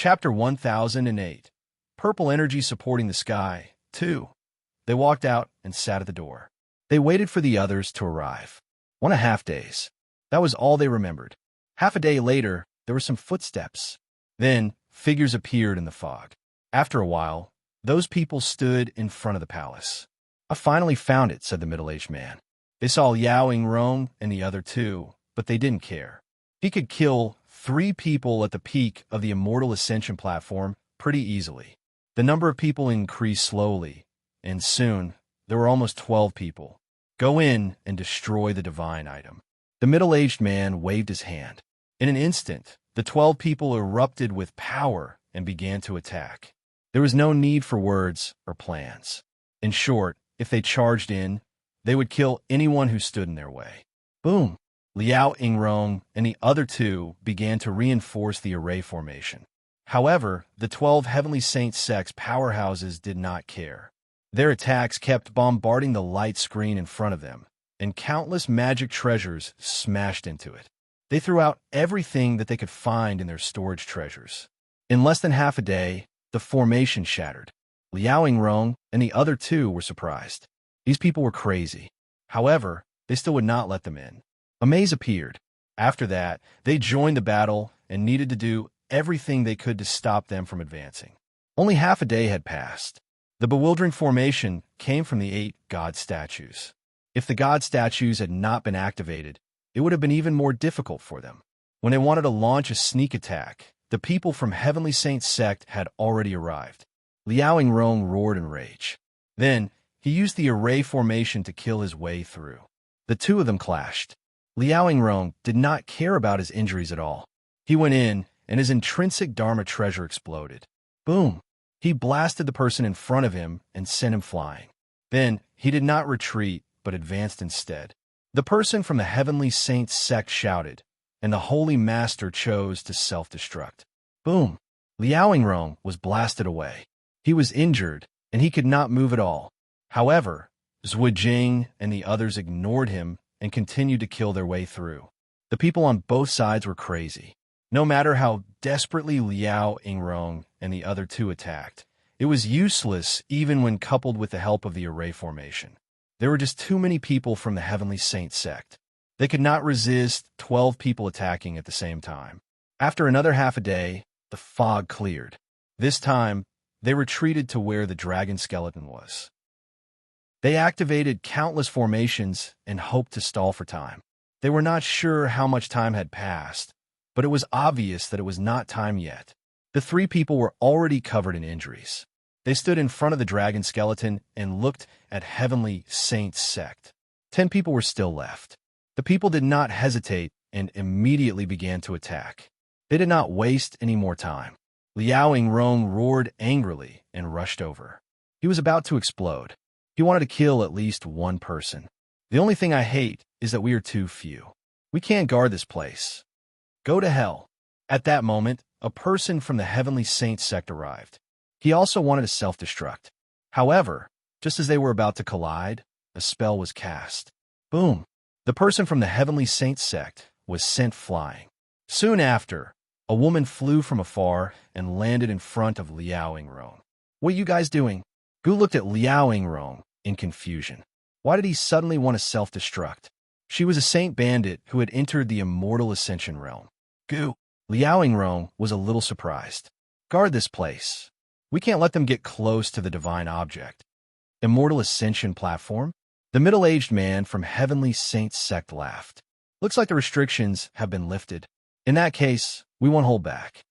Chapter 1008. Purple energy supporting the sky. 2. They walked out and sat at the door. They waited for the others to arrive. 1.5 days. That was all they remembered. Half a day later, there were some footsteps. Then, figures appeared in the fog. After a while, those people stood in front of the palace. "I finally found it," said the middle-aged man. They saw Liao Yingrong and the other two, but they didn't care. He could kill 3 people at the peak of the Immortal Ascension platform pretty easily. The number of people increased slowly, and soon there were almost 12 people. "Go in and destroy the divine item." The middle-aged man waved his hand. In an instant, the 12 people erupted with power and began to attack. There was no need for words or plans. In short, if they charged in, they would kill anyone who stood in their way. Boom! Liao Yingrong and the other two began to reinforce the array formation. However, the 12 Heavenly Saint sects powerhouses did not care. Their attacks kept bombarding the light screen in front of them, and countless magic treasures smashed into it. They threw out everything that they could find in their storage treasures. In less than half a day, the formation shattered. Liao Yingrong and the other two were surprised. These people were crazy. However, they still would not let them in. A maze appeared. After that, they joined the battle and needed to do everything they could to stop them from advancing. Only half a day had passed. The bewildering formation came from the 8 god statues. If the god statues had not been activated, it would have been even more difficult for them. When they wanted to launch a sneak attack, the people from Heavenly Saint sect had already arrived. Liao Yingrong roared in rage. Then, he used the array formation to kill his way through. The two of them clashed. Liao Yingrong did not care about his injuries at all. He went in, and his intrinsic Dharma treasure exploded. Boom! He blasted the person in front of him and sent him flying. Then, he did not retreat, but advanced instead. The person from the Heavenly Saint sect shouted, and the Holy Master chose to self-destruct. Boom! Liao Yingrong was blasted away. He was injured, and he could not move at all. However, Zhuijing and the others ignored him and continued to kill their way through. The people on both sides were crazy. No matter how desperately Liao Yingrong and the other two attacked, it was useless even when coupled with the help of the array formation. There were just too many people from the Heavenly Saint sect. They could not resist 12 people attacking at the same time. After another half a day, the fog cleared. This time, they retreated to where the dragon skeleton was. They activated countless formations and hoped to stall for time. They were not sure how much time had passed, but it was obvious that it was not time yet. The 3 people were already covered in injuries. They stood in front of the dragon skeleton and looked at Heavenly Saint sect. 10 people were still left. The people did not hesitate and immediately began to attack. They did not waste any more time. Liao Yingrong roared angrily and rushed over. He was about to explode. He wanted to kill at least one person. "The only thing I hate is that we are too few. We can't guard this place. Go to hell." At that moment, a person from the Heavenly Saint sect arrived. He also wanted to self-destruct. However, just as they were about to collide, a spell was cast. Boom! The person from the Heavenly Saint sect was sent flying. Soon after, a woman flew from afar and landed in front of Liao Yingrong. "What are you guys doing?" Gu looked at Liao Yingrong in confusion. Why did he suddenly want to self-destruct? She was a saint bandit who had entered the Immortal Ascension realm. Gu! Liao Yingrong was a little surprised. "Guard this place. We can't let them get close to the divine object." Immortal Ascension platform? The middle-aged man from Heavenly Saint sect laughed. "Looks like the restrictions have been lifted. In that case, we won't hold back."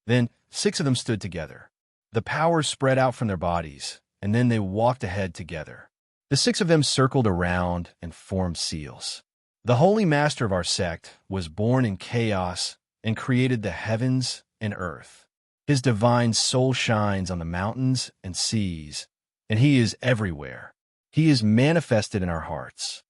Then 6 of them stood together. The power spread out from their bodies, and then they walked ahead together. The 6 of them circled around and formed seals. The Holy Master of our sect was born in chaos and created the heavens and earth. His divine soul shines on the mountains and seas, and he is everywhere. He is manifested in our hearts.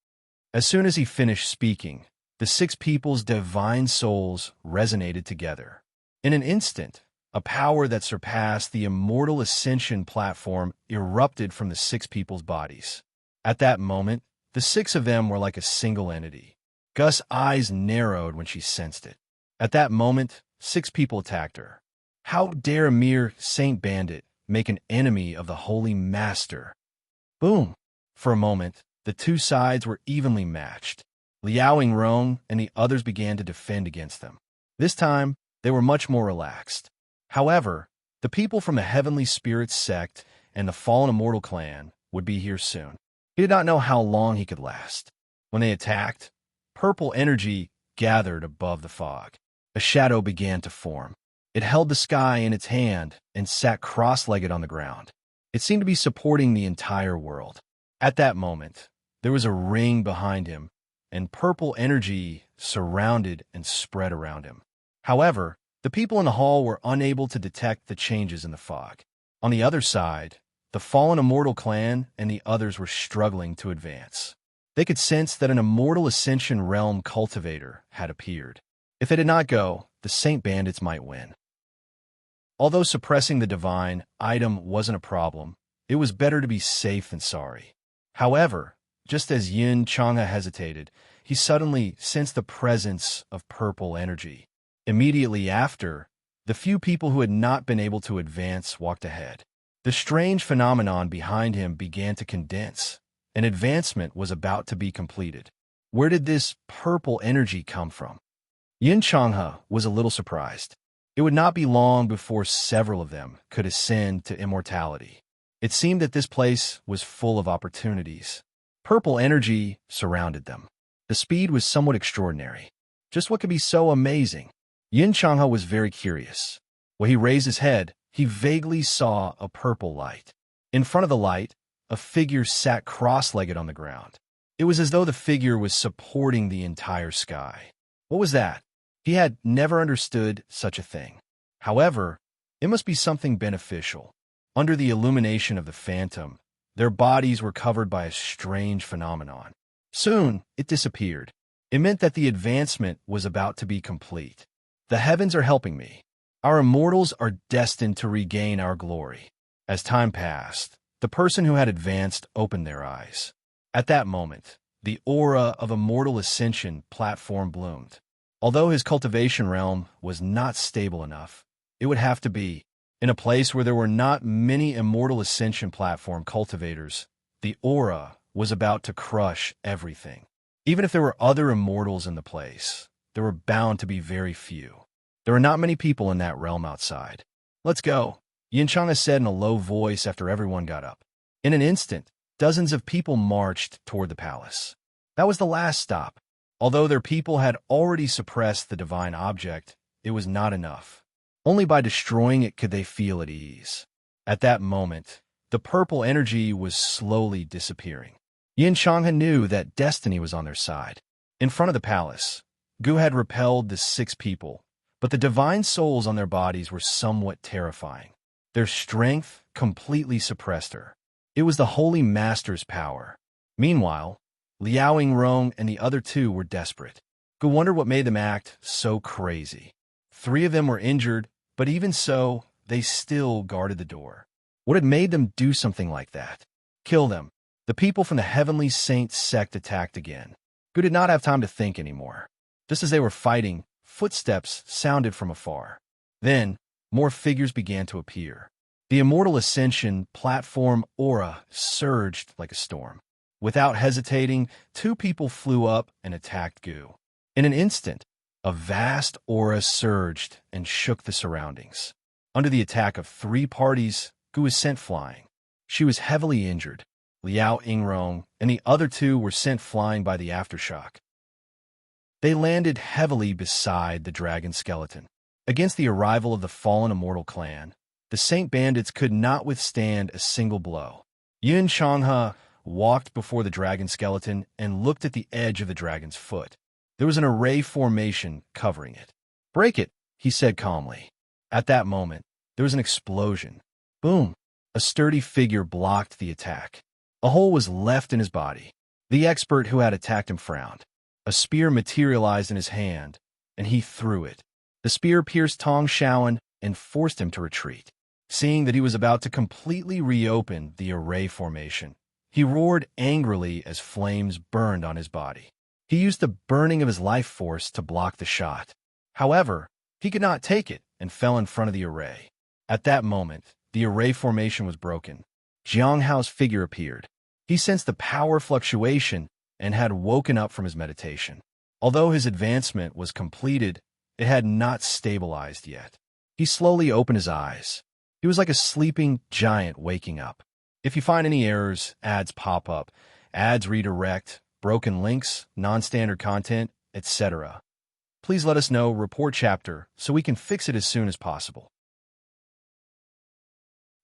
As soon as he finished speaking, the 6 people's divine souls resonated together. In an instant, a power that surpassed the Immortal Ascension platform erupted from the 6 people's bodies. At that moment, the 6 of them were like a single entity. Gus' eyes narrowed when she sensed it. At that moment, 6 people attacked her. How dare a mere saint bandit make an enemy of the holy master? Boom! For a moment, the two sides were evenly matched. Liao Yingrong and the others began to defend against them. This time, they were much more relaxed. However, the people from the Heavenly Spirits sect and the Fallen Immortal clan would be here soon. He did not know how long he could last. When they attacked, purple energy gathered above the fog. A shadow began to form. It held the sky in its hand and sat cross-legged on the ground. It seemed to be supporting the entire world. At that moment, there was a ring behind him, and purple energy surrounded and spread around him. However, the people in the hall were unable to detect the changes in the fog. On the other side, the Fallen Immortal clan and the others were struggling to advance. They could sense that an Immortal Ascension Realm cultivator had appeared. If they did not go, the Saint Bandits might win. Although suppressing the divine item wasn't a problem, it was better to be safe than sorry. However, just as Yin Chang'e hesitated, he suddenly sensed the presence of purple energy. Immediately after, the few people who had not been able to advance walked ahead. The strange phenomenon behind him began to condense. An advancement was about to be completed. Where did this purple energy come from? Yin Chang'e was a little surprised. It would not be long before several of them could ascend to immortality. It seemed that this place was full of opportunities. Purple energy surrounded them. The speed was somewhat extraordinary. Just what could be so amazing? Yin Chang'e was very curious. When he raised his head, he vaguely saw a purple light. In front of the light, a figure sat cross-legged on the ground. It was as though the figure was supporting the entire sky. What was that? He had never understood such a thing. However, it must be something beneficial. Under the illumination of the phantom, their bodies were covered by a strange phenomenon. Soon, it disappeared. It meant that the advancement was about to be complete. The heavens are helping me. Our immortals are destined to regain our glory. As time passed, the person who had advanced opened their eyes. At that moment, the aura of Immortal Ascension platform bloomed. Although his cultivation realm was not stable enough, it would have to be. In a place where there were not many Immortal Ascension platform cultivators, the aura was about to crush everything. Even if there were other immortals in the place, there were bound to be very few. There were not many people in that realm outside. Let's go, Yin Chang'e said in a low voice after everyone got up. In an instant, dozens of people marched toward the palace. That was the last stop. Although their people had already suppressed the divine object, it was not enough. Only by destroying it could they feel at ease. At that moment, the purple energy was slowly disappearing. Yin Chang'e knew that destiny was on their side. In front of the palace, Gu had repelled the 6 people, but the divine souls on their bodies were somewhat terrifying. Their strength completely suppressed her. It was the Holy Master's power. Meanwhile, Liao Yingrong and the other 2 were desperate. Gu wondered what made them act so crazy. 3 of them were injured, but even so, they still guarded the door. What had made them do something like that? Kill them. The people from the Heavenly Saints sect attacked again. Gu did not have time to think anymore. Just as they were fighting, footsteps sounded from afar. Then, more figures began to appear. The Immortal Ascension platform aura surged like a storm. Without hesitating, 2 people flew up and attacked Gu. In an instant, a vast aura surged and shook the surroundings. Under the attack of 3 parties, Gu was sent flying. She was heavily injured. Liao Yingrong and the other 2 were sent flying by the aftershock. They landed heavily beside the dragon skeleton. Against the arrival of the Fallen Immortal clan, the Saint Bandits could not withstand a single blow. Yin Chang'e walked before the dragon skeleton and looked at the edge of the dragon's foot. There was an array formation covering it. "Break it," he said calmly. At that moment, there was an explosion. Boom! A sturdy figure blocked the attack. A hole was left in his body. The expert who had attacked him frowned. A spear materialized in his hand, and he threw it. The spear pierced Tong Shaoan and forced him to retreat. Seeing that he was about to completely reopen the array formation, he roared angrily as flames burned on his body. He used the burning of his life force to block the shot. However, he could not take it and fell in front of the array. At that moment, the array formation was broken. Jiang Hao's figure appeared. He sensed the power fluctuation and had woken up from his meditation. Although his advancement was completed, it had not stabilized yet. He slowly opened his eyes. He was like a sleeping giant waking up. If you find any errors, ads pop up, ads redirect, broken links, non-standard content, etc., please let us know, report chapter, so we can fix it as soon as possible.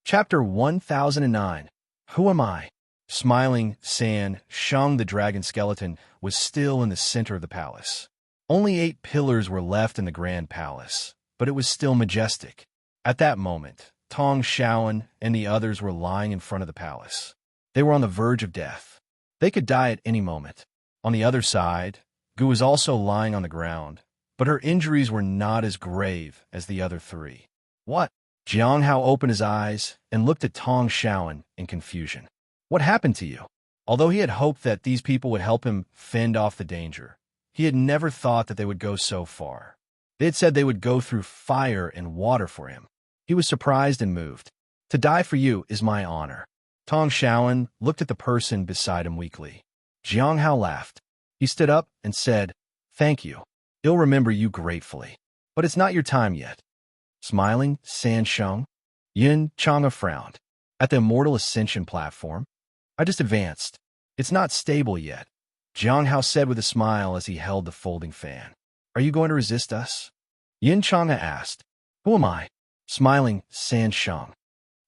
Chapter 1009. Who am I? Smiling San Sheng, the dragon skeleton, was still in the center of the palace. Only 8 pillars were left in the grand palace, but it was still majestic. At that moment, Tong Shaoan and the others were lying in front of the palace. They were on the verge of death. They could die at any moment. On the other side, Gu was also lying on the ground, but her injuries were not as grave as the other 3. What? Jiang Hao opened his eyes and looked at Tong Shaoan in confusion. What happened to you? Although he had hoped that these people would help him fend off the danger, he had never thought that they would go so far. They had said they would go through fire and water for him. He was surprised and moved. To die for you is my honor. Tong Shaoan looked at the person beside him weakly. Jiang Hao laughed. He stood up and said, "Thank you. He'll remember you gratefully. But it's not your time yet." Smiling, San Sheng, Yin Chang'e frowned. At the Immortal Ascension platform, I just advanced. It's not stable yet, Jiang Hao said with a smile as he held the folding fan. Are you going to resist us? Yin Chang'e asked. Who am I? Smiling, San Sheng.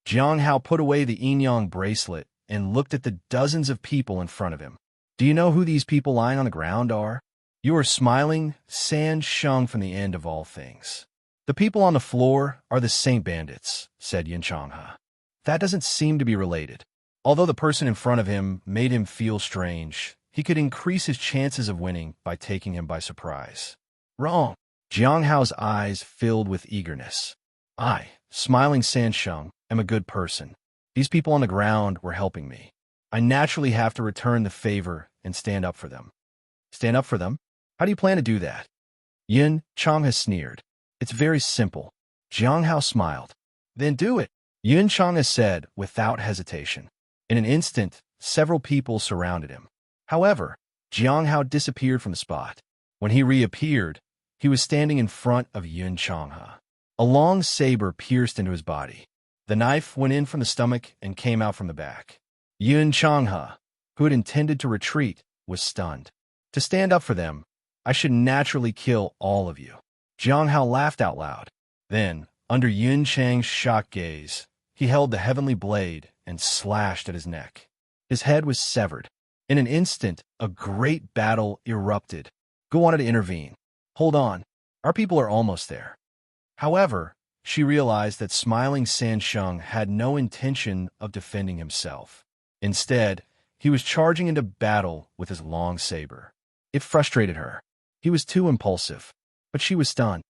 Jiang Hao put away the yin-yang bracelet and looked at the dozens of people in front of him. Do you know who these people lying on the ground are? You are Smiling, San Sheng from the end of all things. The people on the floor are the Saint Bandits, said Yin Chang'e. That doesn't seem to be related. Although the person in front of him made him feel strange, he could increase his chances of winning by taking him by surprise. Wrong. Jiang Hao's eyes filled with eagerness. I, Smiling San Sheng, am a good person. These people on the ground were helping me. I naturally have to return the favor and stand up for them. Stand up for them? How do you plan to do that? Yin Chang'e sneered. It's very simple. Jiang Hao smiled. Then do it, Yin Chang'e said without hesitation. In an instant, several people surrounded him. However, Jiang Hao disappeared from the spot. When he reappeared, he was standing in front of Yin Chang'e. A long saber pierced into his body. The knife went in from the stomach and came out from the back. Yin Chang'e, who had intended to retreat, was stunned. To stand up for them, I should naturally kill all of you. Jiang Hao laughed out loud. Then, under Yin Chang's shocked gaze, he held the heavenly blade and slashed at his neck. His head was severed. In an instant, a great battle erupted. Gu wanted to intervene. Hold on, our people are almost there. However, she realized that Smiling San Sheng had no intention of defending himself. Instead, he was charging into battle with his long saber. It frustrated her. He was too impulsive, but she was stunned.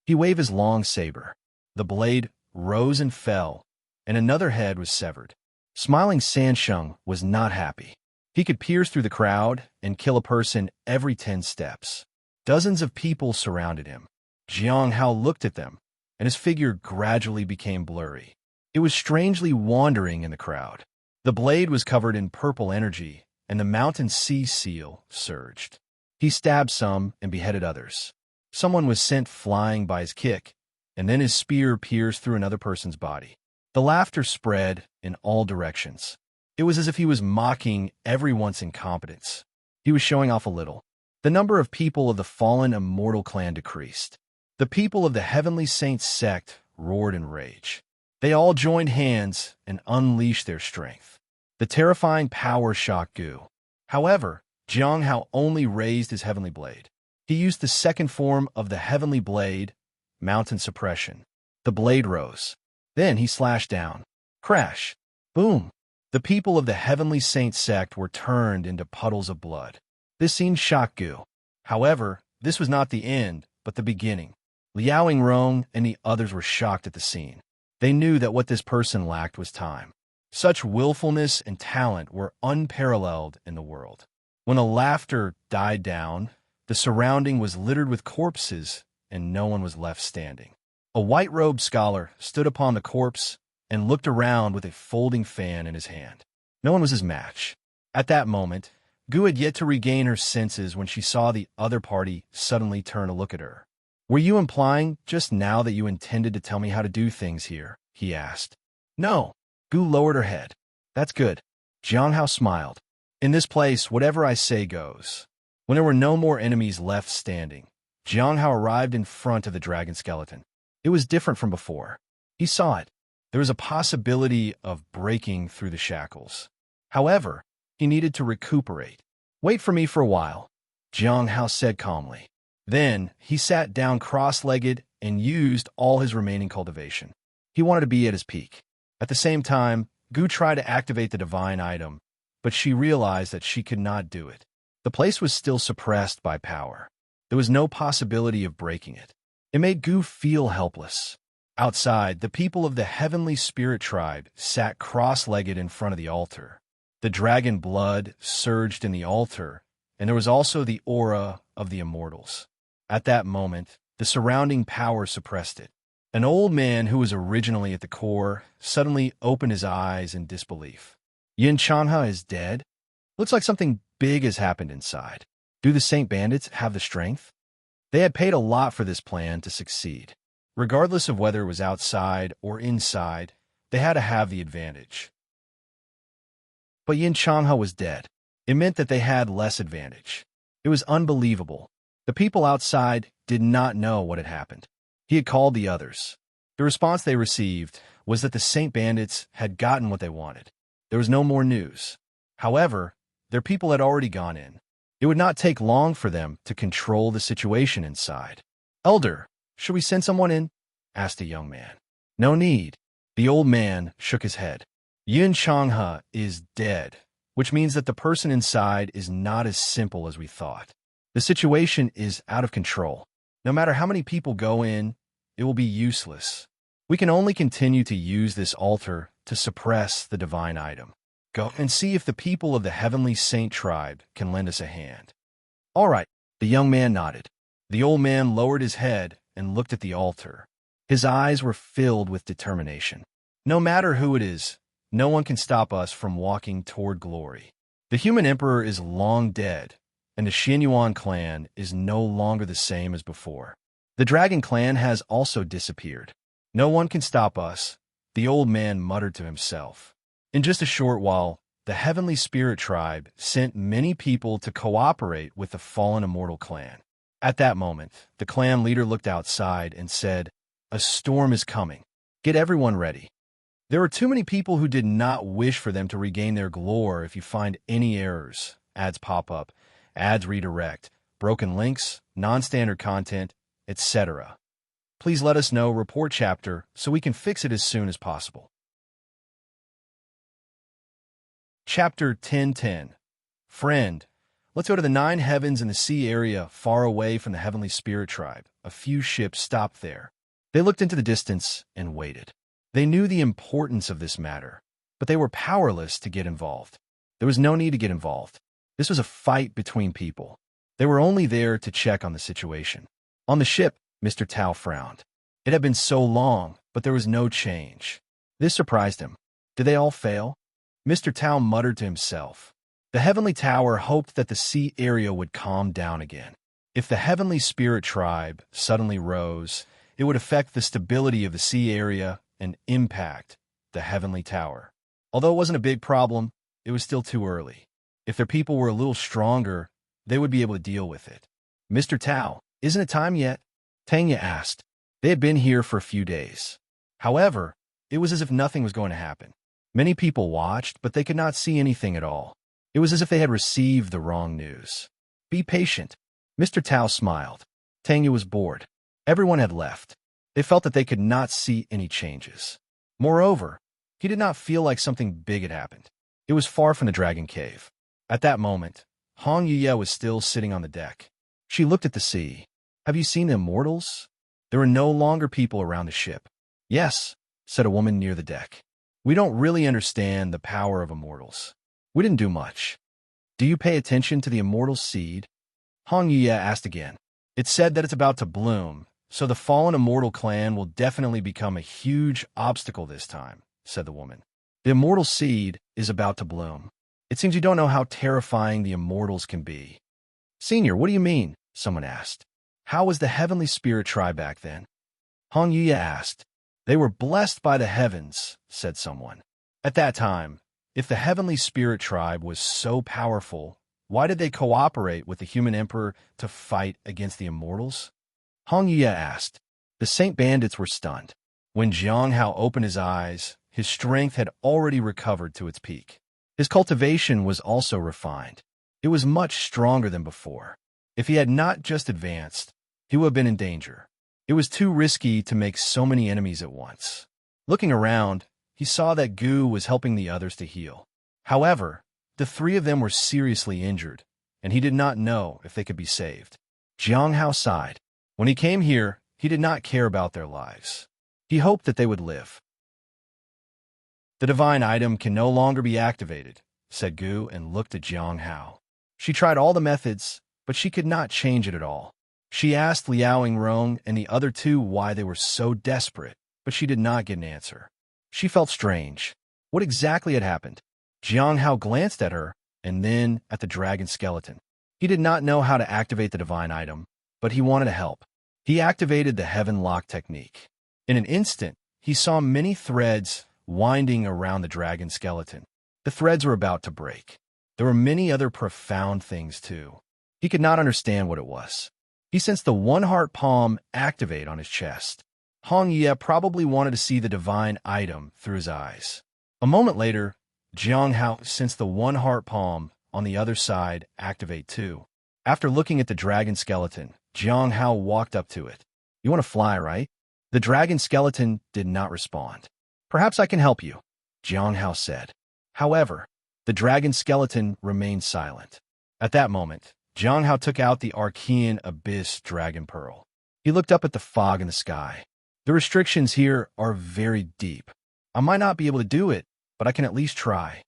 He waved his long saber. The blade rose and fell, and another head was severed. Smiling San Sheng was not happy. He could pierce through the crowd and kill a person every 10 steps. Dozens of people surrounded him. Jiang Hao looked at them, and his figure gradually became blurry. It was strangely wandering in the crowd. The blade was covered in purple energy, and the mountain sea seal surged. He stabbed some and beheaded others. Someone was sent flying by his kick, and then his spear pierced through another person's body. The laughter spread in all directions. It was as if he was mocking everyone's incompetence. He was showing off a little. The number of people of the fallen immortal clan decreased. The people of the Heavenly Saints sect roared in rage. They all joined hands and unleashed their strength. The terrifying power shocked Gu. However, Jiang Hao only raised his heavenly blade. He used the second form of the heavenly blade, mountain suppression. The blade rose. Then he slashed down. Crash! Boom! The people of the Heavenly Saints sect were turned into puddles of blood. This scene shocked Gu. However, this was not the end, but the beginning. Liao Yingrong and the others were shocked at the scene. They knew that what this person lacked was time. Such willfulness and talent were unparalleled in the world. When the laughter died down, the surrounding was littered with corpses and no one was left standing. A white-robed scholar stood upon the corpse and looked around with a folding fan in his hand. No one was his match. At that moment, Gu had yet to regain her senses when she saw the other party suddenly turn to look at her. "Were you implying just now that you intended to tell me how to do things here?" he asked. "No." Gu lowered her head. "That's good." Jiang Hao smiled. "In this place, whatever I say goes." When there were no more enemies left standing, Jiang Hao arrived in front of the dragon skeleton. It was different from before. He saw it. There was a possibility of breaking through the shackles. However, he needed to recuperate. "Wait for me for a while," Jiang Hao said calmly. Then he sat down cross-legged and used all his remaining cultivation. He wanted to be at his peak. At the same time, Gu tried to activate the divine item, but she realized that she could not do it. The place was still suppressed by power. There was no possibility of breaking it. It made Gu feel helpless. Outside, the people of the heavenly spirit tribe sat cross-legged in front of the altar. The dragon blood surged in the altar, and there was also the aura of the immortals. At that moment, the surrounding power suppressed it. An old man who was originally at the core suddenly opened his eyes in disbelief. "Yin Chanha is dead? Looks like something big has happened inside. Do the Saint Bandits have the strength?" They had paid a lot for this plan to succeed. Regardless of whether it was outside or inside, they had to have the advantage. But Yin Chanha was dead. It meant that they had less advantage. It was unbelievable. The people outside did not know what had happened. He had called the others. The response they received was that the Saint Bandits had gotten what they wanted. There was no more news. However, their people had already gone in. It would not take long for them to control the situation inside. "Elder, should we send someone in?" asked a young man. "No need." The old man shook his head. "Yin Changhe is dead, which means that the person inside is not as simple as we thought. The situation is out of control. No matter how many people go in, it will be useless. We can only continue to use this altar to suppress the divine item. Go and see if the people of the Heavenly Saint tribe can lend us a hand." "All right," the young man nodded. The old man lowered his head and looked at the altar. His eyes were filled with determination. "No matter who it is, no one can stop us from walking toward glory. The human emperor is long dead, and the Xianyuan clan is no longer the same as before. The dragon clan has also disappeared. No one can stop us," the old man muttered to himself. In just a short while, the Heavenly Spirit tribe sent many people to cooperate with the fallen immortal clan. At that moment, the clan leader looked outside and said, "A storm is coming. Get everyone ready." There were too many people who did not wish for them to regain their glory. If you find any errors, ads pop up, ads redirect, broken links, non-standard content, etc. Please let us know, report chapter, so we can fix it as soon as possible. Chapter 10:10. Friend, let's go to the 9 heavens in the sea area far away from the Heavenly Spirit tribe. A few ships stopped there. They looked into the distance and waited. They knew the importance of this matter, but they were powerless to get involved. There was no need to get involved. This was a fight between people. They were only there to check on the situation. On the ship, Mr. Tao frowned. It had been so long, but there was no change. This surprised him. Did they all fail? Mr. Tao muttered to himself. The Heavenly Tower hoped that the sea area would calm down again. If the Heavenly Spirit tribe suddenly rose, it would affect the stability of the sea area and impact the Heavenly Tower. Although it wasn't a big problem, it was still too early. If their people were a little stronger, they would be able to deal with it. "Mr. Tao, isn't it time yet?" Tanya asked. They had been here for a few days. However, it was as if nothing was going to happen. Many people watched, but they could not see anything at all. It was as if they had received the wrong news. "Be patient." Mr. Tao smiled. Tanya was bored. Everyone had left. They felt that they could not see any changes. Moreover, he did not feel like something big had happened. It was far from the Dragon Cave. At that moment, Hong Yuya was still sitting on the deck. She looked at the sea. "Have you seen the immortals?" There were no longer people around the ship. "Yes," said a woman near the deck. "We don't really understand the power of immortals. We didn't do much." "Do you pay attention to the immortal seed?" Hong Yuya asked again. "It's said that it's about to bloom, So the fallen immortal clan will definitely become a huge obstacle this time, said the woman. The immortal seed is about to bloom. It seems you don't know how terrifying the immortals can be. Senior, what do you mean? Someone asked. How was the heavenly spirit tribe back then? Hong Yi asked. They were blessed by the heavens, said someone. At that time, if the heavenly spirit tribe was so powerful, why did they cooperate with the human emperor to fight against the immortals? Hong Yi asked. The Saint Bandits were stunned. When Jiang Hao opened his eyes, his strength had already recovered to its peak. His cultivation was also refined. It was much stronger than before. If he had not just advanced, he would have been in danger. It was too risky to make so many enemies at once. Looking around, he saw that Gu was helping the others to heal. However, the three of them were seriously injured, and he did not know if they could be saved. Jiang Hao sighed. When he came here, he did not care about their lives. He hoped that they would live. The divine item can no longer be activated, said Gu and looked at Jiang Hao. She tried all the methods, but she could not change it at all. She asked Liaoing Rong and the other two why they were so desperate, but she did not get an answer. She felt strange. What exactly had happened? Jiang Hao glanced at her and then at the dragon skeleton. He did not know how to activate the divine item, but he wanted to help. He activated the heaven lock technique. In an instant, he saw many threads winding around the dragon skeleton. The threads were about to break. There were many other profound things too. He could not understand what it was. He sensed the one-heart palm activate on his chest. Hong Ye probably wanted to see the divine item through his eyes. A moment later, Jiang Hao sensed the one-heart palm on the other side activate too. After looking at the dragon skeleton, Jiang Hao walked up to it. You want to fly, right? The dragon skeleton did not respond. Perhaps I can help you, Jiang Hao said. However, the dragon skeleton remained silent. At that moment, Jiang Hao took out the Archean Abyss Dragon Pearl. He looked up at the fog in the sky. The restrictions here are very deep. I might not be able to do it, but I can at least try.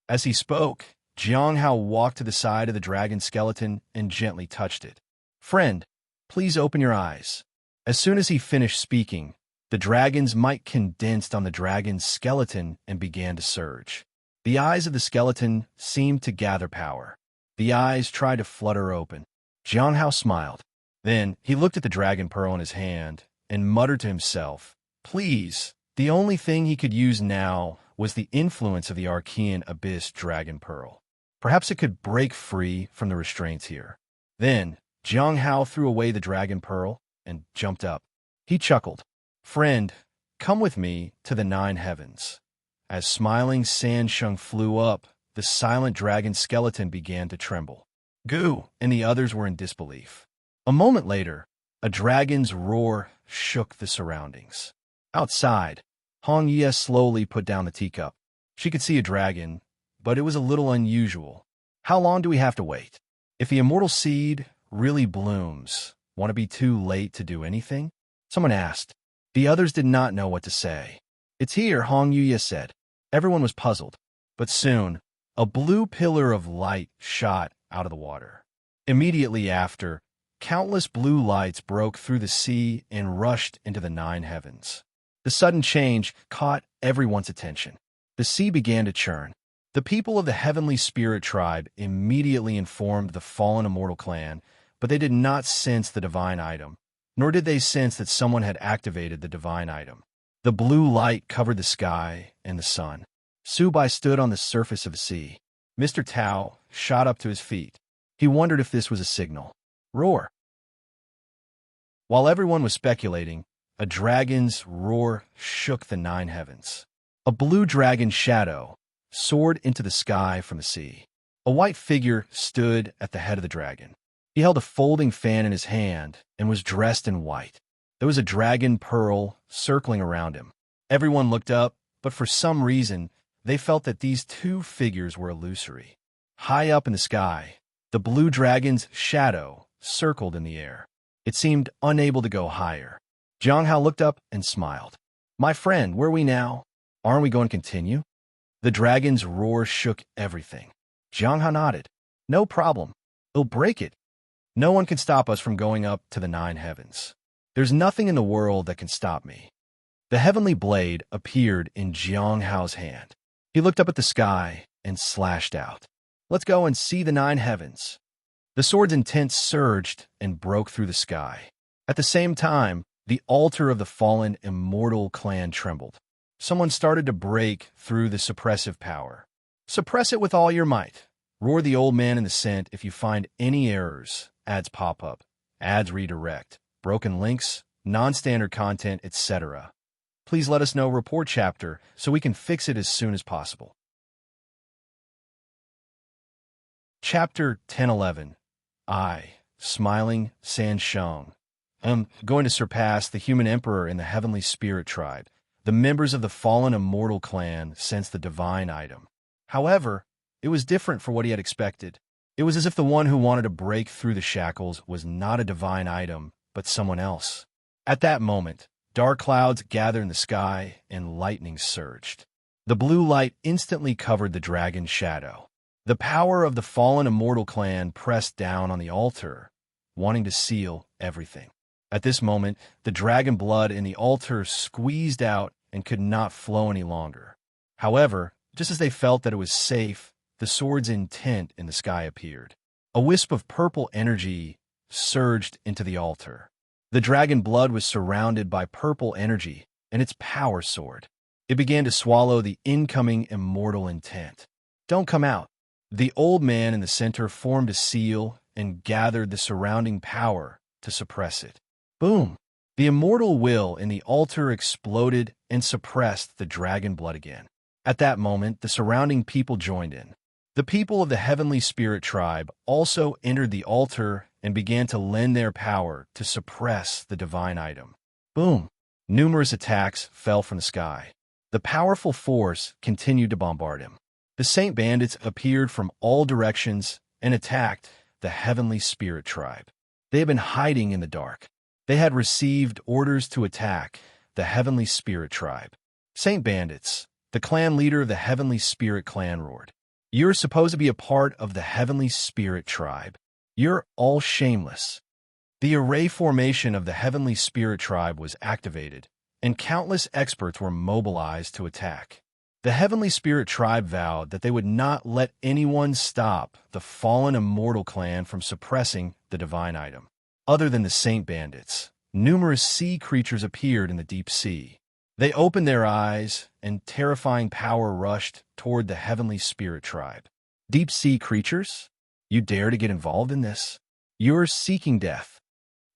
As he spoke, Jiang Hao walked to the side of the dragon skeleton and gently touched it. Friend, please open your eyes. As soon as he finished speaking, the dragon's might condensed on the dragon's skeleton and began to surge. The eyes of the skeleton seemed to gather power. The eyes tried to flutter open. Jiang Hao smiled. Then he looked at the dragon pearl in his hand and muttered to himself, Please. The only thing he could use now was the influence of the Archean Abyss Dragon Pearl. Perhaps it could break free from the restraints here. Then Jiang Hao threw away the dragon pearl and jumped up. He chuckled. Friend, come with me to the 9 heavens. As smiling Sansheng flew up, the silent dragon skeleton began to tremble. Gu and the others were in disbelief. A moment later, a dragon's roar shook the surroundings. Outside, Hong Ye slowly put down the teacup. She could see a dragon, but it was a little unusual. How long do we have to wait? If the immortal seed really blooms, won't it be too late to do anything? Someone asked. The others did not know what to say. It's here, Hong Yuya said. Everyone was puzzled. But soon, a blue pillar of light shot out of the water. Immediately after, countless blue lights broke through the sea and rushed into the 9 heavens. The sudden change caught everyone's attention. The sea began to churn. The people of the heavenly spirit tribe immediately informed the fallen immortal clan, but they did not sense the divine item, nor did they sense that someone had activated the divine item. The blue light covered the sky and the sun. Su Bai stood on the surface of the sea. Mr. Tao shot up to his feet. He wondered if this was a signal. Roar! While everyone was speculating, a dragon's roar shook the 9 heavens. A blue dragon shadow soared into the sky from the sea. A white figure stood at the head of the dragon. He held a folding fan in his hand and was dressed in white. There was a dragon pearl circling around him. Everyone looked up, but for some reason, they felt that these two figures were illusory. High up in the sky, the blue dragon's shadow circled in the air. It seemed unable to go higher. Jiang Hao looked up and smiled. My friend, where are we now? Aren't we going to continue? The dragon's roar shook everything. Jiang Hao nodded. No problem. It'll break it. No one can stop us from going up to the 9 heavens. There's nothing in the world that can stop me. The heavenly blade appeared in Jiang Hao's hand. He looked up at the sky and slashed out. Let's go and see the 9 heavens. The sword's intent surged and broke through the sky. At the same time, the altar of the fallen immortal clan trembled. Someone started to break through the suppressive power. Suppress it with all your might. Roar the old man in the scent if you find any errors. Ads pop up. Ads redirect. Broken links, non-standard content, etc. Please let us know report chapter so we can fix it as soon as possible. Chapter 1011. Smiling San Sheng. I'm going to surpass the human emperor in the heavenly spirit tribe. The members of the fallen immortal clan sensed the divine item. However, it was different for what he had expected. It was as if the one who wanted to break through the shackles was not a divine item, but someone else. At that moment, dark clouds gathered in the sky and lightning surged. The blue light instantly covered the dragon's shadow. The power of the fallen immortal clan pressed down on the altar, wanting to seal everything. At this moment, the dragon blood in the altar squeezed out and could not flow any longer. However, just as they felt that it was safe, the sword's intent in the sky appeared. A wisp of purple energy surged into the altar. The dragon blood was surrounded by purple energy and its power sword. It began to swallow the incoming immortal intent. Don't come out. The old man in the center formed a seal and gathered the surrounding power to suppress it. Boom! The immortal will in the altar exploded and suppressed the dragon blood again. At that moment, the surrounding people joined in. The people of the heavenly spirit tribe also entered the altar and began to lend their power to suppress the divine item. Boom! Numerous attacks fell from the sky. The powerful force continued to bombard him. The saint bandits appeared from all directions and attacked the heavenly spirit tribe. They had been hiding in the dark. They had received orders to attack the heavenly spirit tribe. Saint bandits, the clan leader of the heavenly spirit clan, roared. You're supposed to be a part of the heavenly spirit tribe. You're all shameless. The array formation of the heavenly spirit tribe was activated, and countless experts were mobilized to attack. The heavenly spirit tribe vowed that they would not let anyone stop the fallen immortal clan from suppressing the divine item. Other than the saint bandits, numerous sea creatures appeared in the deep sea. They opened their eyes, and terrifying power rushed toward the heavenly spirit tribe. Deep sea creatures? You dare to get involved in this? You're seeking death.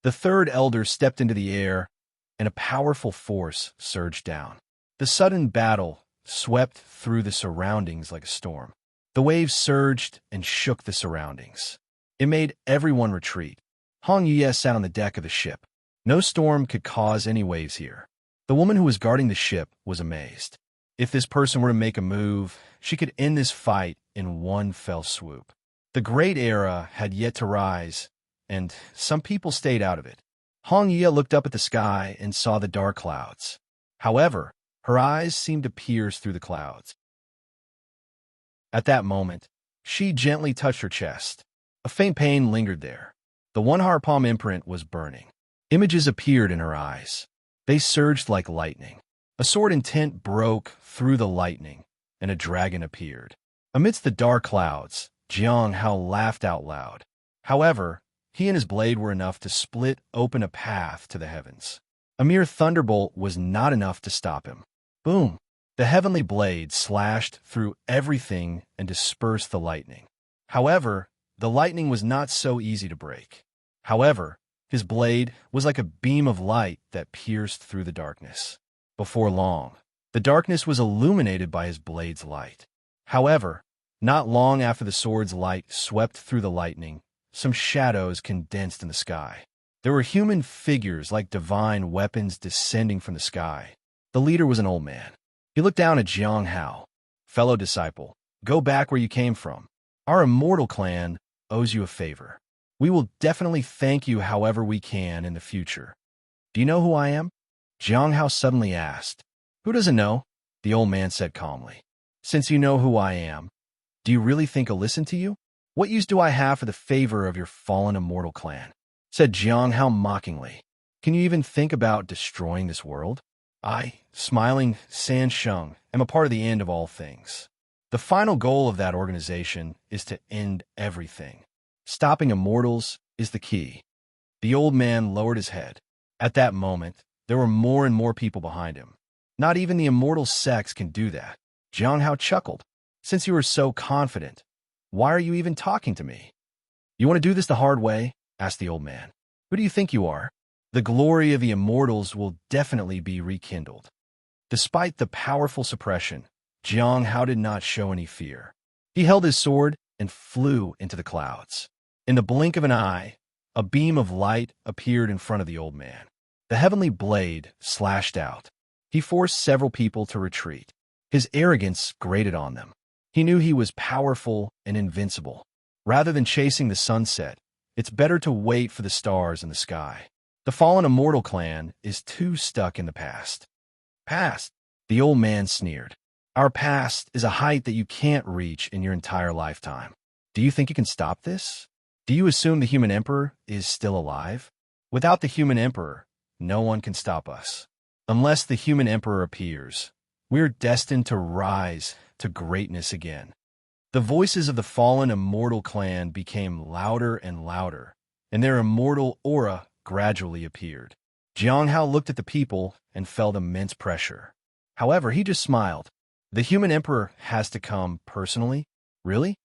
The third elder stepped into the air, and a powerful force surged down. The sudden battle swept through the surroundings like a storm. The waves surged and shook the surroundings. It made everyone retreat. Hong Yue sat on the deck of the ship. No storm could cause any waves here. The woman who was guarding the ship was amazed. If this person were to make a move, she could end this fight in one fell swoop. The great era had yet to rise, and some people stayed out of it. Hong Yue looked up at the sky and saw the dark clouds. However, her eyes seemed to pierce through the clouds. At that moment, she gently touched her chest. A faint pain lingered there. The one-heart palm imprint was burning. Images appeared in her eyes. They surged like lightning. A sword intent broke through the lightning, and a dragon appeared. Amidst the dark clouds, Jiang Hao laughed out loud. However, he and his blade were enough to split open a path to the heavens. A mere thunderbolt was not enough to stop him. Boom! The heavenly blade slashed through everything and dispersed the lightning. However, the lightning was not so easy to break. However, his blade was like a beam of light that pierced through the darkness. Before long, the darkness was illuminated by his blade's light. However, not long after the sword's light swept through the lightning, some shadows condensed in the sky. There were human figures like divine weapons descending from the sky. The leader was an old man. He looked down at Jiang Hao. Fellow disciple, go back where you came from. Our immortal clan owes you a favor. We will definitely thank you however we can in the future. Do you know who I am? Jiang Hao suddenly asked. Who doesn't know? The old man said calmly. Since you know who I am, do you really think I'll listen to you? What use do I have for the favor of your fallen immortal clan? Said Jiang Hao mockingly. Can you even think about destroying this world? I, smiling San Sheng, am a part of the end of all things. The final goal of that organization is to end everything. Stopping immortals is the key. The old man lowered his head. At that moment, there were more and more people behind him. Not even the immortal sex can do that. Jiang Hao chuckled. Since you are so confident, why are you even talking to me? You want to do this the hard way? Asked the old man. Who do you think you are? The glory of the immortals will definitely be rekindled. Despite the powerful suppression, Jiang Hao did not show any fear. He held his sword and flew into the clouds. In the blink of an eye, a beam of light appeared in front of the old man. The heavenly blade slashed out. He forced several people to retreat. His arrogance grated on them. He knew he was powerful and invincible. Rather than chasing the sunset, it's better to wait for the stars in the sky. The fallen immortal clan is too stuck in the past. Past? The old man sneered. Our past is a height that you can't reach in your entire lifetime. Do you think you can stop this? Do you assume the human emperor is still alive? Without the human emperor, no one can stop us. Unless the human emperor appears, we're destined to rise to greatness again. The voices of the fallen immortal clan became louder and louder, and their immortal aura gradually appeared. Jiang Hao looked at the people and felt immense pressure. However, he just smiled. The human emperor has to come personally? Really?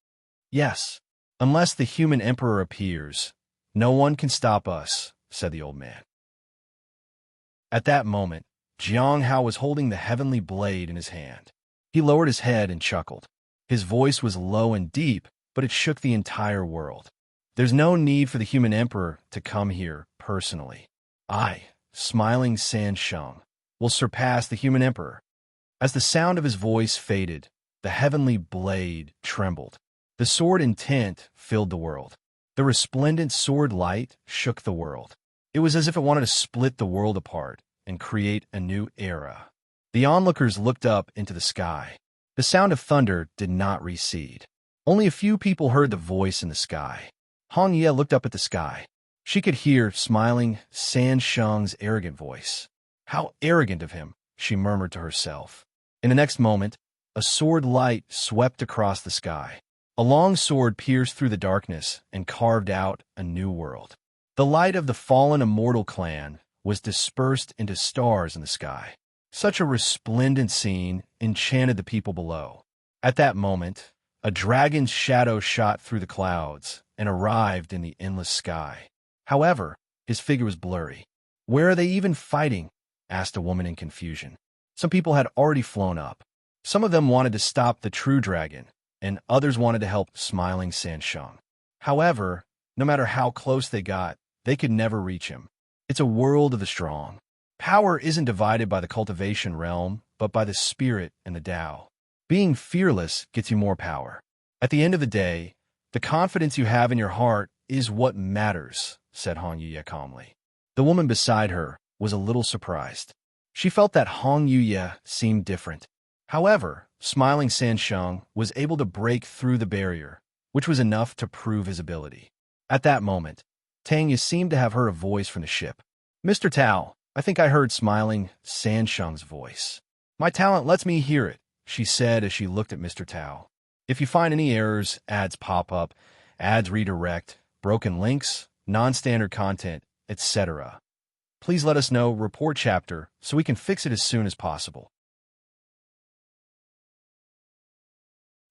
Yes. Unless the human emperor appears, no one can stop us, said the old man. At that moment, Jiang Hao was holding the heavenly blade in his hand. He lowered his head and chuckled. His voice was low and deep, but it shook the entire world. There's no need for the human emperor to come here personally. I, smiling San Sheng, will surpass the human emperor. As the sound of his voice faded, the heavenly blade trembled. The sword intent filled the world. The resplendent sword light shook the world. It was as if it wanted to split the world apart and create a new era. The onlookers looked up into the sky. The sound of thunder did not recede. Only a few people heard the voice in the sky. Hong Ye looked up at the sky. She could hear, smiling, San Sheng's arrogant voice. How arrogant of him, she murmured to herself. In the next moment, a sword light swept across the sky. A long sword pierced through the darkness and carved out a new world. The light of the fallen immortal clan was dispersed into stars in the sky. Such a resplendent scene enchanted the people below. At that moment, a dragon's shadow shot through the clouds and arrived in the endless sky. However, his figure was blurry. Where are they even fighting? Asked a woman in confusion. Some people had already flown up. Some of them wanted to stop the true dragon, and others wanted to help smiling San Sheng. However, no matter how close they got, they could never reach him. It's a world of the strong. Power isn't divided by the cultivation realm, but by the spirit and the Tao. Being fearless gets you more power. At the end of the day, the confidence you have in your heart is what matters, said Hong Yuye calmly. The woman beside her was a little surprised. She felt that Hong Yuye seemed different. However, smiling San Sheng was able to break through the barrier, which was enough to prove his ability. At that moment, Tang Yu seemed to have heard a voice from the ship. Mr. Tao, I think I heard smiling San Sheng's voice. My talent lets me hear it, she said as she looked at Mr. Tao. If you find any errors, ads pop up, ads redirect, broken links, non-standard content, etc., please let us know, report chapter, so we can fix it as soon as possible.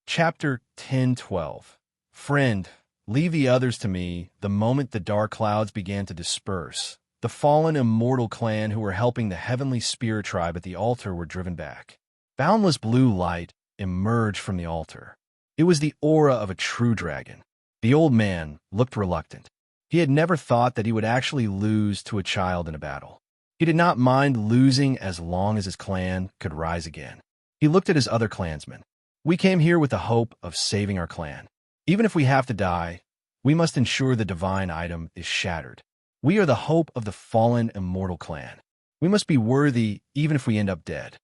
Chapter 10:12. Friend, leave the others to me. The moment the dark clouds began to disperse, the fallen immortal clan who were helping the heavenly spirit tribe at the altar were driven back. Boundless blue light emerged from the altar. It was the aura of a true dragon. The old man looked reluctant. He had never thought that he would actually lose to a child in a battle. He did not mind losing as long as his clan could rise again. He looked at his other clansmen. We came here with the hope of saving our clan. Even if we have to die, we must ensure the divine item is shattered. We are the hope of the fallen immortal clan. We must be worthy even if we end up dead.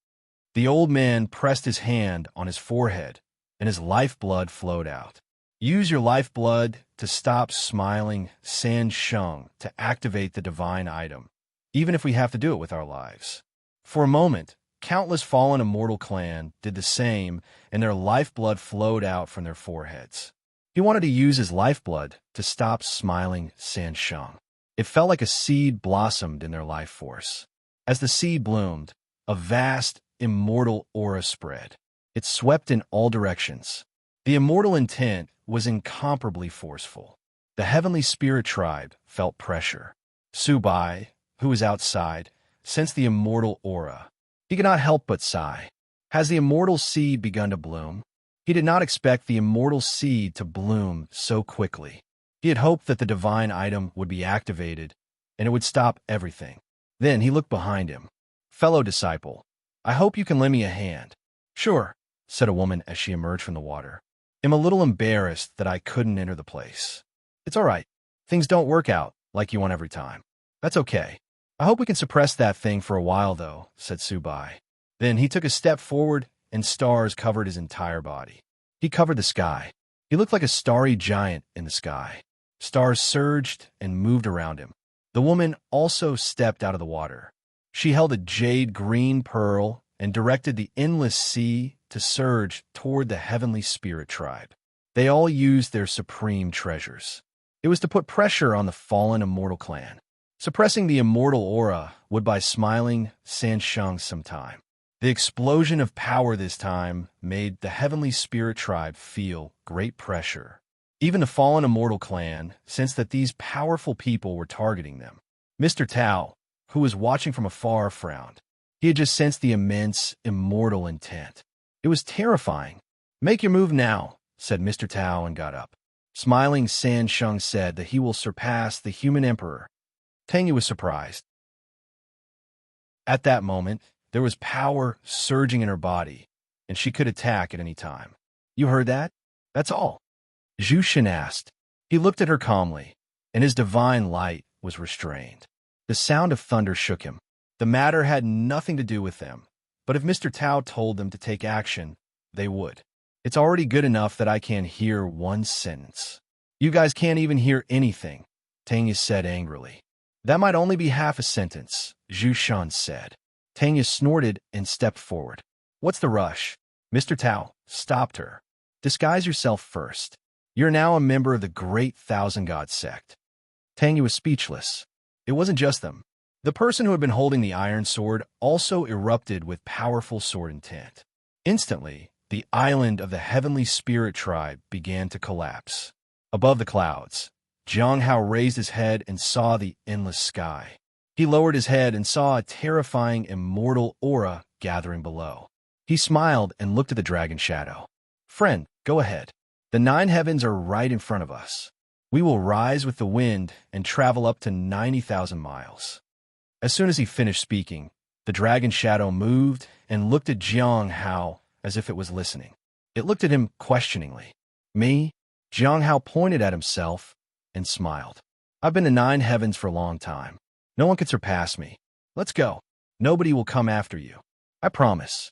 The old man pressed his hand on his forehead, and his lifeblood flowed out. Use your lifeblood to stop smiling San Sheng to activate the divine item. even if we have to do it with our lives. For a moment, countless fallen immortal clan did the same, and their lifeblood flowed out from their foreheads. He wanted to use his lifeblood to stop smiling Sansheng. It felt like a seed blossomed in their life force. As the seed bloomed, a vast, immortal aura spread. It swept in all directions. The immortal intent was incomparably forceful. The heavenly spirit tribe felt pressure. Subai, who was outside, sensed the immortal aura. He could not help but sigh. Has the immortal seed begun to bloom? He did not expect the immortal seed to bloom so quickly. He had hoped that the divine item would be activated, and it would stop everything. Then he looked behind him. Fellow disciple, I hope you can lend me a hand. Sure, said a woman as she emerged from the water. I'm a little embarrassed that I couldn't enter the place. It's all right. Things don't work out like you want every time. That's okay. I hope we can suppress that thing for a while, though, said Subai. Then he took a step forward, and stars covered his entire body. He covered the sky. He looked like a starry giant in the sky. Stars surged and moved around him. The woman also stepped out of the water. She held a jade green pearl and directed the endless sea to surge toward the heavenly spirit tribe. They all used their supreme treasures. It was to put pressure on the fallen immortal clan. Suppressing the immortal aura would buy smiling Sansheng some time. The explosion of power this time made the heavenly spirit tribe feel great pressure. Even the fallen immortal clan sensed that these powerful people were targeting them. Mr. Tao, who was watching from afar, frowned. He had just sensed the immense, immortal intent. It was terrifying. Make your move now, said Mr. Tao and got up. Smiling Sansheng said that he will surpass the human emperor. Tangyu was surprised. At that moment, there was power surging in her body, and she could attack at any time. You heard that? That's all. Zhu Shen asked. He looked at her calmly, and his divine light was restrained. The sound of thunder shook him. The matter had nothing to do with them, but if Mr. Tao told them to take action, they would. It's already good enough that I can't hear one sentence. You guys can't even hear anything, Tangyu said angrily. That might only be half a sentence, Zhu Shen said. Tangyu snorted and stepped forward. What's the rush? Mr. Tao stopped her. Disguise yourself first. You're now a member of the great Thousand God sect. Tangyu was speechless. It wasn't just them. The person who had been holding the iron sword also erupted with powerful sword intent. Instantly, the island of the heavenly spirit tribe began to collapse. Above the clouds, Jiang Hao raised his head and saw the endless sky. He lowered his head and saw a terrifying immortal aura gathering below. He smiled and looked at the dragon shadow. Friend, go ahead. The 9 heavens are right in front of us. We will rise with the wind and travel up to 90,000 miles. As soon as he finished speaking, the dragon shadow moved and looked at Jiang Hao as if it was listening. It looked at him questioningly. Me? Jiang Hao pointed at himself and smiled. I've been to 9 heavens for a long time. No one can surpass me. Let's go. Nobody will come after you. I promise.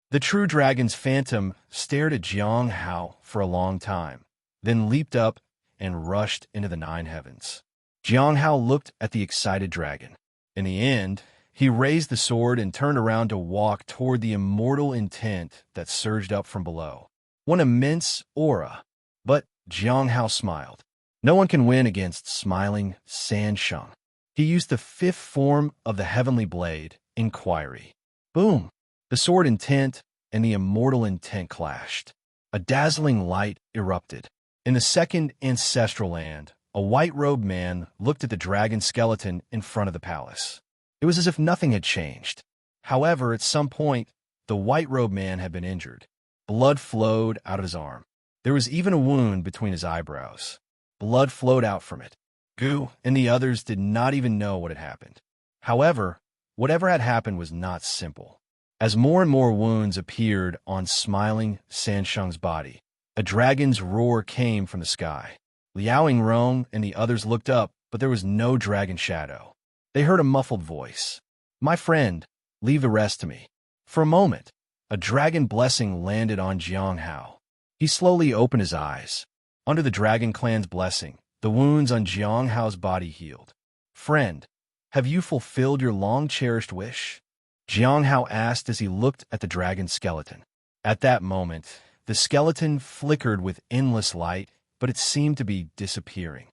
The true dragon's phantom stared at Jiang Hao for a long time, then leaped up and rushed into the 9 heavens. Jiang Hao looked at the excited dragon. In the end, he raised the sword and turned around to walk toward the immortal intent that surged up from below. One immense aura. But Jiang Hao smiled. No one can win against smiling Sansheng. He used the 5th form of the heavenly blade, inquiry. Boom! The sword intent and the immortal intent clashed. A dazzling light erupted. In the second ancestral land, a white-robed man looked at the dragon skeleton in front of the palace. It was as if nothing had changed. However, at some point, the white-robed man had been injured. Blood flowed out of his arm. There was even a wound between his eyebrows. Blood flowed out from it. Gu and the others did not even know what had happened. However, whatever had happened was not simple. As more and more wounds appeared on smiling Sansheng's body, a dragon's roar came from the sky. Liao Yingrong and the others looked up, but there was no dragon shadow. They heard a muffled voice. My friend, leave the rest to me. For a moment, a dragon blessing landed on Jiang Hao. He slowly opened his eyes. Under the dragon clan's blessing, the wounds on Jiang Hao's body healed. Friend, Have you fulfilled your long-cherished wish? Jiang Hao asked as he looked at the dragon skeleton. At that moment, the skeleton flickered with endless light, but it seemed to be disappearing.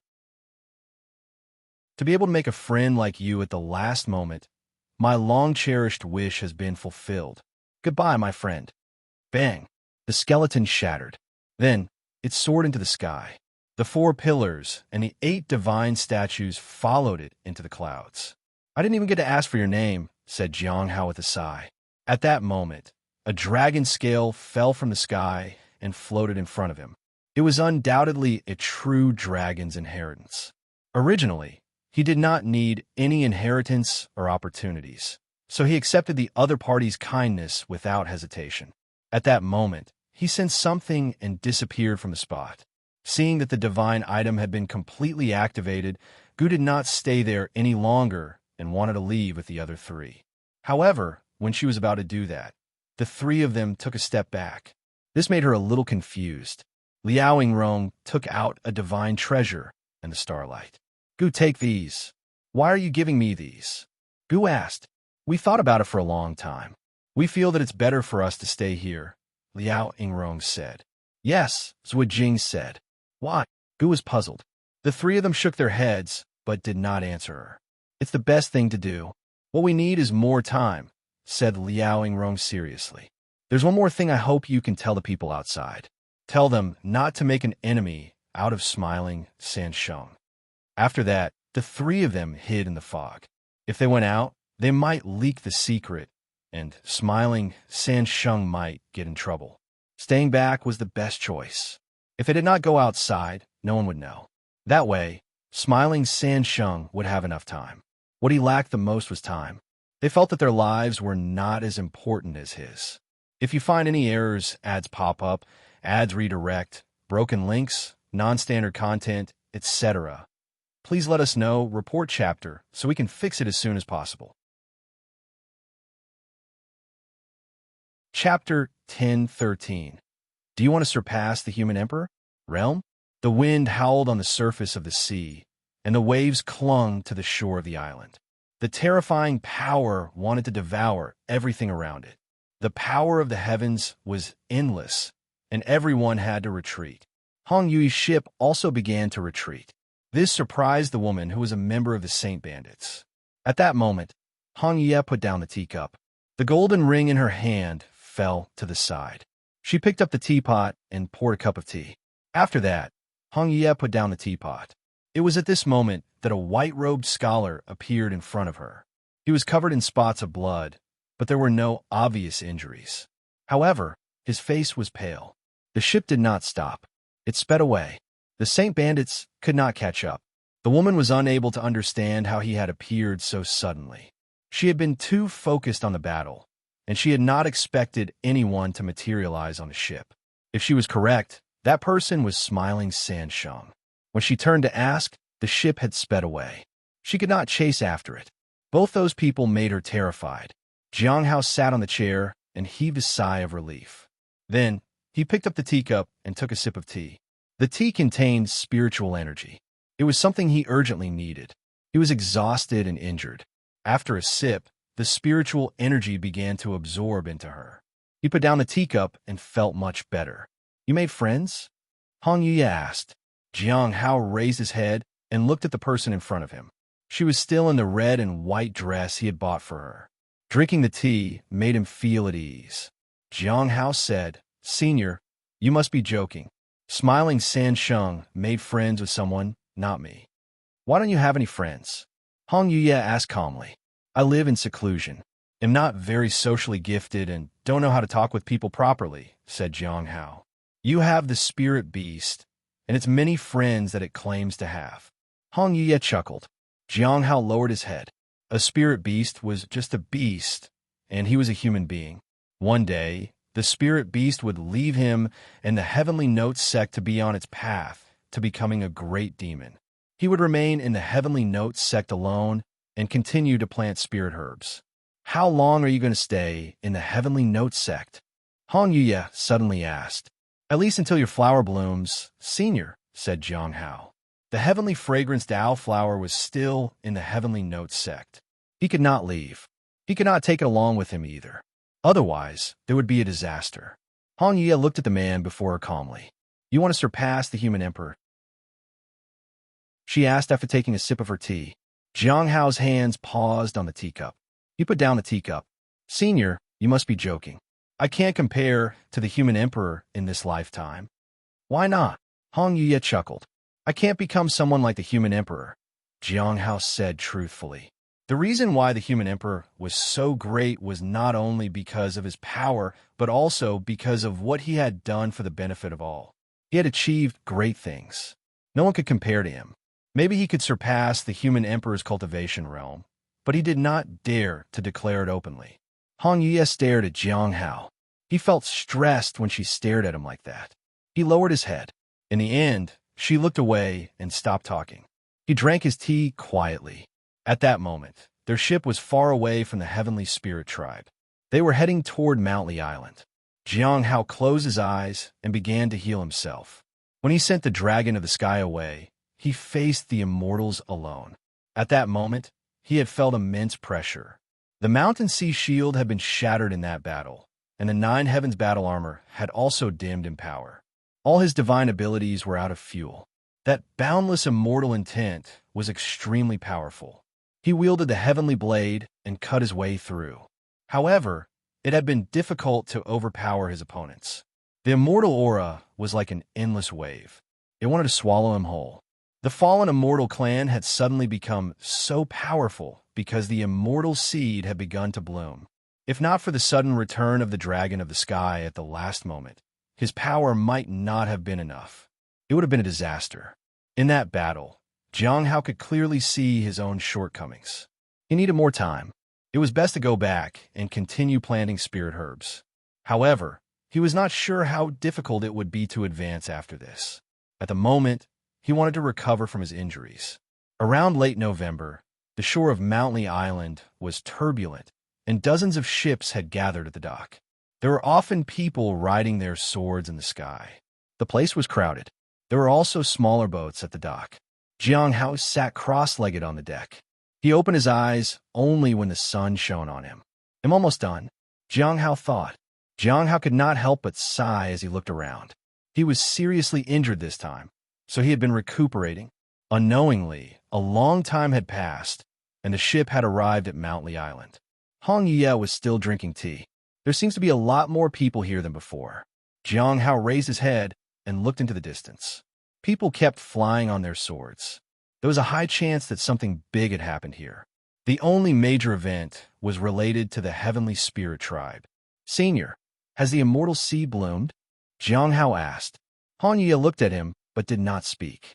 To be able to make a friend like you at the last moment, my long-cherished wish has been fulfilled. Goodbye, my friend. Bang! The skeleton shattered. Then, it soared into the sky. The 4 pillars and the 8 divine statues followed it into the clouds. I didn't even get to ask for your name, said Jiang Hao with a sigh. At that moment, a dragon scale fell from the sky and floated in front of him. It was undoubtedly a true dragon's inheritance. Originally, he did not need any inheritance or opportunities, so he accepted the other party's kindness without hesitation. At that moment, he sensed something and disappeared from the spot. Seeing that the divine item had been completely activated, Gu did not stay there any longer and wanted to leave with the other 3. However, when she was about to do that, the 3 of them took a step back. This made her a little confused. Liao Yingrong took out a divine treasure in the starlight. Gu, take these. Why are you giving me these? Gu asked. We thought about it for a long time. We feel that it's better for us to stay here, Liao Yingrong said. Yes, Zhu Jing said. Why? Gu was puzzled. The 3 of them shook their heads, but did not answer her. It's the best thing to do. What we need is more time, said Liao Yingrong seriously. There's one more thing I hope you can tell the people outside. Tell them not to make an enemy out of smiling Sansheng. After that, the 3 of them hid in the fog. If they went out, they might leak the secret, and smiling Sansheng might get in trouble. Staying back was the best choice. If they did not go outside, no one would know. That way, smiling Sansheng would have enough time. What he lacked the most was time. They felt that their lives were not as important as his. If you find any errors, ads pop up, ads redirect, broken links, non-standard content, etc., please let us know, report chapter, so we can fix it as soon as possible. Chapter 10:13. Do you want to surpass the human emperor? Realm? The wind howled on the surface of the sea, and the waves clung to the shore of the island. The terrifying power wanted to devour everything around it. The power of the heavens was endless, and everyone had to retreat. Hong Yui's ship also began to retreat. This surprised the woman who was a member of the Saint Bandits. At that moment, Hong Yue put down the teacup. The golden ring in her hand fell to the side. She picked up the teapot and poured a cup of tea. After that, Hong Yue put down the teapot. It was at this moment that a white-robed scholar appeared in front of her. He was covered in spots of blood, but there were no obvious injuries. However, his face was pale. The ship did not stop. It sped away. The Saint Bandits could not catch up. The woman was unable to understand how he had appeared so suddenly. She had been too focused on the battle, and she had not expected anyone to materialize on the ship. If she was correct, that person was smiling Sansheng. When she turned to ask, the ship had sped away. She could not chase after it. Both those people made her terrified. Jiang Hao sat on the chair and heaved a sigh of relief. Then, he picked up the teacup and took a sip of tea. The tea contained spiritual energy. It was something he urgently needed. He was exhausted and injured. After a sip, the spiritual energy began to absorb into her. He put down the teacup and felt much better. You made friends? Hong Yue asked. Jiang Hao raised his head and looked at the person in front of him. She was still in the red and white dress he had bought for her. Drinking the tea made him feel at ease. Jiang Hao said, Senior, you must be joking. Smiling Sansheng made friends with someone, not me. Why don't you have any friends? Hong Yue asked calmly. I live in seclusion, am not very socially gifted, and don't know how to talk with people properly, said Jiang Hao. You have the spirit beast, and its many friends that it claims to have. Hong Yue chuckled. Jiang Hao lowered his head. A spirit beast was just a beast, and he was a human being. One day, the spirit beast would leave him and the Heavenly Note sect to be on its path to becoming a great demon. He would remain in the Heavenly Note sect alone and continue to plant spirit herbs. How long are you going to stay in the Heavenly Note sect? Hong Yue suddenly asked. At least until your flower blooms, Senior, said Jiang Hao. The heavenly fragranced owl flower was still in the heavenly notes sect. He could not leave. He could not take it along with him either. Otherwise, there would be a disaster. Hong Yie looked at the man before her calmly. You want to surpass the human emperor? She asked after taking a sip of her tea. Jiang Hao's hands paused on the teacup. He put down the teacup. Senior, you must be joking. I can't compare to the human emperor in this lifetime. Why not? Hong Yie chuckled. I can't become someone like the human emperor, Jiang Hao said truthfully. The reason why the human emperor was so great was not only because of his power, but also because of what he had done for the benefit of all. He had achieved great things. No one could compare to him. Maybe he could surpass the human emperor's cultivation realm, but he did not dare to declare it openly. Hong Yie stared at Jiang Hao. He felt stressed when she stared at him like that. He lowered his head. In the end, she looked away and stopped talking. He drank his tea quietly. At that moment, their ship was far away from the heavenly spirit tribe. They were heading toward Mount Li Island. Jiang Hao closed his eyes and began to heal himself. When he sent the dragon of the sky away, he faced the immortals alone. At that moment, he had felt immense pressure. The mountain sea shield had been shattered in that battle, and the nine heavens battle armor had also dimmed in power. All his divine abilities were out of fuel. That boundless immortal intent was extremely powerful. He wielded the heavenly blade and cut his way through. However, it had been difficult to overpower his opponents. The immortal aura was like an endless wave. It wanted to swallow him whole. The fallen immortal clan had suddenly become so powerful because the immortal seed had begun to bloom. If not for the sudden return of the dragon of the sky at the last moment, his power might not have been enough. It would have been a disaster. In that battle, Jiang Hao could clearly see his own shortcomings. He needed more time. It was best to go back and continue planting spirit herbs. However, he was not sure how difficult it would be to advance after this. At the moment, he wanted to recover from his injuries. Around late November, the shore of Mount Li Island was turbulent, and dozens of ships had gathered at the dock. There were often people riding their swords in the sky. The place was crowded. There were also smaller boats at the dock. Jiang Hao sat cross-legged on the deck. He opened his eyes only when the sun shone on him. I'm almost done, Jiang Hao thought. Jiang Hao could not help but sigh as he looked around. He was seriously injured this time, so he had been recuperating. Unknowingly, a long time had passed, and the ship had arrived at Mount Li Island. Hong Yie was still drinking tea. There seems to be a lot more people here than before. Jiang Hao raised his head and looked into the distance. People kept flying on their swords. There was a high chance that something big had happened here. The only major event was related to the heavenly spirit tribe. Senior, has the immortal seed bloomed? Jiang Hao asked. Hong Yie looked at him, but did not speak.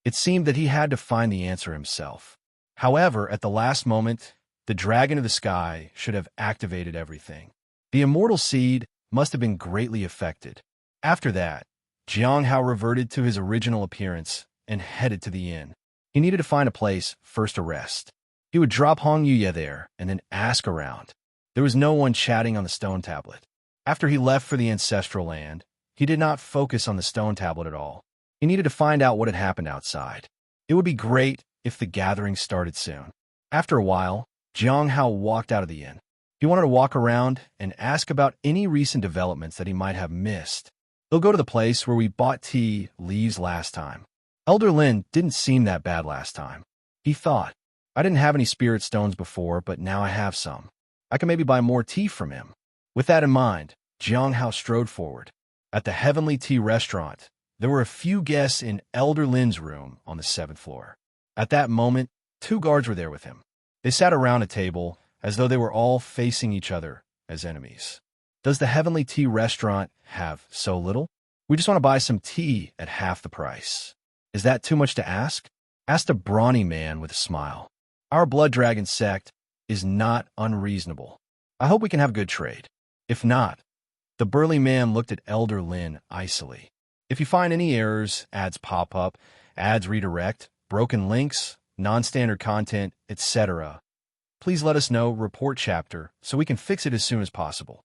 It seemed that he had to find the answer himself. However, at the last moment, the dragon of the sky should have activated everything. The immortal seed must have been greatly affected. After that, Jiang Hao reverted to his original appearance and headed to the inn. He needed to find a place first to rest. He would drop Hong Yie there and then ask around. There was no one chatting on the stone tablet. After he left for the ancestral land, he did not focus on the stone tablet at all. He needed to find out what had happened outside. It would be great if the gathering started soon. After a while, Jiang Hao walked out of the inn. He wanted to walk around and ask about any recent developments that he might have missed. They'll go to the place where we bought tea leaves last time. Elder Lin didn't seem that bad last time. He thought, I didn't have any spirit stones before, but now I have some. I can maybe buy more tea from him. With that in mind, Jiang Hao strode forward. At the Heavenly Tea restaurant, there were a few guests in Elder Lin's room on the 7th floor. At that moment, 2 guards were there with him. They sat around a table as though they were all facing each other as enemies. Does the Heavenly Tea restaurant have so little? We just want to buy some tea at half the price. Is that too much to ask? Asked a brawny man with a smile. Our blood dragon sect is not unreasonable. I hope we can have good trade. If not, the burly man looked at Elder Lin icily. If you find any errors, ads pop up, ads redirect, broken links, non-standard content, etc., please let us know, report chapter, so we can fix it as soon as possible.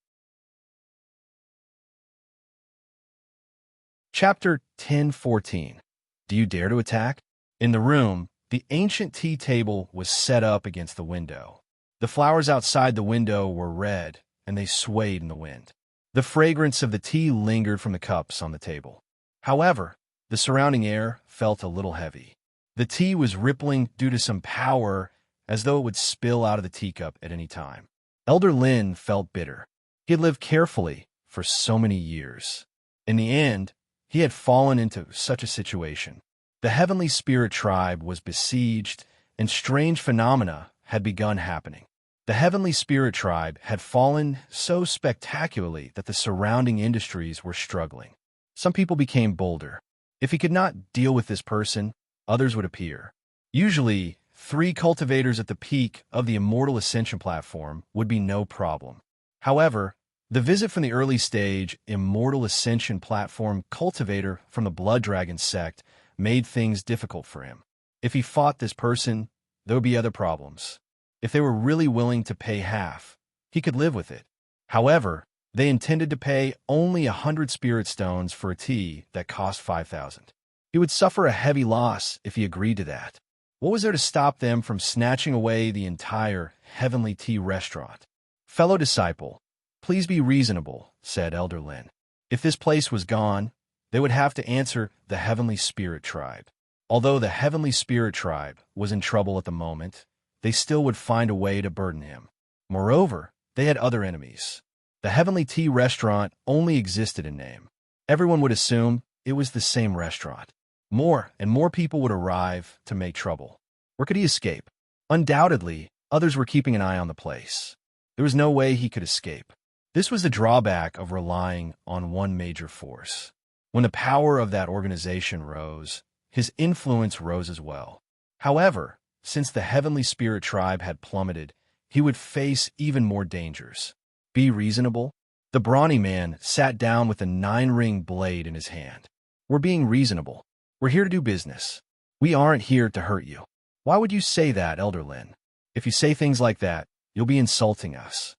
Chapter 1014. Do you dare to attack? In the room, the ancient tea table was set up against the window. The flowers outside the window were red, and they swayed in the wind. The fragrance of the tea lingered from the cups on the table. However, the surrounding air felt a little heavy. The tea was rippling due to some power, as though it would spill out of the teacup at any time. Elder Lin felt bitter. He had lived carefully for so many years. In the end, he had fallen into such a situation. The heavenly spirit tribe was besieged, and strange phenomena had begun happening. The heavenly spirit tribe had fallen so spectacularly that the surrounding industries were struggling. Some people became bolder. If he could not deal with this person, others would appear. Usually, 3 cultivators at the peak of the Immortal Ascension platform would be no problem. However, the visit from the early stage Immortal Ascension platform cultivator from the Blood Dragon sect made things difficult for him. If he fought this person, there would be other problems. If they were really willing to pay half, he could live with it. However, they intended to pay only 100 spirit stones for a tea that cost 5,000. He would suffer a heavy loss if he agreed to that. What was there to stop them from snatching away the entire heavenly tea restaurant? Fellow disciple, please be reasonable, said Elder Lin. If this place was gone, they would have to answer the heavenly spirit tribe. Although the heavenly spirit tribe was in trouble at the moment, they still would find a way to burden him. Moreover, they had other enemies. The heavenly tea restaurant only existed in name. Everyone would assume it was the same restaurant. More and more people would arrive to make trouble. Where could he escape? Undoubtedly, others were keeping an eye on the place. There was no way he could escape. This was the drawback of relying on one major force. When the power of that organization rose, his influence rose as well. However, since the heavenly spirit tribe had plummeted, he would face even more dangers. Be reasonable? The brawny man sat down with a 9-ring blade in his hand. We're being reasonable. We're here to do business. We aren't here to hurt you. Why would you say that, Elder Lin? If you say things like that, you'll be insulting us.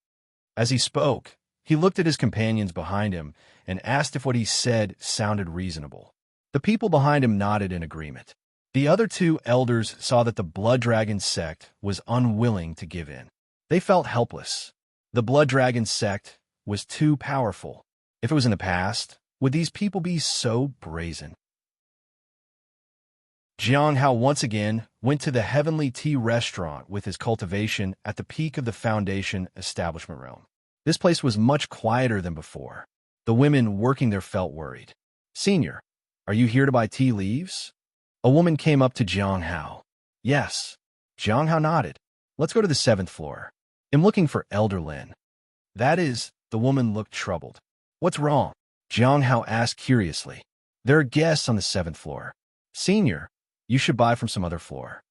As he spoke, he looked at his companions behind him and asked if what he said sounded reasonable. The people behind him nodded in agreement. The other 2 elders saw that the Blood Dragon sect was unwilling to give in. They felt helpless. The Blood Dragon sect was too powerful. If it was in the past, would these people be so brazen? Jiang Hao once again went to the Heavenly Tea Restaurant with his cultivation at the peak of the Foundation establishment realm. This place was much quieter than before. The women working there felt worried. Senior, are you here to buy tea leaves? A woman came up to Jiang Hao. Yes. Jiang Hao nodded. Let's go to the 7th floor. I'm looking for Elder Lin. That is, the woman looked troubled. What's wrong? Jiang Hao asked curiously. There are guests on the 7th floor. Senior, you should buy from some other floor.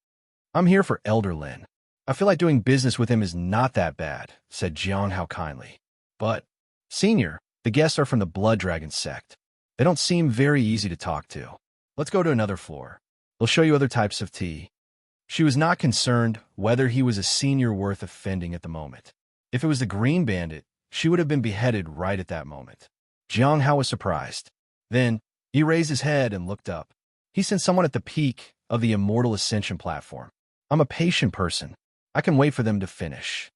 I'm here for Elder Lin. I feel like doing business with him is not that bad, said Jiang Hao kindly. But, Senior, the guests are from the Blood Dragon sect. They don't seem very easy to talk to. Let's go to another floor. They'll show you other types of tea. She was not concerned whether he was a senior worth offending at the moment. If it was the Green Bandit, she would have been beheaded right at that moment. Jiang Hao was surprised. Then, he raised his head and looked up. He sent someone at the peak of the Immortal Ascension platform. I'm a patient person. I can wait for them to finish.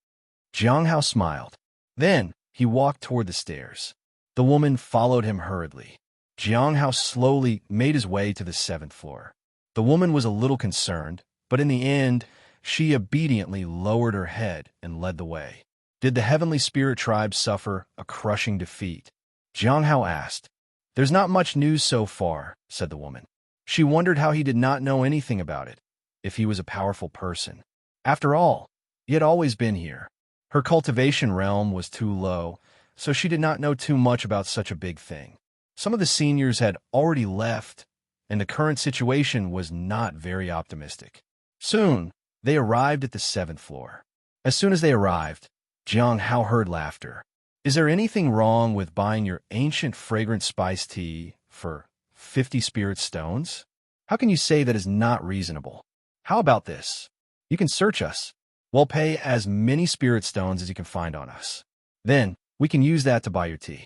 Jiang Hao smiled. Then, he walked toward the stairs. The woman followed him hurriedly. Jiang Hao slowly made his way to the 7th floor. The woman was a little concerned, but in the end, she obediently lowered her head and led the way. Did the Heavenly Spirit Tribe suffer a crushing defeat? Jiang Hao asked. There's not much news so far, said the woman. She wondered how he did not know anything about it, if he was a powerful person. After all, he had always been here. Her cultivation realm was too low, so she did not know too much about such a big thing. Some of the seniors had already left, and the current situation was not very optimistic. Soon, they arrived at the 7th floor. As soon as they arrived, Jiang Hao heard laughter. Is there anything wrong with buying your ancient fragrant spice tea for 50 spirit stones? How can you say that is not reasonable? How about this? You can search us. We'll pay as many spirit stones as you can find on us. Then, we can use that to buy your tea.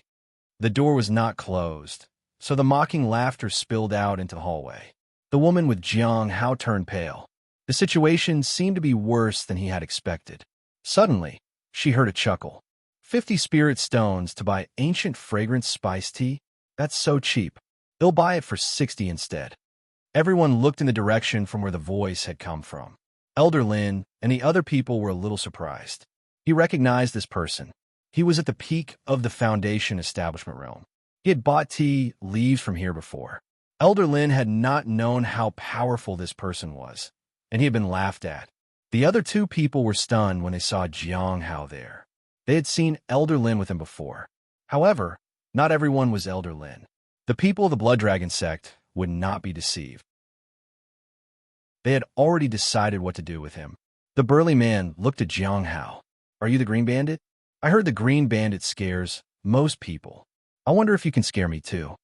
The door was not closed, so the mocking laughter spilled out into the hallway. The woman with Jiang Hao turned pale. The situation seemed to be worse than he had expected. Suddenly, she heard a chuckle. 50 spirit stones to buy ancient fragrance spice tea? That's so cheap. They'll buy it for 60 instead. Everyone looked in the direction from where the voice had come from. Elder Lin and the other people were a little surprised. He recognized this person. He was at the peak of the Foundation establishment realm. He had bought tea leaves from here before. Elder Lin had not known how powerful this person was, and he had been laughed at. The other two people were stunned when they saw Jiang Hao there. They had seen Elder Lin with him before. However, not everyone was Elder Lin. The people of the Blood Dragon sect would not be deceived. They had already decided what to do with him. The burly man looked at Jiang Hao. Are you the Green Bandit? I heard the Green Bandit scares most people. I wonder if you can scare me too.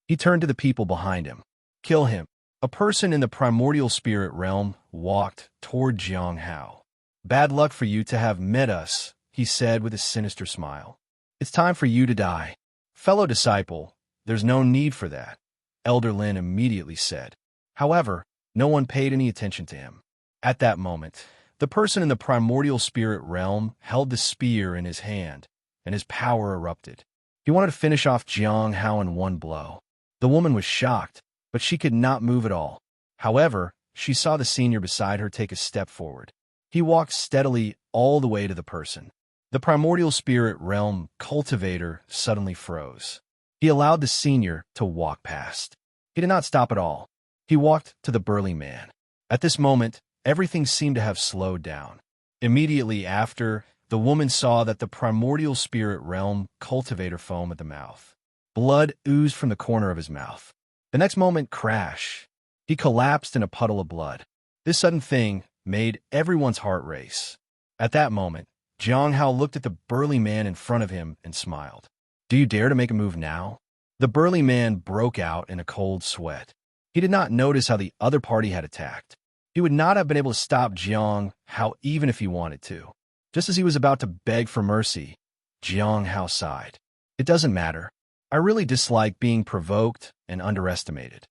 He turned to the people behind him. Kill him. A person in the primordial spirit realm walked toward Jiang Hao. Bad luck for you to have met us, he said with a sinister smile. It's time for you to die. Fellow disciple, there's no need for that, Elder Lin immediately said. However, no one paid any attention to him. At that moment, the person in the primordial spirit realm held the spear in his hand, and his power erupted. He wanted to finish off Jiang Hao in one blow. The woman was shocked, but she could not move at all. However, she saw the senior beside her take a step forward. He walked steadily all the way to the person. The primordial spirit realm cultivator suddenly froze. He allowed the senior to walk past. He did not stop at all. He walked to the burly man. At this moment, everything seemed to have slowed down. Immediately after, the woman saw that the primordial spirit realm cultivator foam at the mouth. Blood oozed from the corner of his mouth. The next moment, crash. He collapsed in a puddle of blood. This sudden thing made everyone's heart race. At that moment, Jiang Hao looked at the burly man in front of him and smiled. Do you dare to make a move now? The burly man broke out in a cold sweat. He did not notice how the other party had attacked. He would not have been able to stop Jiang Hao even if he wanted to. Just as he was about to beg for mercy, Jiang Hao sighed. It doesn't matter. I really dislike being provoked and underestimated.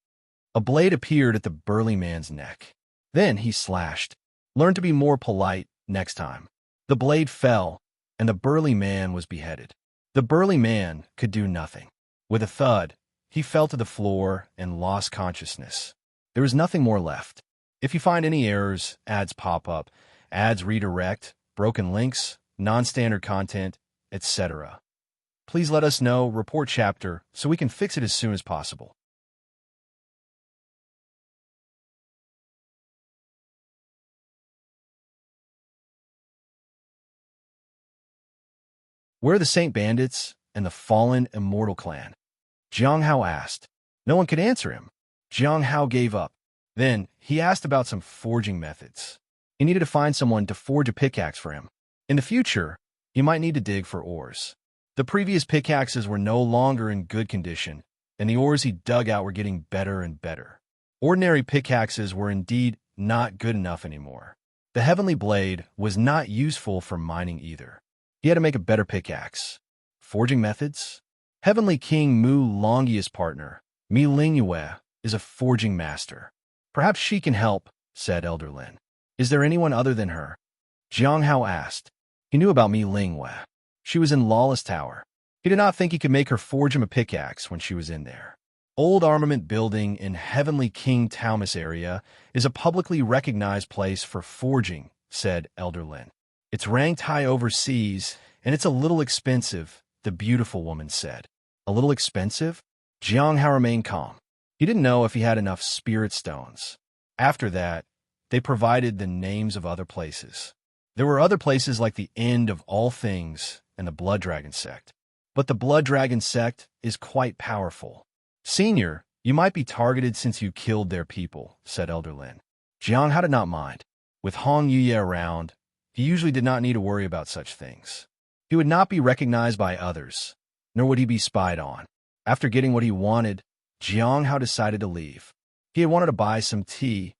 A blade appeared at the burly man's neck. Then he slashed. Learn to be more polite next time. The blade fell, and the burly man was beheaded. The burly man could do nothing. With a thud, he fell to the floor and lost consciousness. There was nothing more left. If you find any errors, ads pop up, ads redirect, broken links, non-standard content, etc. Please let us know, report chapter, so we can fix it as soon as possible. Where are the Saint Bandits and the fallen immortal clan? Jiang Hao asked. No one could answer him. Jiang Hao gave up. Then, he asked about some forging methods. He needed to find someone to forge a pickaxe for him. In the future, he might need to dig for ores. The previous pickaxes were no longer in good condition, and the ores he dug out were getting better and better. Ordinary pickaxes were indeed not good enough anymore. The heavenly blade was not useful for mining either. He had to make a better pickaxe. Forging methods? Heavenly King Mu Longia's partner, Mi Lingyue, is a forging master. Perhaps she can help, said Elder Lin. Is there anyone other than her? Jiang Hao asked. He knew about Mi Lingyue. She was in Lawless Tower. He did not think he could make her forge him a pickaxe when she was in there. Old Armament Building in Heavenly King Talmus area is a publicly recognized place for forging, said Elder Lin. It's ranked high overseas, and it's a little expensive, the beautiful woman said. A little expensive? Jiang Hao remained calm. He didn't know if he had enough spirit stones. After that, they provided the names of other places. There were other places like the End of All Things and the Blood Dragon sect. But the Blood Dragon sect is quite powerful. Senior, you might be targeted since you killed their people, said Elder Lin. Jiang Hao did not mind. With Hong Yuye around, he usually did not need to worry about such things. He would not be recognized by others, nor would he be spied on. After getting what he wanted, Jiang Hao decided to leave. He had wanted to buy some tea,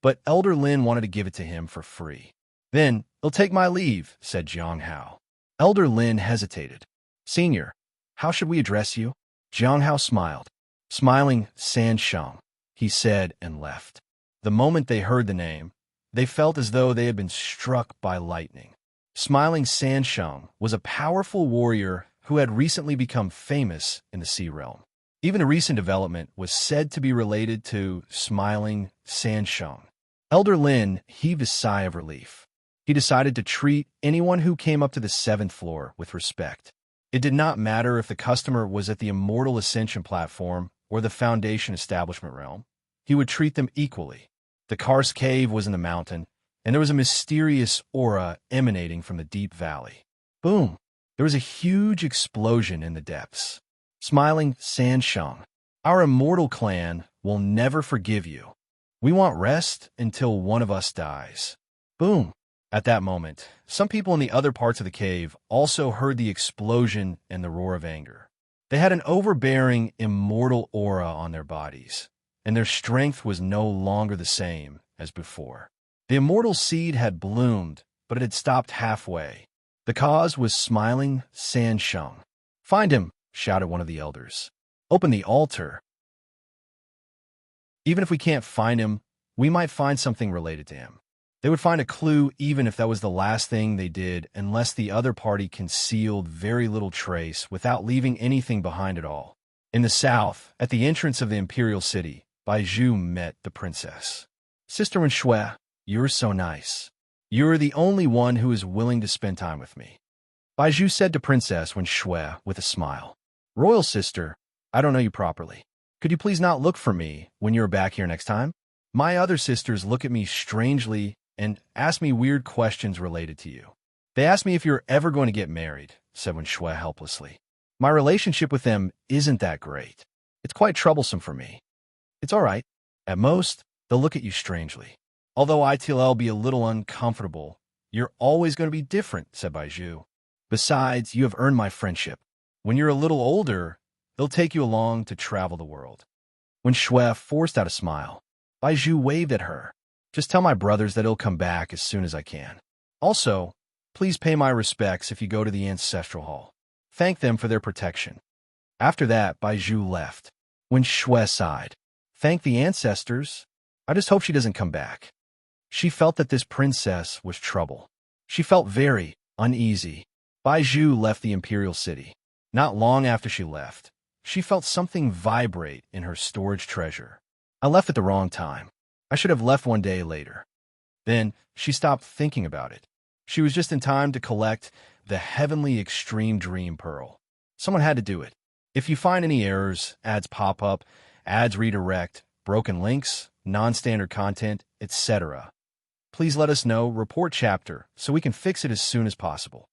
but Elder Lin wanted to give it to him for free. Then, "I'll take my leave," said Jiang Hao. Elder Lin hesitated. Senior, how should we address you? Jiang Hao smiled. Smiling, San Sheng. he said and left. The moment they heard the name, they felt as though they had been struck by lightning. Smiling Sansheng was a powerful warrior who had recently become famous in the Sea Realm. Even a recent development was said to be related to Smiling Sansheng. Elder Lin heaved a sigh of relief. He decided to treat anyone who came up to the 7th floor with respect. It did not matter if the customer was at the Immortal Ascension platform or the Foundation Establishment realm. He would treat them equally. The Karst Cave was in the mountain, and there was a mysterious aura emanating from the deep valley. Boom! There was a huge explosion in the depths. Smiling Sansheng, our immortal clan will never forgive you. We want rest until one of us dies. Boom! At that moment, some people in the other parts of the cave also heard the explosion and the roar of anger. They had an overbearing, immortal aura on their bodies, and their strength was no longer the same as before. The immortal seed had bloomed, but it had stopped halfway. The cause was Smiling Sansheng. "Find him!" shouted one of the elders. "Open the altar. Even if we can't find him, we might find something related to him." They would find a clue even if that was the last thing they did, unless the other party concealed very little trace without leaving anything behind at all. In the south, at the entrance of the imperial city, Baizhu met the princess. "Sister Shui, you're so nice. You're the only one who is willing to spend time with me," Baizhu said to Princess Shui with a smile. "Royal sister, I don't know you properly. Could you please not look for me when you're back here next time? My other sisters look at me strangely and ask me weird questions related to you. They ask me if you're ever going to get married," said Shui helplessly. "My relationship with them isn't that great. It's quite troublesome for me." "It's all right. At most, they'll look at you strangely. Although it'll be a little uncomfortable, you're always going to be different," said Baizhu. "Besides, you have earned my friendship. When you're a little older, they'll take you along to travel the world." When Shui forced out a smile, Baizhu waved at her. "Just tell my brothers that he'll come back as soon as I can. Also, please pay my respects if you go to the Ancestral Hall. Thank them for their protection." After that, Baizhu left. When Shui sighed, "Thank the ancestors? I just hope she doesn't come back." She felt that this princess was trouble. She felt very uneasy. Baizhu left the imperial city. Not long after she left, she felt something vibrate in her storage treasure. "I left at the wrong time. I should have left one day later." Then she stopped thinking about it. She was just in time to collect the Heavenly Extreme Dream Pearl. Someone had to do it. If you find any errors, ads pop up, ads redirect, broken links, non-standard content, etc., please let us know, report chapter, so we can fix it as soon as possible.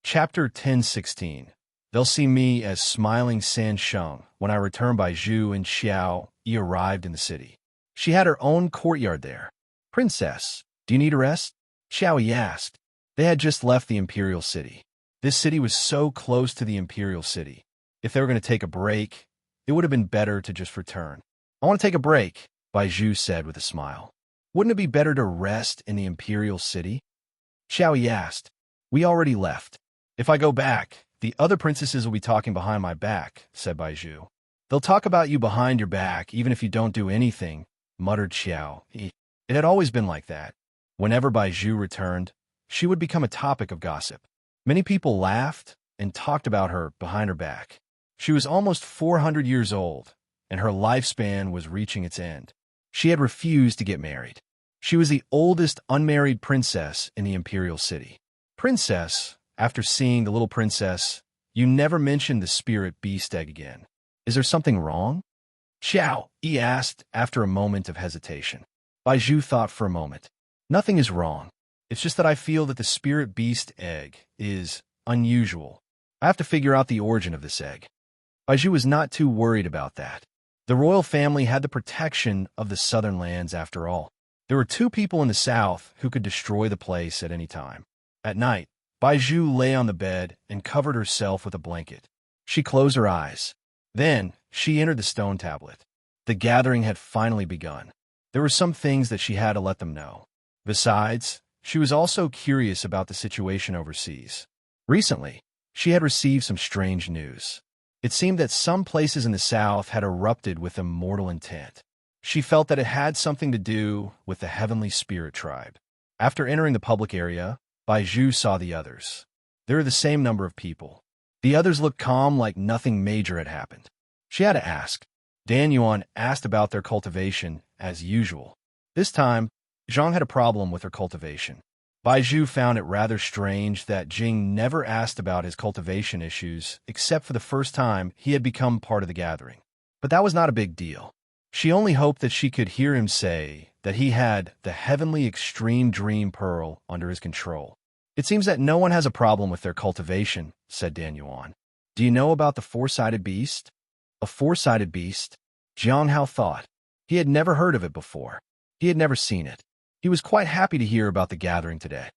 Chapter 1016. They'll see me as Smiling Sansheng when I return. Baizhu and Xiao Yi arrived in the city. She had her own courtyard there. "Princess, do you need a rest?" Xiao Yi asked. They had just left the imperial city. This city was so close to the imperial city. If they were going to take a break, it would have been better to just return. "I want to take a break," Baizhu said with a smile. "Wouldn't it be better to rest in the imperial city?" Xiao Yi asked. "We already left. If I go back, the other princesses will be talking behind my back," said Baizhu. "They'll talk about you behind your back even if you don't do anything," muttered Xiao. It had always been like that. Whenever Baizhu returned, she would become a topic of gossip. Many people laughed and talked about her behind her back. She was almost 400 years old, and her lifespan was reaching its end. She had refused to get married. She was the oldest unmarried princess in the imperial city. "Princess, after seeing the little princess, you never mentioned the spirit beast egg again. Is there something wrong?" Xiao Yi asked after a moment of hesitation. Baizhu thought for a moment. "Nothing is wrong. It's just that I feel that the spirit beast egg is unusual. I have to figure out the origin of this egg." Baizhu was not too worried about that. The royal family had the protection of the southern lands after all. There were 2 people in the south who could destroy the place at any time. At night, Baizhu lay on the bed and covered herself with a blanket. She closed her eyes. Then she entered the stone tablet. The gathering had finally begun. There were some things that she had to let them know. Besides, she was also curious about the situation overseas. Recently, she had received some strange news. It seemed that some places in the south had erupted with immortal intent. She felt that it had something to do with the heavenly spirit tribe. After entering the public area, Baiju saw the others. There were the same number of people. The others looked calm, like nothing major had happened. She had to ask. Dan Yuan asked about their cultivation, as usual. This time, Zhang had a problem with her cultivation. Baiju found it rather strange that Jing never asked about his cultivation issues, except for the first time he had become part of the gathering. But that was not a big deal. She only hoped that she could hear him say that he had the heavenly extreme dream pearl under his control. It seems that no one has a problem with their cultivation, said Dan Yuan. Do you know about the four-sided beast? A four-sided beast? Jiang Hao thought. He had never heard of it before. He had never seen it. He was quite happy to hear about the gathering today.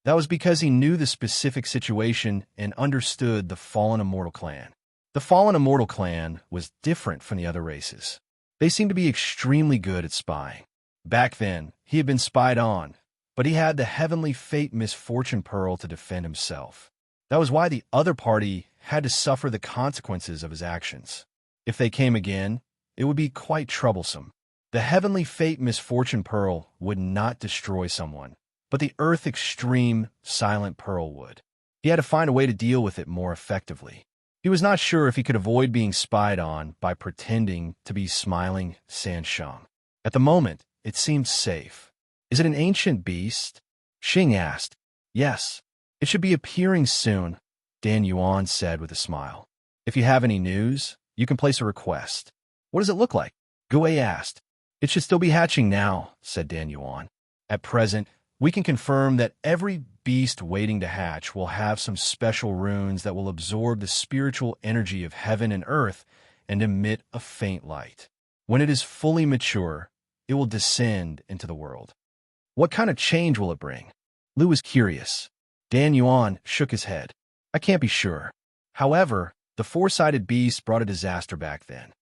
That was because he knew the specific situation and understood the Fallen Immortal Clan. The Fallen Immortal Clan was different from the other races. They seemed to be extremely good at spying. Back then, he had been spied on, but he had the Heavenly Fate Misfortune Pearl to defend himself. That was why the other party had to suffer the consequences of his actions. If they came again, it would be quite troublesome. The Heavenly Fate Misfortune Pearl would not destroy someone, but the Earth Extreme Silent Pearl would. He had to find a way to deal with it more effectively. He was not sure if he could avoid being spied on by pretending to be smiling Sansheng. At the moment, it seemed safe. Is it an ancient beast? Xing asked. Yes. It should be appearing soon, Dan Yuan said with a smile. If you have any news, you can place a request. What does it look like? Gue asked. It should still be hatching now, said Dan Yuan. At present, we can confirm that every beast waiting to hatch will have some special runes that will absorb the spiritual energy of heaven and earth and emit a faint light. When it is fully mature, it will descend into the world. What kind of change will it bring? Lu was curious. Dan Yuan shook his head. I can't be sure. However, the four-sided beast brought a disaster back then.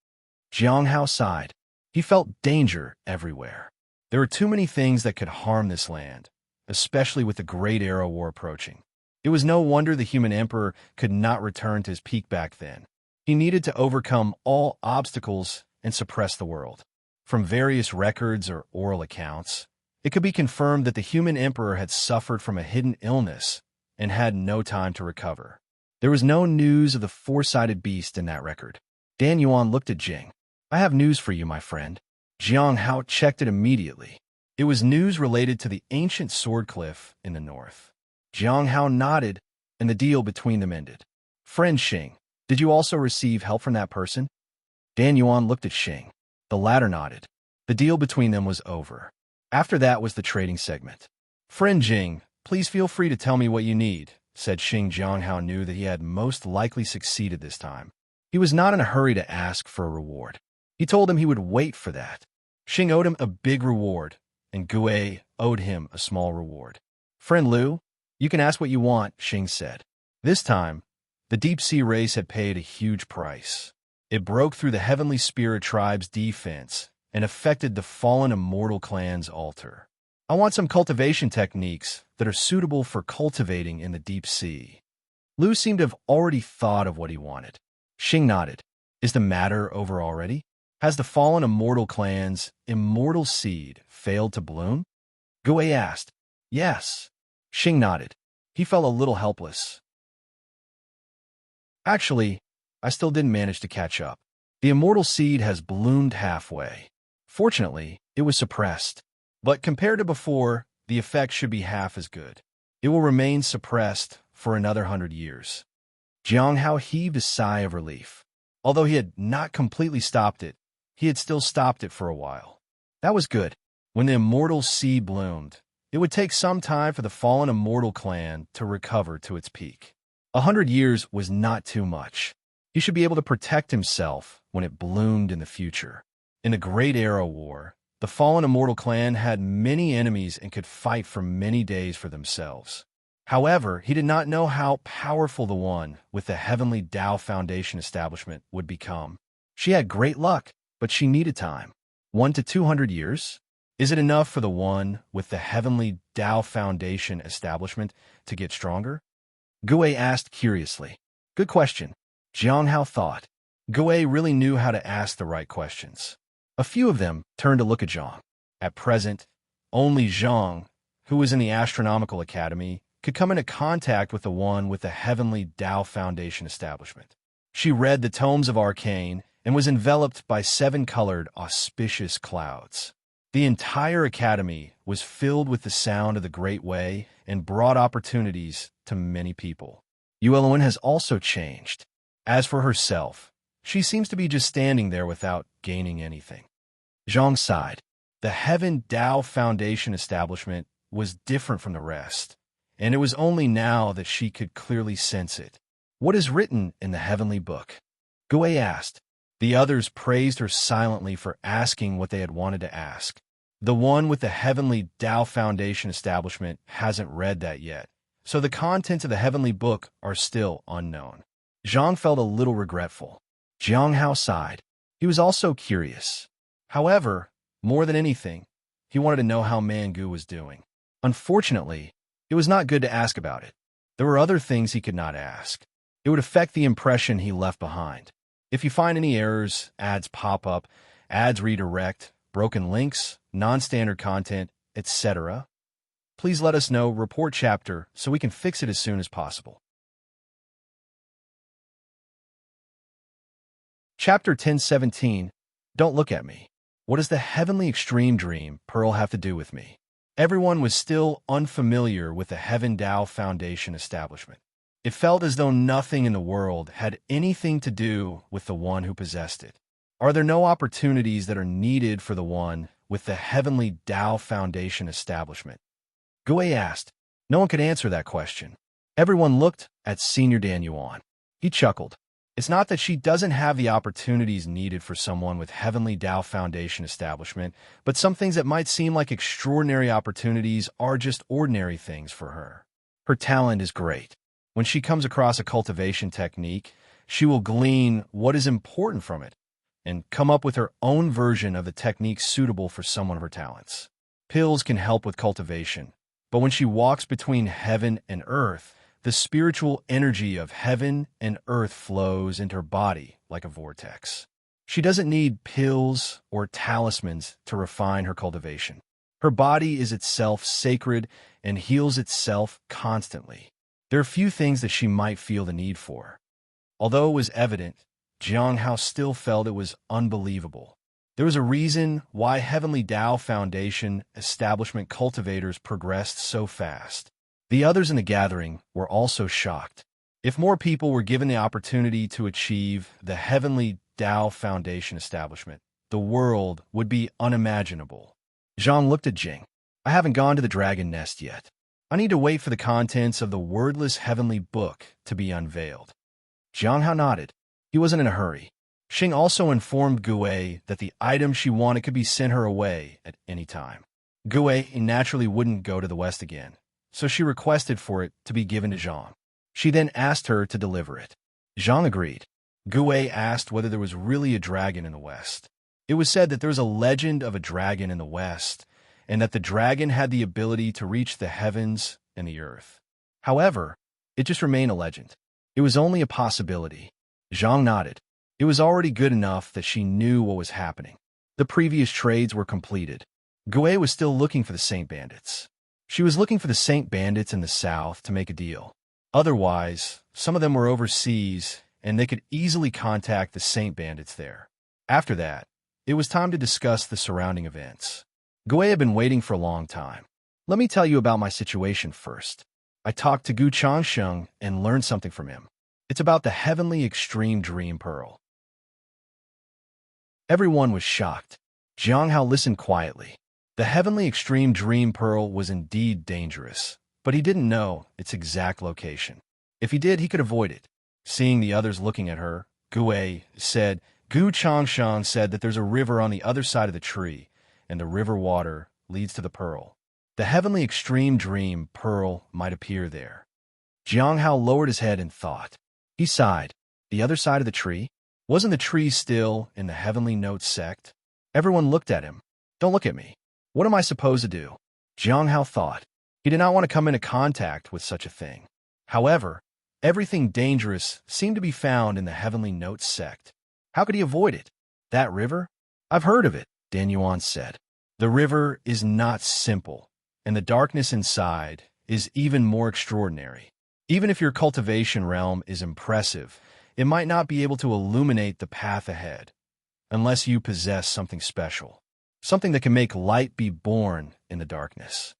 Jiang Hao sighed. He felt danger everywhere. There were too many things that could harm this land, especially with the Great Arrow War approaching. It was no wonder the human emperor could not return to his peak back then. He needed to overcome all obstacles and suppress the world. From various records or oral accounts, it could be confirmed that the human emperor had suffered from a hidden illness and had no time to recover. There was no news of the four-sided beast in that record. Dan Yuan looked at Jing. I have news for you, my friend. Jiang Hao checked it immediately. It was news related to the ancient sword cliff in the north. Jiang Hao nodded, and the deal between them ended. Friend Xing, did you also receive help from that person? Dan Yuan looked at Xing. The latter nodded. The deal between them was over. After that was the trading segment. Friend Jing, please feel free to tell me what you need, said Xing. Jiang Hao knew that he had most likely succeeded this time. He was not in a hurry to ask for a reward. He told him he would wait for that. Xing owed him a big reward, and Gue owed him a small reward. Friend Lu, you can ask what you want, Xing said. This time, the deep-sea race had paid a huge price. It broke through the Heavenly Spirit Tribe's defense and affected the Fallen Immortal Clan's altar. I want some cultivation techniques that are suitable for cultivating in the deep sea. Lu seemed to have already thought of what he wanted. Xing nodded. Is the matter over already? Has the Fallen Immortal Clan's immortal seed failed to bloom? Gue asked. Yes. Xing nodded. He felt a little helpless. Actually, I still didn't manage to catch up. The immortal seed has bloomed halfway. Fortunately, it was suppressed. But compared to before, the effect should be half as good. It will remain suppressed for another 100 years. Jiang Hao heaved a sigh of relief. Although he had not completely stopped it, he had still stopped it for a while. That was good. When the immortal seed bloomed, it would take some time for the Fallen Immortal Clan to recover to its peak. 100 years was not too much. He should be able to protect himself when it bloomed in the future. In the Great Arrow War, the Fallen Immortal Clan had many enemies and could fight for many days for themselves. However, he did not know how powerful the one with the Heavenly Tao Foundation establishment would become. She had great luck, but she needed time. 1 to 200 years? Is it enough for the one with the Heavenly Tao Foundation establishment to get stronger? Gue asked curiously. Good question. Jiang Hao thought. Gui really knew how to ask the right questions. A few of them turned to look at Zhang. At present, only Zhang, who was in the Astronomical Academy, could come into contact with the one with the Heavenly Tao Foundation establishment. She read the tomes of arcane and was enveloped by 7-colored, auspicious clouds. The entire academy was filled with the sound of the Great Way and brought opportunities to many people. Yuelin has also changed. As for herself, she seems to be just standing there without gaining anything. Zhang sighed. The Heaven Tao Foundation establishment was different from the rest, and it was only now that she could clearly sense it. What is written in the heavenly book? Gui asked. The others praised her silently for asking what they had wanted to ask. The one with the Heavenly Tao Foundation establishment hasn't read that yet, so the contents of the heavenly book are still unknown. Zhang felt a little regretful. Jiang Hao sighed. He was also curious. However, more than anything, he wanted to know how Mangu was doing. Unfortunately, it was not good to ask about it. There were other things he could not ask. It would affect the impression he left behind. If you find any errors, ads pop up, ads redirect, broken links, non-standard content, etc., please let us know, report chapter, so we can fix it as soon as possible. Chapter 1017, Don't Look at Me. What does the heavenly extreme dream Pearl have to do with me? Everyone was still unfamiliar with the Heaven Tao Foundation establishment. It felt as though nothing in the world had anything to do with the one who possessed it. Are there no opportunities that are needed for the one with the Heavenly Tao Foundation establishment? Gui asked. No one could answer that question. Everyone looked at Senior Dan Yuan. He chuckled. It's not that she doesn't have the opportunities needed for someone with Heavenly Tao Foundation establishment, but some things that might seem like extraordinary opportunities are just ordinary things for her. Her talent is great. When she comes across a cultivation technique, she will glean what is important from it and come up with her own version of the technique suitable for someone of her talents. Pills can help with cultivation, but when she walks between heaven and earth, the spiritual energy of heaven and earth flows into her body like a vortex. She doesn't need pills or talismans to refine her cultivation. Her body is itself sacred and heals itself constantly. There are few things that she might feel the need for. Although it was evident, Jiang Hao still felt it was unbelievable. There was a reason why Heavenly Tao Foundation establishment cultivators progressed so fast. The others in the gathering were also shocked. If more people were given the opportunity to achieve the Heavenly Tao Foundation establishment, the world would be unimaginable. Zhang looked at Jing. I haven't gone to the dragon nest yet. I need to wait for the contents of the wordless heavenly book to be unveiled. Jiang Hao nodded. He wasn't in a hurry. Xing also informed Gui that the item she wanted could be sent her away at any time. Gui naturally wouldn't go to the west again, so she requested for it to be given to Zhang. She then asked her to deliver it. Zhang agreed. Gui asked whether there was really a dragon in the west. It was said that there was a legend of a dragon in the west, and that the dragon had the ability to reach the heavens and the earth. However, it just remained a legend. It was only a possibility. Zhang nodded. It was already good enough that she knew what was happening. The previous trades were completed. Gui was still looking for the Saint Bandits. She was looking for the Saint Bandits in the south to make a deal. Otherwise, some of them were overseas, and they could easily contact the Saint Bandits there. After that, it was time to discuss the surrounding events. Gui had been waiting for a long time. Let me tell you about my situation first. I talked to Gu Changsheng and learned something from him. It's about the Heavenly Extreme Dream Pearl. Everyone was shocked. Jiang Hao listened quietly. The Heavenly Extreme Dream Pearl was indeed dangerous, but he didn't know its exact location. If he did, he could avoid it. Seeing the others looking at her, Gu Changsheng said that there's a river on the other side of the tree, and the river water leads to the pearl. The Heavenly Extreme Dream Pearl might appear there. Jiang Hao lowered his head and thought. He sighed. The other side of the tree? Wasn't the tree still in the Heavenly Note sect? Everyone looked at him. Don't look at me. What am I supposed to do? Jiang Hao thought. He did not want to come into contact with such a thing. However, Everything dangerous seemed to be found in the Heavenly Notes sect. How could he avoid it? That river? I've heard of it, Dan Yuan said. The river is not simple, and the darkness inside is even more extraordinary. Even if your cultivation realm is impressive, it might not be able to illuminate the path ahead, unless you possess something special, something that can make light be born in the darkness.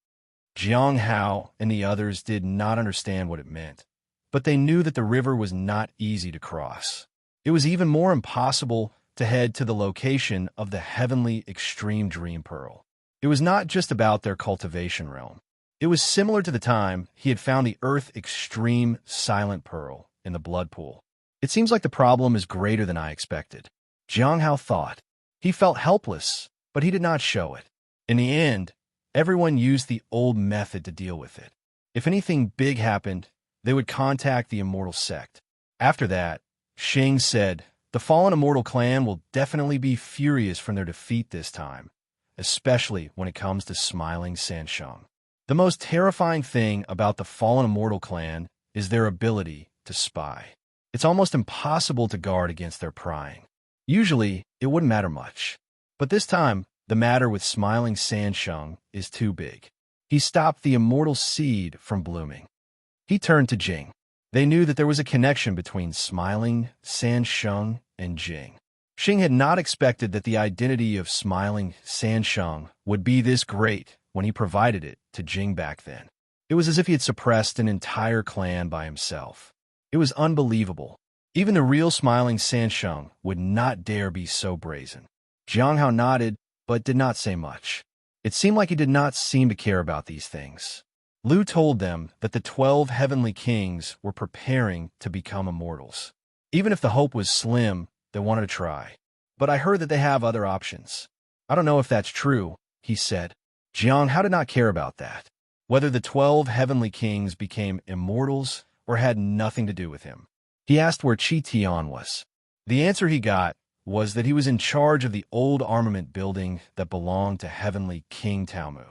Jiang Hao and the others did not understand what it meant, but they knew that the river was not easy to cross. It was even more impossible to head to the location of the heavenly extreme dream pearl. It was not just about their cultivation realm. It was similar to the time he had found the earth extreme silent pearl in the blood pool. It seems like the problem is greater than I expected, Jiang Hao thought. He felt helpless, but he did not show it. In the end, everyone used the old method to deal with it. If anything big happened, they would contact the Immortal Sect. After that, Xing said, the fallen Immortal Clan will definitely be furious from their defeat this time, especially when it comes to Smiling Sansheng. The most terrifying thing about the fallen Immortal Clan is their ability to spy. It's almost impossible to guard against their prying. Usually, it wouldn't matter much. But this time, the matter with Smiling Sansheng is too big. He stopped the immortal seed from blooming. He turned to Jing. They knew that there was a connection between Smiling Sansheng and Jing. Xing had not expected that the identity of Smiling Sansheng would be this great when he provided it to Jing back then. It was as if he had suppressed an entire clan by himself. It was unbelievable. Even the real Smiling Sansheng would not dare be so brazen. Jiang Hao nodded, but did not say much. It seemed like he did not seem to care about these things. Lu told them that the 12 heavenly kings were preparing to become immortals. Even if the hope was slim, they wanted to try. But I heard that they have other options. I don't know if that's true, he said. Jiang Hao did not care about that. Whether the 12 heavenly kings became immortals or had nothing to do with him. He asked where Qi Tian was. The answer he got was that he was in charge of the old armament building that belonged to Heavenly King Taomu.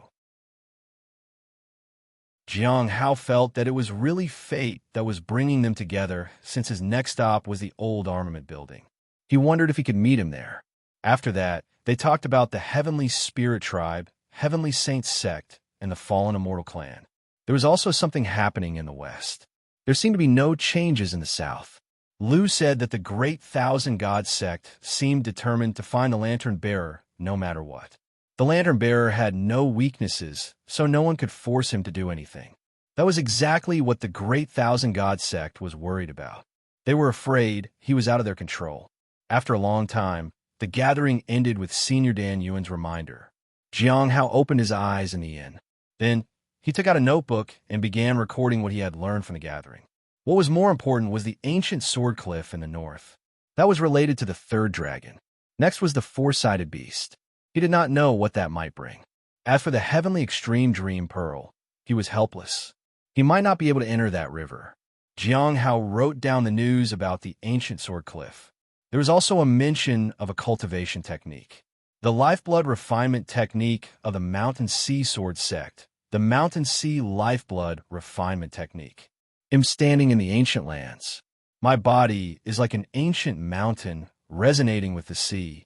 Jiang Hao felt that it was really fate that was bringing them together, since his next stop was the old armament building. He wondered if he could meet him there. After that, they talked about the Heavenly Spirit Tribe, Heavenly Saint Sect, and the Fallen Immortal Clan. There was also something happening in the West. There seemed to be no changes in the South. Lu said that the Great Thousand God Sect seemed determined to find the Lantern Bearer no matter what. The Lantern Bearer had no weaknesses, so no one could force him to do anything. That was exactly what the Great Thousand God Sect was worried about. They were afraid he was out of their control. After a long time, the gathering ended with Senior Dan Yuan's reminder. Jiang Hao opened his eyes in the inn. Then, he took out a notebook and began recording what he had learned from the gathering. What was more important was the ancient sword cliff in the north. That was related to the third dragon. Next was the four-sided beast. He did not know what that might bring. As for the heavenly extreme dream pearl, he was helpless. He might not be able to enter that river. Jiang Hao wrote down the news about the ancient sword cliff. There was also a mention of a cultivation technique. The lifeblood refinement technique of the Mountain Sea Sword Sect. The Mountain Sea Lifeblood Refinement Technique. I'm standing in the ancient lands. My body is like an ancient mountain resonating with the sea.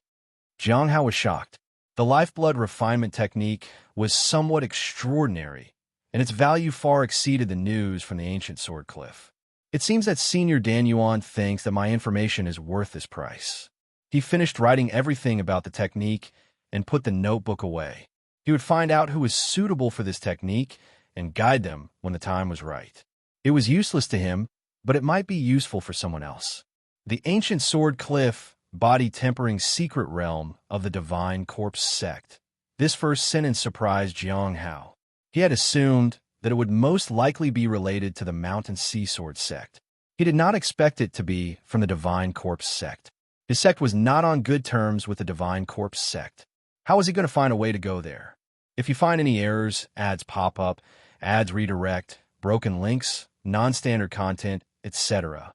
Jiang Hao was shocked. The Lifeblood Refinement Technique was somewhat extraordinary, and its value far exceeded the news from the ancient sword cliff. It seems that Senior Dan Yuan thinks that my information is worth this price. He finished writing everything about the technique and put the notebook away. He would find out who was suitable for this technique and guide them when the time was right. It was useless to him, but it might be useful for someone else. The ancient sword cliff, body-tempering secret realm of the Divine Corpse Sect. This first sentence surprised Jiang Hao. He had assumed that it would most likely be related to the Mountain Sea Sword Sect. He did not expect it to be from the Divine Corpse Sect. His sect was not on good terms with the Divine Corpse Sect. How was he going to find a way to go there? If you find any errors, ads pop up, ads redirect, broken links, non-standard content, etc.,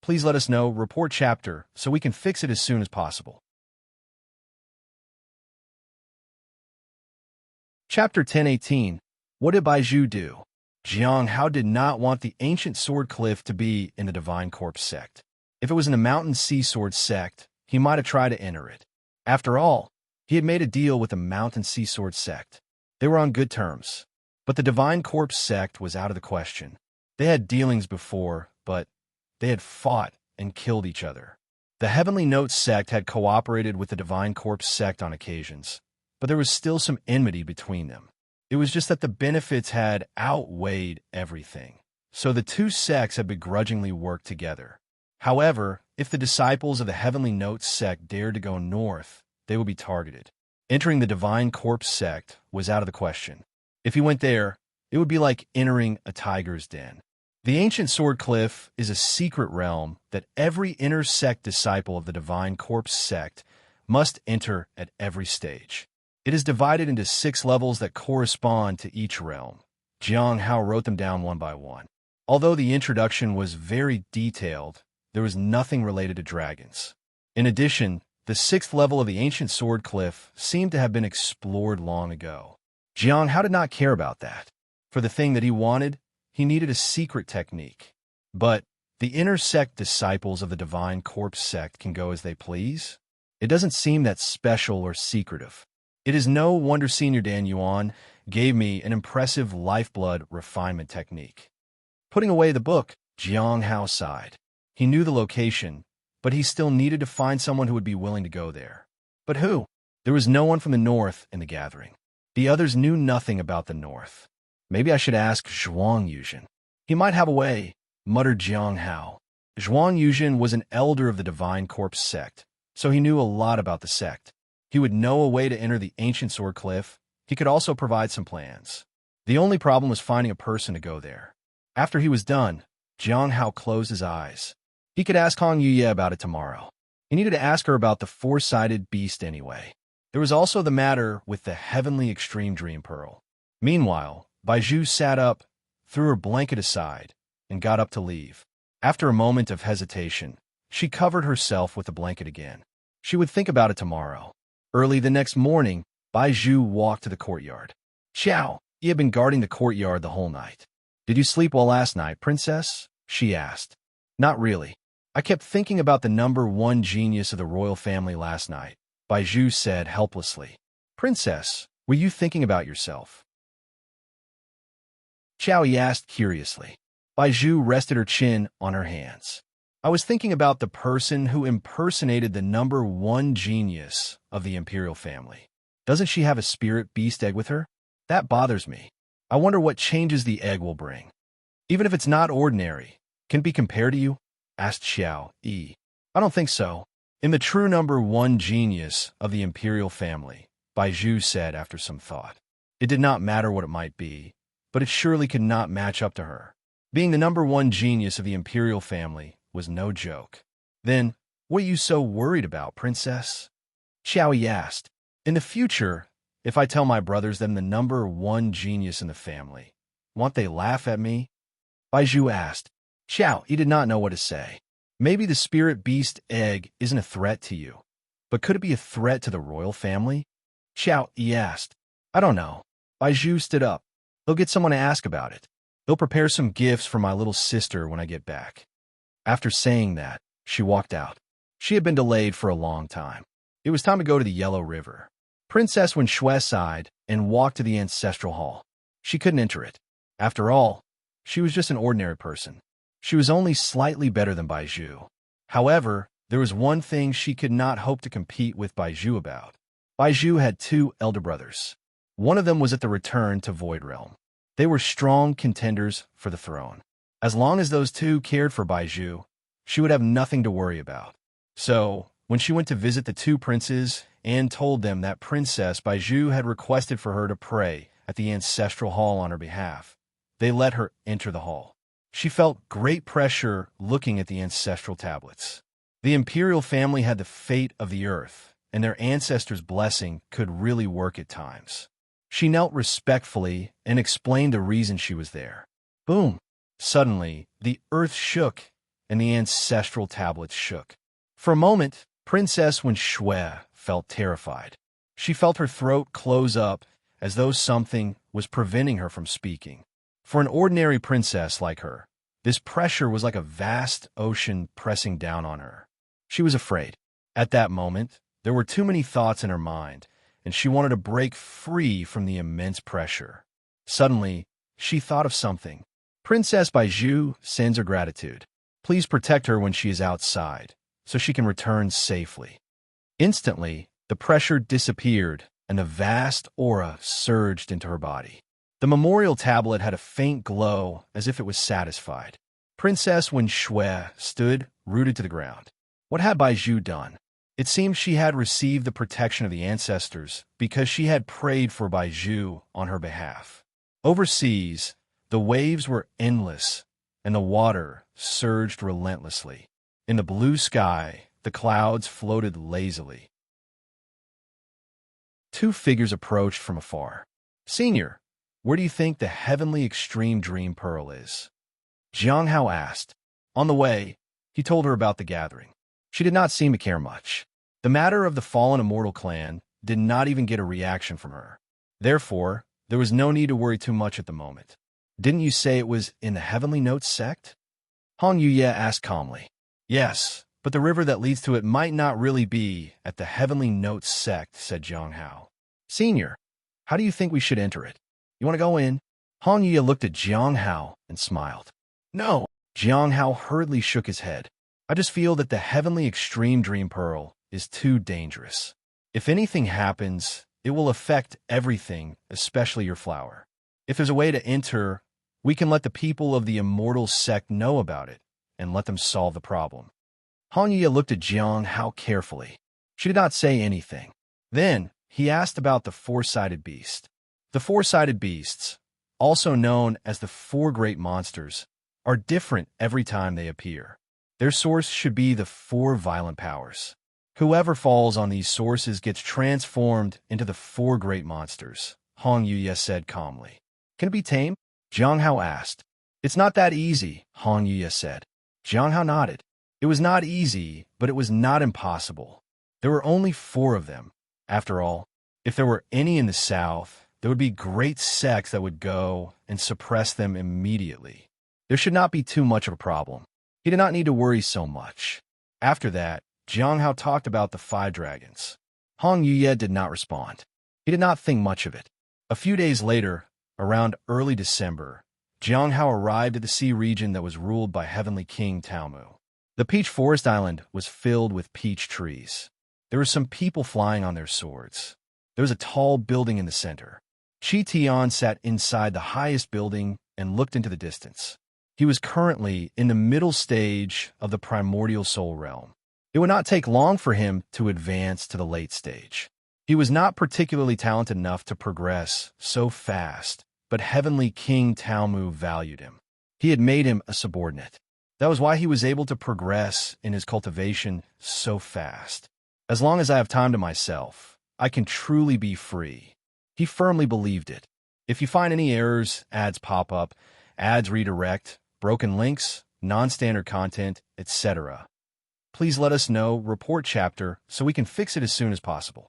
please let us know, report chapter, so we can fix it as soon as possible. Chapter 1018. What did Baizhu do? Jiang Hao did not want the ancient sword cliff to be in the Divine Corpse sect. If it was in the Mountain Sea Sword sect, he might have tried to enter it. After all, he had made a deal with the Mountain Sea Sword sect. They were on good terms. But the Divine Corpse sect was out of the question. They had dealings before, but they had fought and killed each other. The Heavenly Notes sect had cooperated with the Divine Corpse sect on occasions, but there was still some enmity between them. It was just that the benefits had outweighed everything. So the two sects had begrudgingly worked together. However, if the disciples of the Heavenly Notes sect dared to go north, they would be targeted. Entering the Divine Corpse sect was out of the question. If he went there, it would be like entering a tiger's den. The Ancient Sword Cliff is a secret realm that every inner sect disciple of the Divine Corpse sect must enter at every stage. It is divided into 6 levels that correspond to each realm. Jiang Hao wrote them down one by one. Although the introduction was very detailed, there was nothing related to dragons. In addition, the 6th level of the Ancient Sword Cliff seemed to have been explored long ago. Jiang Hao did not care about that. For the thing that he wanted, he needed a secret technique. But the inner sect disciples of the Divine Corpse sect can go as they please? It doesn't seem that special or secretive. It is no wonder Senior Dan Yuan gave me an impressive lifeblood refinement technique. Putting away the book, Jiang Hao sighed. He knew the location, but he still needed to find someone who would be willing to go there. But who? There was no one from the north in the gathering. The others knew nothing about the north. Maybe I should ask Zhuang Yuzhen. He might have a way, muttered Jiang Hao. Zhuang Yuzhen was an elder of the Divine Corpse sect, so he knew a lot about the sect. He would know a way to enter the Ancient Sword Cliff. He could also provide some plans. The only problem was finding a person to go there. After he was done, Jiang Hao closed his eyes. He could ask Hong Yuye about it tomorrow. He needed to ask her about the 4-sided beast anyway. There was also the matter with the Heavenly Extreme Dream Pearl. Meanwhile, Baizhu sat up, threw her blanket aside, and got up to leave. After a moment of hesitation, she covered herself with the blanket again. She would think about it tomorrow. Early the next morning, Baizhu walked to the courtyard. Xiao, he had been guarding the courtyard the whole night. Did you sleep well last night, princess? She asked. Not really. I kept thinking about the number 1 genius of the royal family last night, Baizhu said helplessly. Princess, were you thinking about yourself? Xiao Yi asked curiously. Baizhu rested her chin on her hands. I was thinking about the person who impersonated the number 1 genius of the imperial family. Doesn't she have a spirit beast egg with her? That bothers me. I wonder what changes the egg will bring. Even if it's not ordinary, can it be compared to you? Asked Xiao Yi. I don't think so. In the true number 1 genius of the imperial family, Baizhu said after some thought. It did not matter what it might be, but it surely could not match up to her. Being the number 1 genius of the imperial family was no joke. Then, what are you so worried about, princess? Xiao Yi asked. In the future, if I tell my brothers that I'm the number 1 genius in the family, won't they laugh at me? Baizhu asked. Xiao Yi did not know what to say. Maybe the spirit beast egg isn't a threat to you, but could it be a threat to the royal family? Xiao Yi asked. I don't know. Baizhu stood up. They'll get someone to ask about it. They'll prepare some gifts for my little sister when I get back. After saying that, she walked out. She had been delayed for a long time. It was time to go to the Yellow River. Princess Wen Shui sighed and walked to the ancestral hall. She couldn't enter it. After all, she was just an ordinary person. She was only slightly better than Baizhu. However, there was one thing she could not hope to compete with Baizhu about. Baizhu had 2 elder brothers. One of them was at the return to Void Realm. They were strong contenders for the throne. As long as those 2 cared for Baizhu, she would have nothing to worry about. So, when she went to visit the 2 princes and told them that Princess Baizhu had requested for her to pray at the ancestral hall on her behalf, they let her enter the hall. She felt great pressure looking at the ancestral tablets. The imperial family had the fate of the earth, and their ancestors' blessing could really work at times. She knelt respectfully and explained the reason she was there. Boom! Suddenly, the earth shook, and the ancestral tablets shook. For a moment, Princess Wen Shui felt terrified. She felt her throat close up as though something was preventing her from speaking. For an ordinary princess like her, this pressure was like a vast ocean pressing down on her. She was afraid. At that moment, there were too many thoughts in her mind, and she wanted to break free from the immense pressure. Suddenly, she thought of something. Princess Baiju sends her gratitude. Please protect her when she is outside, so she can return safely. Instantly, the pressure disappeared, and a vast aura surged into her body. The memorial tablet had a faint glow, as if it was satisfied. Princess Wen Shui stood, rooted to the ground. What had Baiju done? It seemed she had received the protection of the ancestors because she had prayed for Baiju on her behalf. Overseas, the waves were endless, and the water surged relentlessly. In the blue sky, the clouds floated lazily. Two figures approached from afar. Senior, where do you think the heavenly extreme dream pearl is? Jiang Hao asked. On the way, he told her about the gathering. She did not seem to care much. The matter of the fallen immortal clan did not even get a reaction from her. Therefore, there was no need to worry too much at the moment. Didn't you say it was in the Heavenly Notes sect? Hong Yuye asked calmly. Yes, but the river that leads to it might not really be at the Heavenly Notes sect, said Jiang Hao. Senior, how do you think we should enter it? You want to go in? Hong Yuye looked at Jiang Hao and smiled. No. Jiang Hao hurriedly shook his head. I just feel that the Heavenly Extreme Dream Pearl is too dangerous. If anything happens, it will affect everything, especially your flower. If there's a way to enter, we can let the people of the Immortal Sect know about it and let them solve the problem. Hong Yuye looked at Jiang Hao carefully. She did not say anything. Then, he asked about the four-sided beast. The four-sided beasts, also known as the four great monsters, are different every time they appear. Their source should be the four violent powers. Whoever falls on these sources gets transformed into the four great monsters, Hong Yuye said calmly. Can it be tamed? Jiang Hao asked. It's not that easy, Hong Yuye said. Jiang Hao nodded. It was not easy, but it was not impossible. There were only 4 of them. After all, if there were any in the south, there would be great sects that would go and suppress them immediately. There should not be too much of a problem. He did not need to worry so much. After that, Jiang Hao talked about the 5 dragons. Hong Yuye did not respond. He did not think much of it. A few days later, around early December, Jiang Hao arrived at the sea region that was ruled by Heavenly King Taomu. The Peach Forest Island was filled with peach trees. There were some people flying on their swords. There was a tall building in the center. Qi Tian sat inside the highest building and looked into the distance. He was currently in the middle stage of the primordial soul realm. It would not take long for him to advance to the late stage. He was not particularly talented enough to progress so fast, but Heavenly King Taomu valued him. He had made him a subordinate. That was why he was able to progress in his cultivation so fast. As long as I have time to myself, I can truly be free. He firmly believed it. If you find any errors, ads pop up, ads redirect, broken links, non-standard content, etc., please let us know, report chapter, so we can fix it as soon as possible.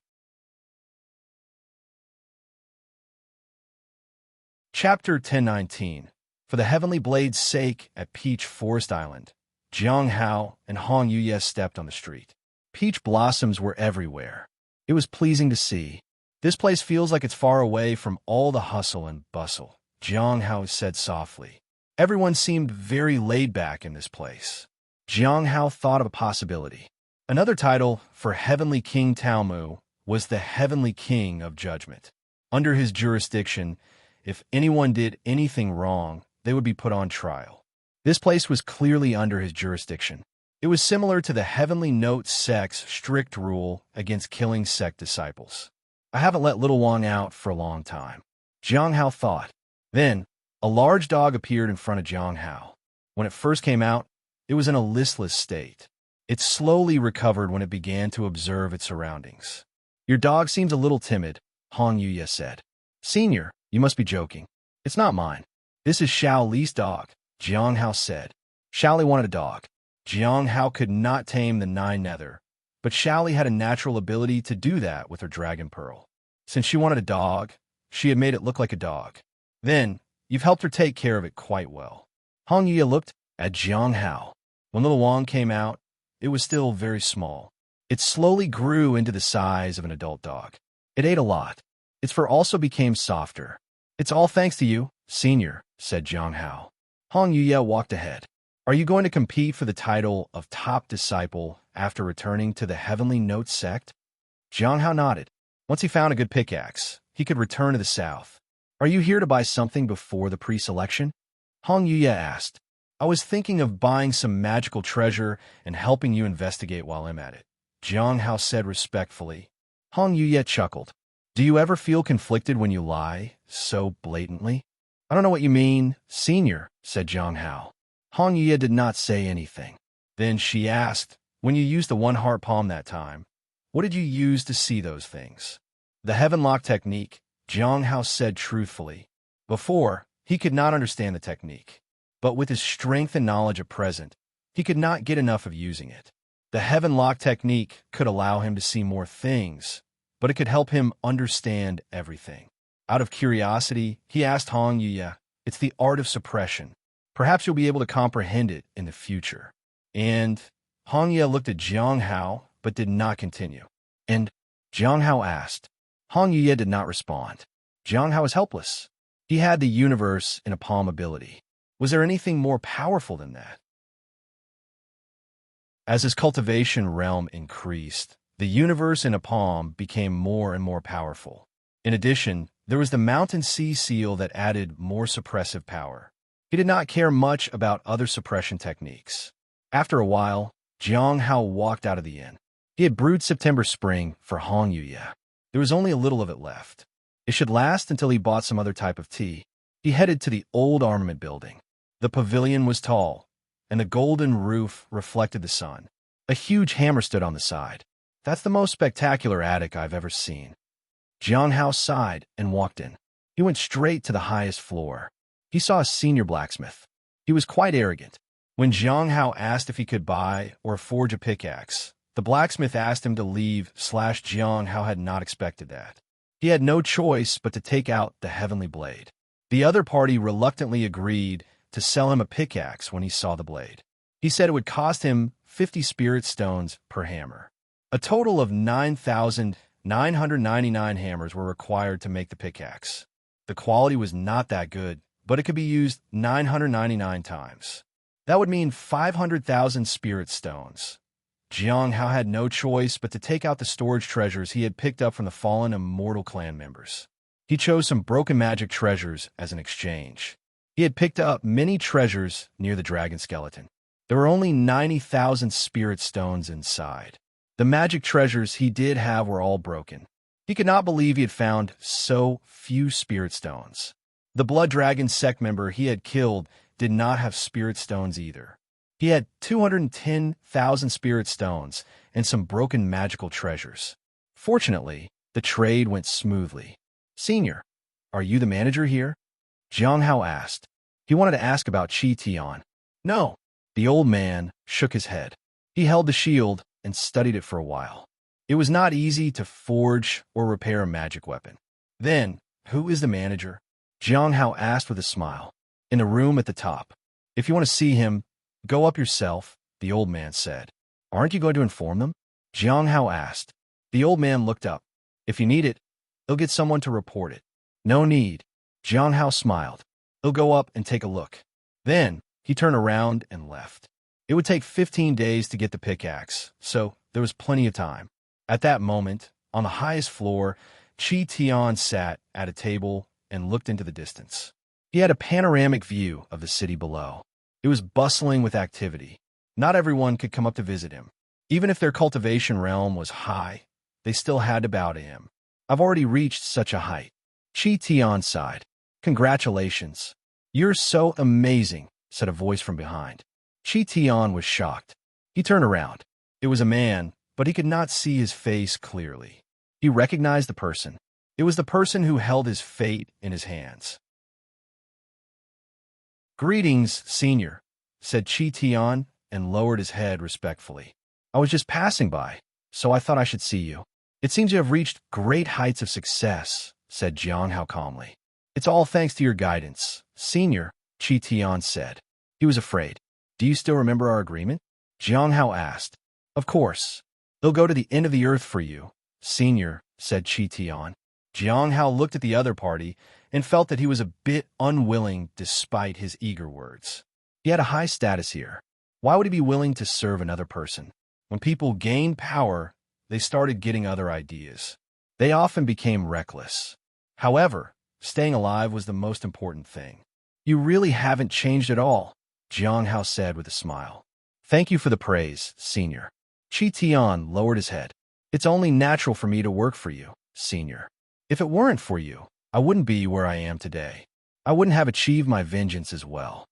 Chapter 1019. For the Heavenly Blade's sake at Peach Forest Island, Jiang Hao and Hong Yuye stepped on the street. Peach blossoms were everywhere. It was pleasing to see. This place feels like it's far away from all the hustle and bustle, Jiang Hao said softly. Everyone seemed very laid back in this place. Jiang Hao thought of a possibility. Another title for Heavenly King Taomu was the Heavenly King of Judgment. Under his jurisdiction, if anyone did anything wrong, they would be put on trial. This place was clearly under his jurisdiction. It was similar to the Heavenly Note sect's strict rule against killing sect disciples. I haven't let Little Wang out for a long time, Jiang Hao thought. Then, a large dog appeared in front of Jiang Hao. When it first came out, it was in a listless state. It slowly recovered when it began to observe its surroundings. Your dog seems a little timid, Hong Yuye said. Senior, you must be joking. It's not mine. This is Xiao Li's dog, Jiang Hao said. Xiao Li wanted a dog. Jiang Hao could not tame the 9 nether, but Xiao Li had a natural ability to do that with her dragon pearl. Since she wanted a dog, she had made it look like a dog. Then, You've helped her take care of it quite well. Hong Yuya looked at Jiang Hao. When little Wang came out, it was still very small. It slowly grew into the size of an adult dog. It ate a lot. Its fur also became softer. It's all thanks to you, Senior, said Jiang Hao. Hong Yuya walked ahead. Are you going to compete for the title of top disciple after returning to the Heavenly Note sect? Jiang Hao nodded. Once he found a good pickaxe, he could return to the south. Are you here to buy something before the pre-selection? Hong Yuya asked. I was thinking of buying some magical treasure and helping you investigate while I'm at it, Jiang Hao said respectfully. Hong Yuya chuckled. Do you ever feel conflicted when you lie so blatantly? I don't know what you mean, Senior, said Jiang Hao. Hong Yuya did not say anything. Then she asked, when you used the one-heart palm that time, what did you use to see those things? The Heaven Lock technique, Jiang Hao said truthfully. Before, he could not understand the technique. But with his strength and knowledge at present, he could not get enough of using it. The Heaven Lock technique could allow him to see more things, but it could help him understand everything. Out of curiosity, he asked Hong Yuya, it's the art of suppression. Perhaps you'll be able to comprehend it in the future. And Hong Yuya looked at Jiang Hao, but did not continue. And Jiang Hao asked. Hong Yuya did not respond. Jiang Hao was helpless. He had the universe in a palm ability. Was there anything more powerful than that? As his cultivation realm increased, the universe in a palm became more and more powerful. In addition, there was the mountain sea seal that added more suppressive power. He did not care much about other suppression techniques. After a while, Jiang Hao walked out of the inn. He had brewed September Spring for Hong Yuya. There was only a little of it left. It should last until he bought some other type of tea. He headed to the old armament building. The pavilion was tall, and the golden roof reflected the sun. A huge hammer stood on the side. That's the most spectacular attic I've ever seen. Jiang Hao sighed and walked in. He went straight to the highest floor. He saw a senior blacksmith. He was quite arrogant. When Jiang Hao asked if he could buy or forge a pickaxe, the blacksmith asked him to leave. Jiang Hao had not expected that. He had no choice but to take out the heavenly blade. The other party reluctantly agreed to sell him a pickaxe when he saw the blade. He said it would cost him 50 spirit stones per hammer. A total of 9,999 hammers were required to make the pickaxe. The quality was not that good, but it could be used 999 times. That would mean 500,000 spirit stones. Jiang Hao had no choice but to take out the storage treasures he had picked up from the fallen immortal clan members. He chose some broken magic treasures as an exchange. He had picked up many treasures near the dragon skeleton. There were only 90,000 spirit stones inside. The magic treasures he did have were all broken. He could not believe he had found so few spirit stones. The blood dragon sect member he had killed did not have spirit stones either. He had 210,000 spirit stones and some broken magical treasures. Fortunately, the trade went smoothly. Senior, are you the manager here? Jiang Hao asked. He wanted to ask about Qi Tian. No. The old man shook his head. He held the shield and studied it for a while. It was not easy to forge or repair a magic weapon. Then, who is the manager? Jiang Hao asked with a smile. In a room at the top. If you want to see him, go up yourself, the old man said. Aren't you going to inform them? Jiang Hao asked. The old man looked up. If you need it, he'll get someone to report it. No need. Jiang Hao smiled. He'll go up and take a look. Then, he turned around and left. It would take 15 days to get the pickaxe, so there was plenty of time. At that moment, on the highest floor, Qi Tian sat at a table and looked into the distance. He had a panoramic view of the city below. It was bustling with activity. Not everyone could come up to visit him. Even if their cultivation realm was high, they still had to bow to him. I've already reached such a height. Qi Tian sighed. Congratulations. You're so amazing, said a voice from behind. Qi Tian was shocked. He turned around. It was a man, but he could not see his face clearly. He recognized the person. It was the person who held his fate in his hands. Greetings, Senior, said Qi Tian and lowered his head respectfully. I was just passing by, so I thought I should see you. It seems you have reached great heights of success, said Jiang Hao calmly. It's all thanks to your guidance, Senior, Chi Tian said. He was afraid. Do you still remember our agreement? Jiang Hao asked. Of course. They'll go to the end of the earth for you, Senior, said Chi Tian. Jiang Hao looked at the other party and felt that he was a bit unwilling despite his eager words. He had a high status here. Why would he be willing to serve another person? When people gained power, they started getting other ideas. They often became reckless. However, staying alive was the most important thing. You really haven't changed at all, Jiang Hao said with a smile. Thank you for the praise, Senior. Chi Tian lowered his head. It's only natural for me to work for you, Senior. If it weren't for you, I wouldn't be where I am today. I wouldn't have achieved my vengeance as well.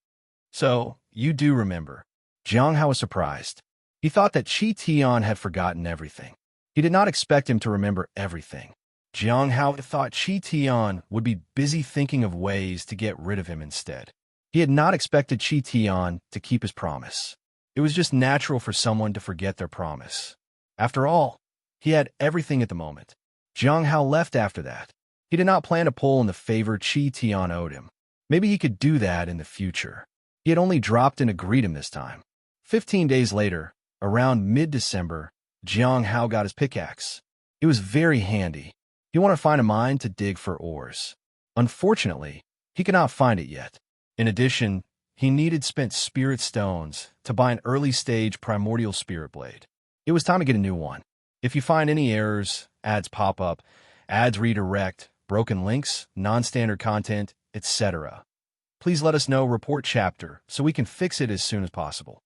So, you do remember. Jiang Hao was surprised. He thought that Chi Tian had forgotten everything. He did not expect him to remember everything. Jiang Hao thought Chi Tian would be busy thinking of ways to get rid of him instead. He had not expected Chi Tian to keep his promise. It was just natural for someone to forget their promise. After all, he had everything at the moment. Jiang Hao left after that. He did not plan to pull in the favor Chi Tian owed him. Maybe he could do that in the future. He had only dropped in to greet him this time. 15 days later, around mid-December, Jiang Hao got his pickaxe. It was very handy. He wanted to find a mine to dig for ores. Unfortunately, he could not find it yet. In addition, he needed spent spirit stones to buy an early-stage primordial spirit blade. It was time to get a new one. If you find any errors, ads pop up, ads redirect, broken links, non-standard content, etc., please let us know, report chapter, so we can fix it as soon as possible.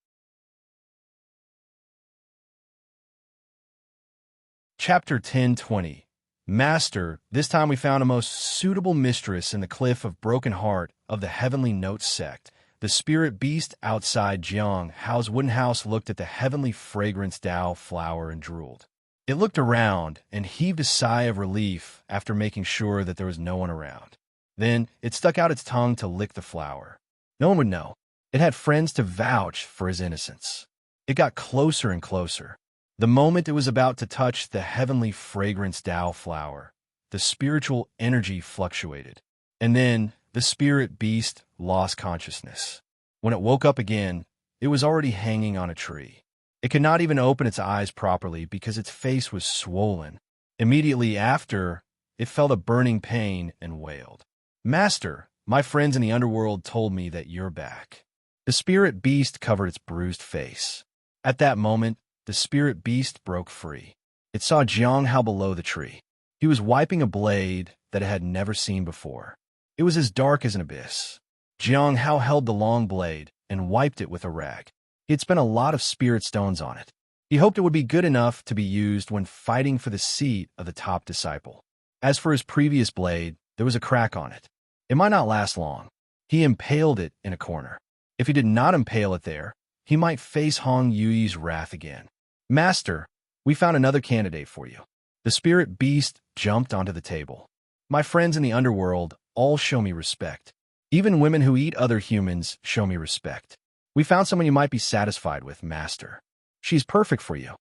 Chapter 10:20. Master, this time we found a most suitable mistress in the cliff of Broken Heart of the Heavenly Notes sect. The spirit beast outside Jiang Hao's wooden house looked at the heavenly fragrance Dao flower and drooled. It looked around and heaved a sigh of relief after making sure that there was no one around. Then it stuck out its tongue to lick the flower. No one would know. It had friends to vouch for his innocence. It got closer and closer. The moment it was about to touch the heavenly fragrance Dao flower, the spiritual energy fluctuated. And then the spirit beast lost consciousness. When it woke up again, it was already hanging on a tree. It could not even open its eyes properly because its face was swollen. Immediately after, it felt a burning pain and wailed. Master, my friends in the underworld told me that you're back. The spirit beast covered its bruised face. At that moment, the spirit beast broke free. It saw Jiang Hao below the tree. He was wiping a blade that it had never seen before. It was as dark as an abyss. Jiang Hao held the long blade and wiped it with a rag. He had spent a lot of spirit stones on it. He hoped it would be good enough to be used when fighting for the seat of the top disciple. As for his previous blade, there was a crack on it. It might not last long. He impaled it in a corner. If he did not impale it there, he might face Hong Yuyi's wrath again. Master, we found another candidate for you. The spirit beast jumped onto the table. My friends in the underworld all show me respect. Even women who eat other humans show me respect. We found someone you might be satisfied with, Master. She's perfect for you.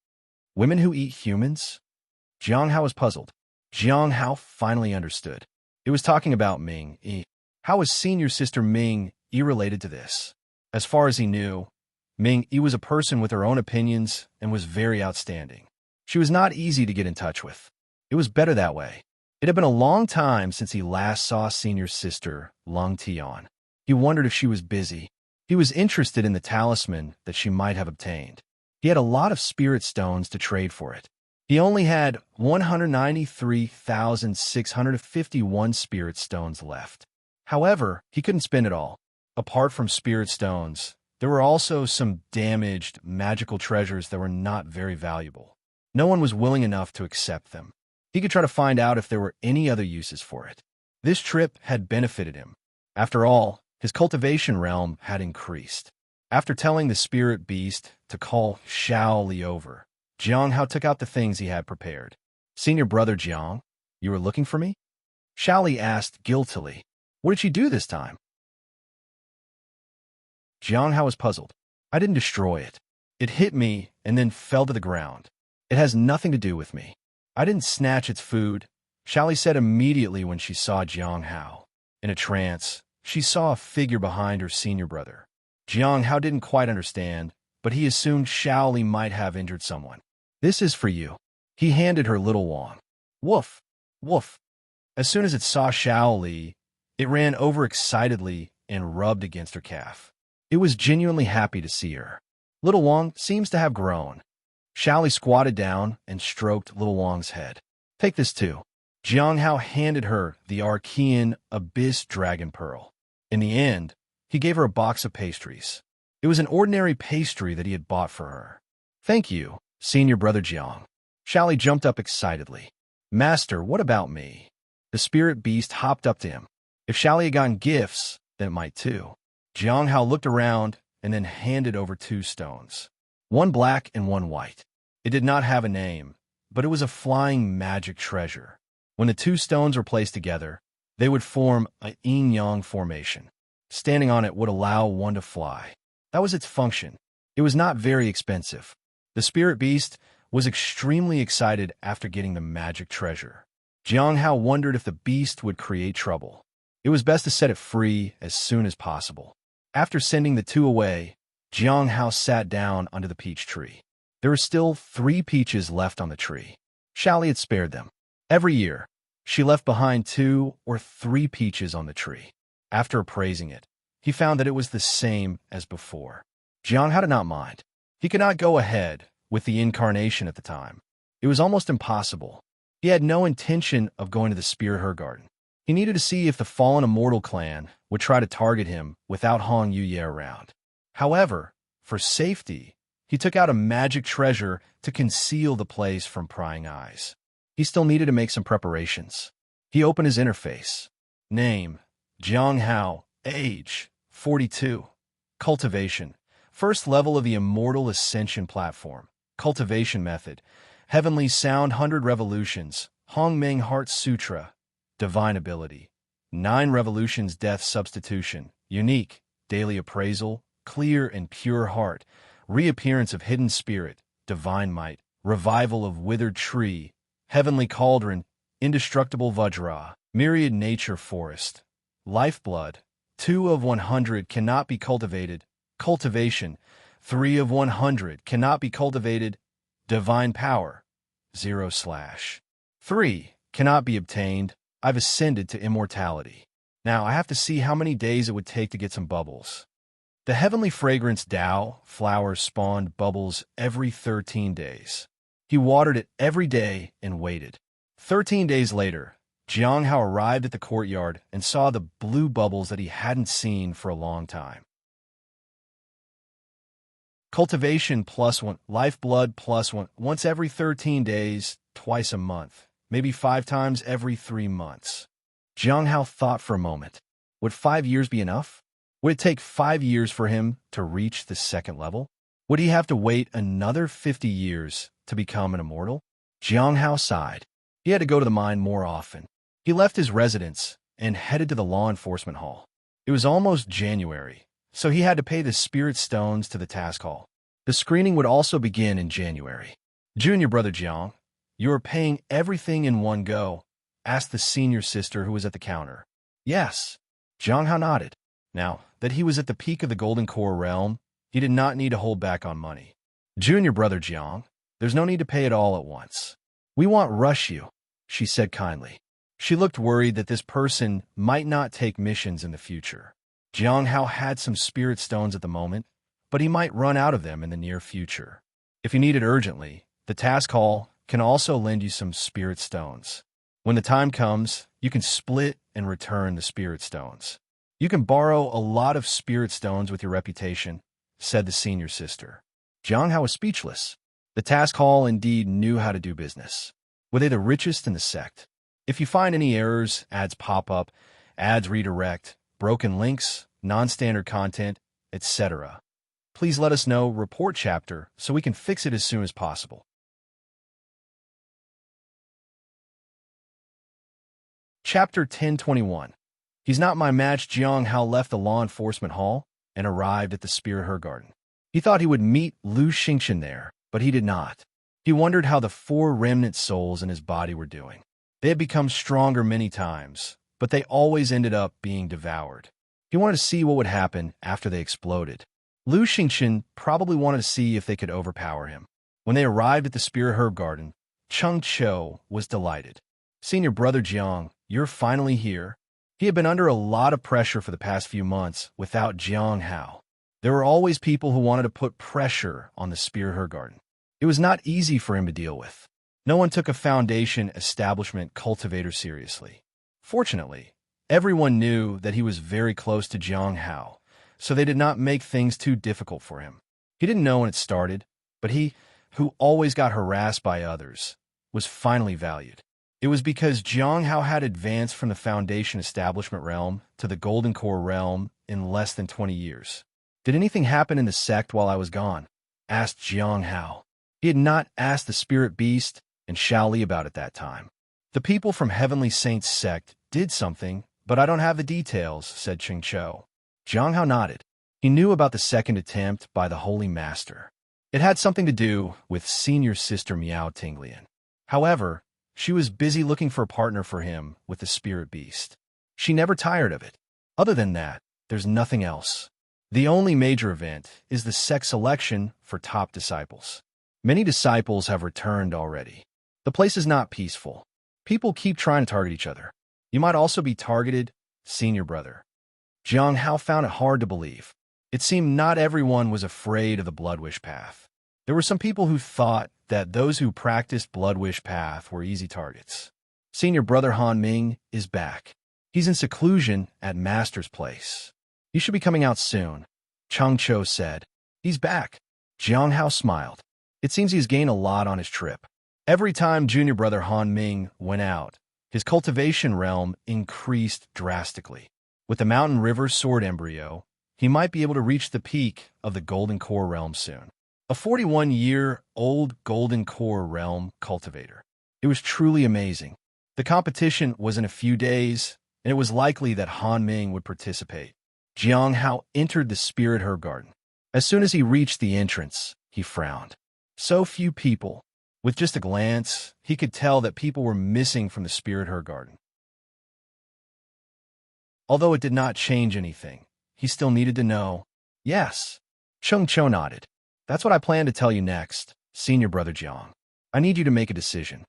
Women who eat humans? Jiang Hao was puzzled. Jiang Hao finally understood. It was talking about Ming Yi. How was senior sister Ming Yi related to this? As far as he knew, Ming Yi was a person with her own opinions and was very outstanding. She was not easy to get in touch with. It was better that way. It had been a long time since he last saw senior sister Lung Tian. He wondered if she was busy. He was interested in the talisman that she might have obtained. He had a lot of spirit stones to trade for it. He only had 193,651 spirit stones left. However, he couldn't spend it all. Apart from spirit stones, there were also some damaged magical treasures that were not very valuable. No one was willing enough to accept them. He could try to find out if there were any other uses for it. This trip had benefited him. After all, his cultivation realm had increased. After telling the spirit beast to call Xiao Li over, Jiang Hao took out the things he had prepared. Senior brother Jiang, you were looking for me? Xiao Li asked guiltily. What did she do this time? Jiang Hao was puzzled. I didn't destroy it. It hit me and then fell to the ground. It has nothing to do with me. I didn't snatch its food, Xiao Li said immediately when she saw Jiang Hao. In a trance, she saw a figure behind her senior brother. Jiang Hao didn't quite understand, but he assumed Xiao Li might have injured someone. "This is for you." He handed her little wand. Woof! Woof! As soon as it saw Xiao Li, it ran over excitedly and rubbed against her calf. It was genuinely happy to see her. Little Wang seems to have grown. Xiao Li squatted down and stroked Little Wang's head. "Take this too." Jiang Hao handed her the Archean Abyss Dragon Pearl. In the end, he gave her a box of pastries. It was an ordinary pastry that he had bought for her. "Thank you, senior brother Jiang." Xiao Li jumped up excitedly. "Master, what about me?" The spirit beast hopped up to him. If Xiao Li had gotten gifts, then it might too. Jiang Hao looked around and then handed over 2 stones. One black and one white. It did not have a name, but it was a flying magic treasure. When the 2 stones were placed together, they would form a yin-yang formation. Standing on it would allow one to fly. That was its function. It was not very expensive. The spirit beast was extremely excited after getting the magic treasure. Jiang Hao wondered if the beast would create trouble. It was best to set it free as soon as possible. After sending the 2 away, Jiang Hao sat down under the peach tree. There were still 3 peaches left on the tree. Xiao Li had spared them. Every year, she left behind 2 or 3 peaches on the tree. After appraising it, he found that it was the same as before. Jiang Hao did not mind. He could not go ahead with the incarnation at the time. It was almost impossible. He had no intention of going to the Spirit Her Garden. He needed to see if the fallen immortal clan would try to target him without Hong Yuye around. However, for safety, he took out a magic treasure to conceal the place from prying eyes. He still needed to make some preparations. He opened his interface. Name: Jiang Hao. Age: 42. Cultivation: first level of the Immortal Ascension platform. Cultivation method: Heavenly Sound 100 Revolutions. Hongmeng Heart Sutra. Divine ability: 9 revolutions. Death substitution. Unique: daily appraisal. Clear and pure heart. Reappearance of hidden spirit. Divine might. Revival of withered tree. Heavenly cauldron. Indestructible Vajra. Myriad nature forest. Lifeblood: 2 of 100 cannot be cultivated. Cultivation: 3 of 100 cannot be cultivated. Divine power: 0/3 cannot be obtained. I've ascended to immortality. Now I have to see how many days it would take to get some bubbles. The heavenly fragrance Tao flowers spawned bubbles every 13 days. He watered it every day and waited. 13 days later, Jiang Hao arrived at the courtyard and saw the blue bubbles that he hadn't seen for a long time. Cultivation +1, lifeblood +1, once every 13 days, twice a month, maybe 5 times every 3 months. Jiang Hao thought for a moment. Would 5 years be enough? Would it take 5 years for him to reach the 2nd level? Would he have to wait another 50 years to become an immortal? Jiang Hao sighed. He had to go to the mine more often. He left his residence and headed to the law enforcement hall. It was almost January, so he had to pay the spirit stones to the task hall. The screening would also begin in January. "Junior brother Jiang, you are paying everything in one go?" asked the senior sister who was at the counter. "Yes." Jiang Hao nodded. Now that he was at the peak of the Golden Core realm, he did not need to hold back on money. "Junior brother Jiang, there's no need to pay it all at once. We won't rush you," she said kindly. She looked worried that this person might not take missions in the future. Jiang Hao had some spirit stones at the moment, but he might run out of them in the near future. If you need it urgently, the task hall can also lend you some spirit stones. When the time comes, you can split and return the spirit stones. "You can borrow a lot of spirit stones with your reputation," said the senior sister. Jiang Hao was speechless. The task hall indeed knew how to do business. Were they the richest in the sect? If you find any errors, ads pop up, ads redirect, broken links, non-standard content, etc., please let us know, report chapter, so we can fix it as soon as possible. Chapter 1021. He's not my match. Jiang Hao left the law enforcement hall and arrived at the Spirit Her Garden. He thought he would meet Lu Xingchen there, but he did not. He wondered how the 4 remnant souls in his body were doing. They had become stronger many times, but they always ended up being devoured. He wanted to see what would happen after they exploded. Lu Xingchen probably wanted to see if they could overpower him. When they arrived at the Spirit Herb Garden, Cheng Cho was delighted. "Senior brother Jiang, you're finally here." He had been under a lot of pressure for the past few months without Jiang Hao. There were always people who wanted to put pressure on the Spirit Herb Garden. It was not easy for him to deal with. No one took a foundation establishment cultivator seriously. Fortunately, everyone knew that he was very close to Jiang Hao, so they did not make things too difficult for him. He didn't know when it started, but he, who always got harassed by others, was finally valued. It was because Jiang Hao had advanced from the Foundation Establishment realm to the Golden Core realm in less than 20 years. "Did anything happen in the sect while I was gone?" asked Jiang Hao. He had not asked the Spirit Beast and Shaoli about it that time. "The people from Heavenly Saints sect did something, but I don't have the details," said Cheng Cho. Jiang Hao nodded. He knew about the second attempt by the Holy Master. It had something to do with senior sister Miao Tinglian. However, she was busy looking for a partner for him with the Spirit Beast. She never tired of it. Other than that, there's nothing else. The only major event is the sect selection for top disciples. Many disciples have returned already. The place is not peaceful. People keep trying to target each other. You might also be targeted, senior brother. Jiang Hao found it hard to believe. It seemed not everyone was afraid of the Blood Wish path. There were some people who thought that those who practiced Blood Wish path were easy targets. Senior brother Han Ming is back. He's in seclusion at Master's place. He should be coming out soon, Cheng Cho said. He's back. Jiang Hao smiled. It seems he's gained a lot on his trip. Every time junior brother Han Ming went out, his cultivation realm increased drastically. With the Mountain River Sword Embryo, he might be able to reach the peak of the Golden Core realm soon. A 41-year-old Golden Core realm cultivator. It was truly amazing. The competition was in a few days, and it was likely that Han Ming would participate. Jiang Hao entered the Spirit Herb Garden. As soon as he reached the entrance, he frowned. So few people. With just a glance, he could tell that people were missing from the Spirit Herb Garden. Although it did not change anything, he still needed to know. Yes. Cheng Cho nodded. That's what I plan to tell you next, senior brother Jiang. I need you to make a decision.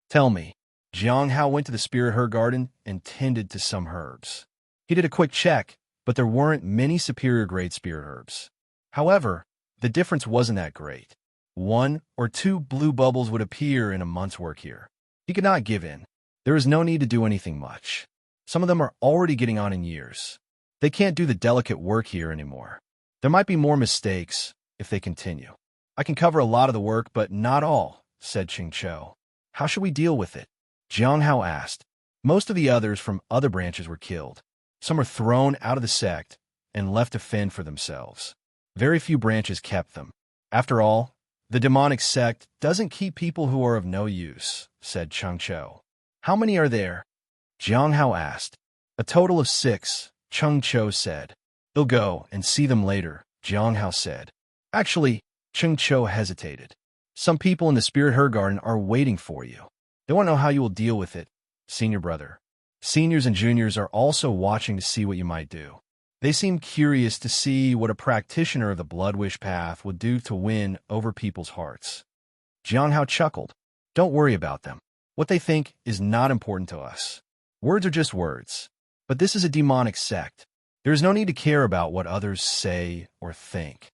Tell me. Jiang Hao went to the Spirit Herb Garden and tended to some herbs. He did a quick check, but there weren't many superior grade spirit herbs. However, the difference wasn't that great. 1 or 2 blue bubbles would appear in a month's work here. He could not give in. There is no need to do anything much. Some of them are already getting on in years. They can't do the delicate work here anymore. There might be more mistakes if they continue. I can cover a lot of the work, but not all, said Cheng Cho. How should we deal with it? Jiang Hao asked. Most of the others from other branches were killed. Some were thrown out of the sect and left to fend for themselves. Very few branches kept them. After all, the demonic sect doesn't keep people who are of no use, said Cheng Cho. How many are there? Jiang Hao asked. A total of 6, Cheng Cho said. They'll go and see them later, Jiang Hao said. Actually, Cheng Cho hesitated. Some people in the Spirit Herb Garden are waiting for you. They want to know how you will deal with it, senior brother. Seniors and juniors are also watching to see what you might do. They seem curious to see what a practitioner of the Blood Wish path would do to win over people's hearts. Jiang Hao chuckled. Don't worry about them. What they think is not important to us. Words are just words. But this is a demonic sect. There is no need to care about what others say or think.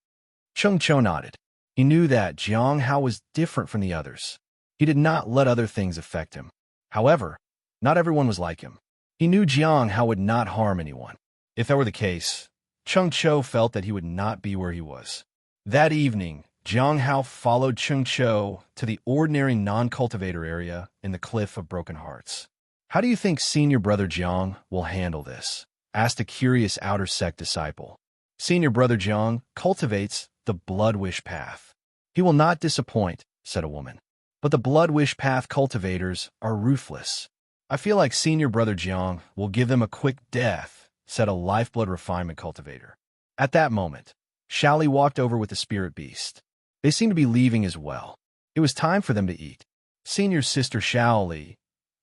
Cheng Cho nodded. He knew that Jiang Hao was different from the others. He did not let other things affect him. However, not everyone was like him. He knew Jiang Hao would not harm anyone. If that were the case, Cheng Cho felt that he would not be where he was. That evening, Jiang Hao followed Cheng Cho to the ordinary non-cultivator area in the Cliff of Broken Hearts. How do you think senior brother Jiang will handle this? Asked a curious outer sect disciple. Senior brother Jiang cultivates the Blood Wish path. He will not disappoint, said a woman. But the Blood Wish path cultivators are ruthless. I feel like senior brother Jiang will give them a quick death, said a lifeblood refinement cultivator. At that moment, Shaoli walked over with the spirit beast. They seemed to be leaving as well. It was time for them to eat. Senior sister Shaoli,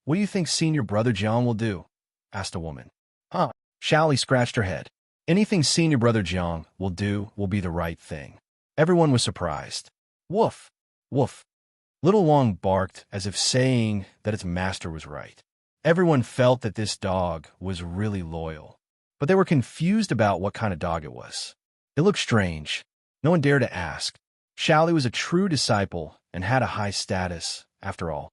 what do you think senior brother Jiang will do? asked a woman. Huh? Shally scratched her head. Anything senior brother Jiang will do will be the right thing. Everyone was surprised. Woof! Woof! Little Wang barked as if saying that its master was right. Everyone felt that this dog was really loyal, but they were confused about what kind of dog it was. It looked strange. No one dared to ask. Shally was a true disciple and had a high status, after all.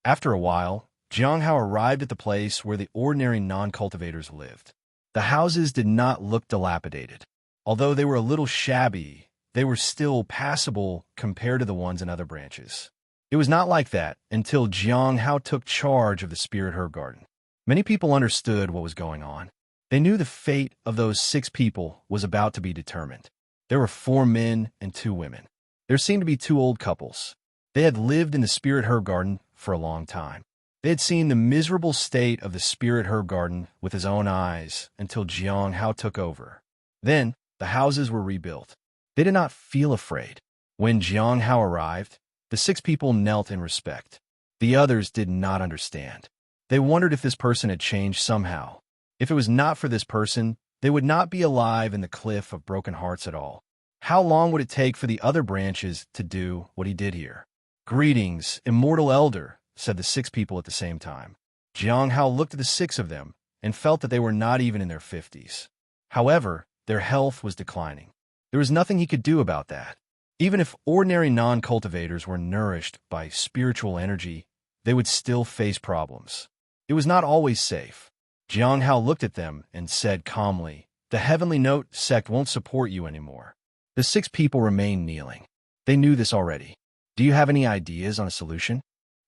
After a while, Jiang Hao arrived at the place where the ordinary non-cultivators lived. The houses did not look dilapidated. Although they were a little shabby, they were still passable compared to the ones in other branches. It was not like that until Jiang Hao took charge of the Spirit Herb Garden. Many people understood what was going on. They knew the fate of those 6 people was about to be determined. There were 4 men and 2 women. There seemed to be 2 old couples. They had lived in the Spirit Herb Garden for a long time. They had seen the miserable state of the Spirit Herb Garden with his own eyes until Jiang Hao took over. Then, the houses were rebuilt. They did not feel afraid. When Jiang Hao arrived, the 6 people knelt in respect. The others did not understand. They wondered if this person had changed somehow. If it was not for this person, they would not be alive in the Cliff of Broken Hearts at all. How long would it take for the other branches to do what he did here? Greetings, immortal elder, said the 6 people at the same time. Jiang Hao looked at the 6 of them and felt that they were not even in their 50s. However, their health was declining. There was nothing he could do about that. Even if ordinary non-cultivators were nourished by spiritual energy, they would still face problems. It was not always safe. Jiang Hao looked at them and said calmly, "The Heavenly Note sect won't support you anymore." The 6 people remained kneeling. They knew this already. Do you have any ideas on a solution?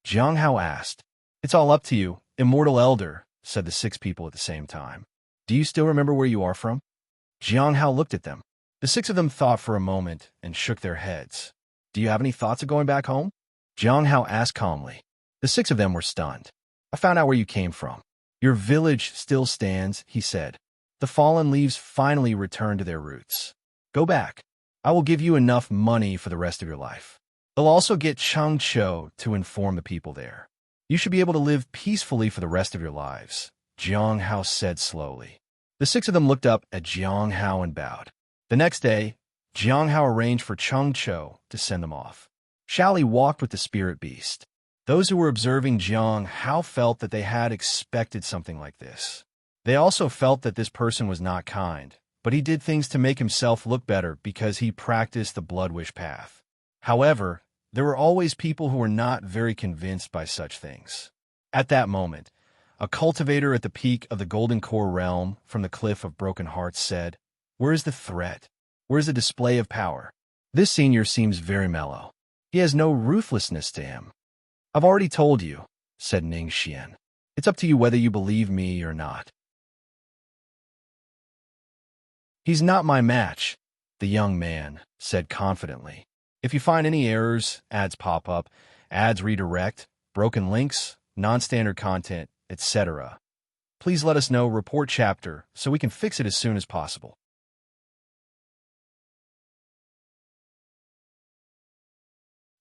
Jiang Hao asked. It's all up to you, immortal elder, said the 6 people at the same time. Do you still remember where you are from? Jiang Hao looked at them. The 6 of them thought for a moment and shook their heads. Do you have any thoughts of going back home? Jiang Hao asked calmly. The 6 of them were stunned. I found out where you came from. Your village still stands, he said. The fallen leaves finally returned to their roots. Go back. I will give you enough money for the rest of your life. They'll also get Changqiu to inform the people there. You should be able to live peacefully for the rest of your lives, Jiang Hao said slowly. The 6 of them looked up at Jiang Hao and bowed. The next day, Jiang Hao arranged for Changqiu to send them off. Shally walked with the spirit beast. Those who were observing Jiang Hao felt that they had expected something like this. They also felt that this person was not kind, but he did things to make himself look better because he practiced the blood wish path. However, there were always people who were not very convinced by such things. At that moment, a cultivator at the peak of the Golden Core realm from the Cliff of Broken Hearts said, "Where is the threat? Where is the display of power? This senior seems very mellow. He has no ruthlessness to him." I've already told you, said Ning Xian. It's up to you whether you believe me or not. He's not my match, the young man said confidently. If you find any errors, ads pop up, ads redirect, broken links, non-standard content, etc., please let us know, report chapter, so we can fix it as soon as possible.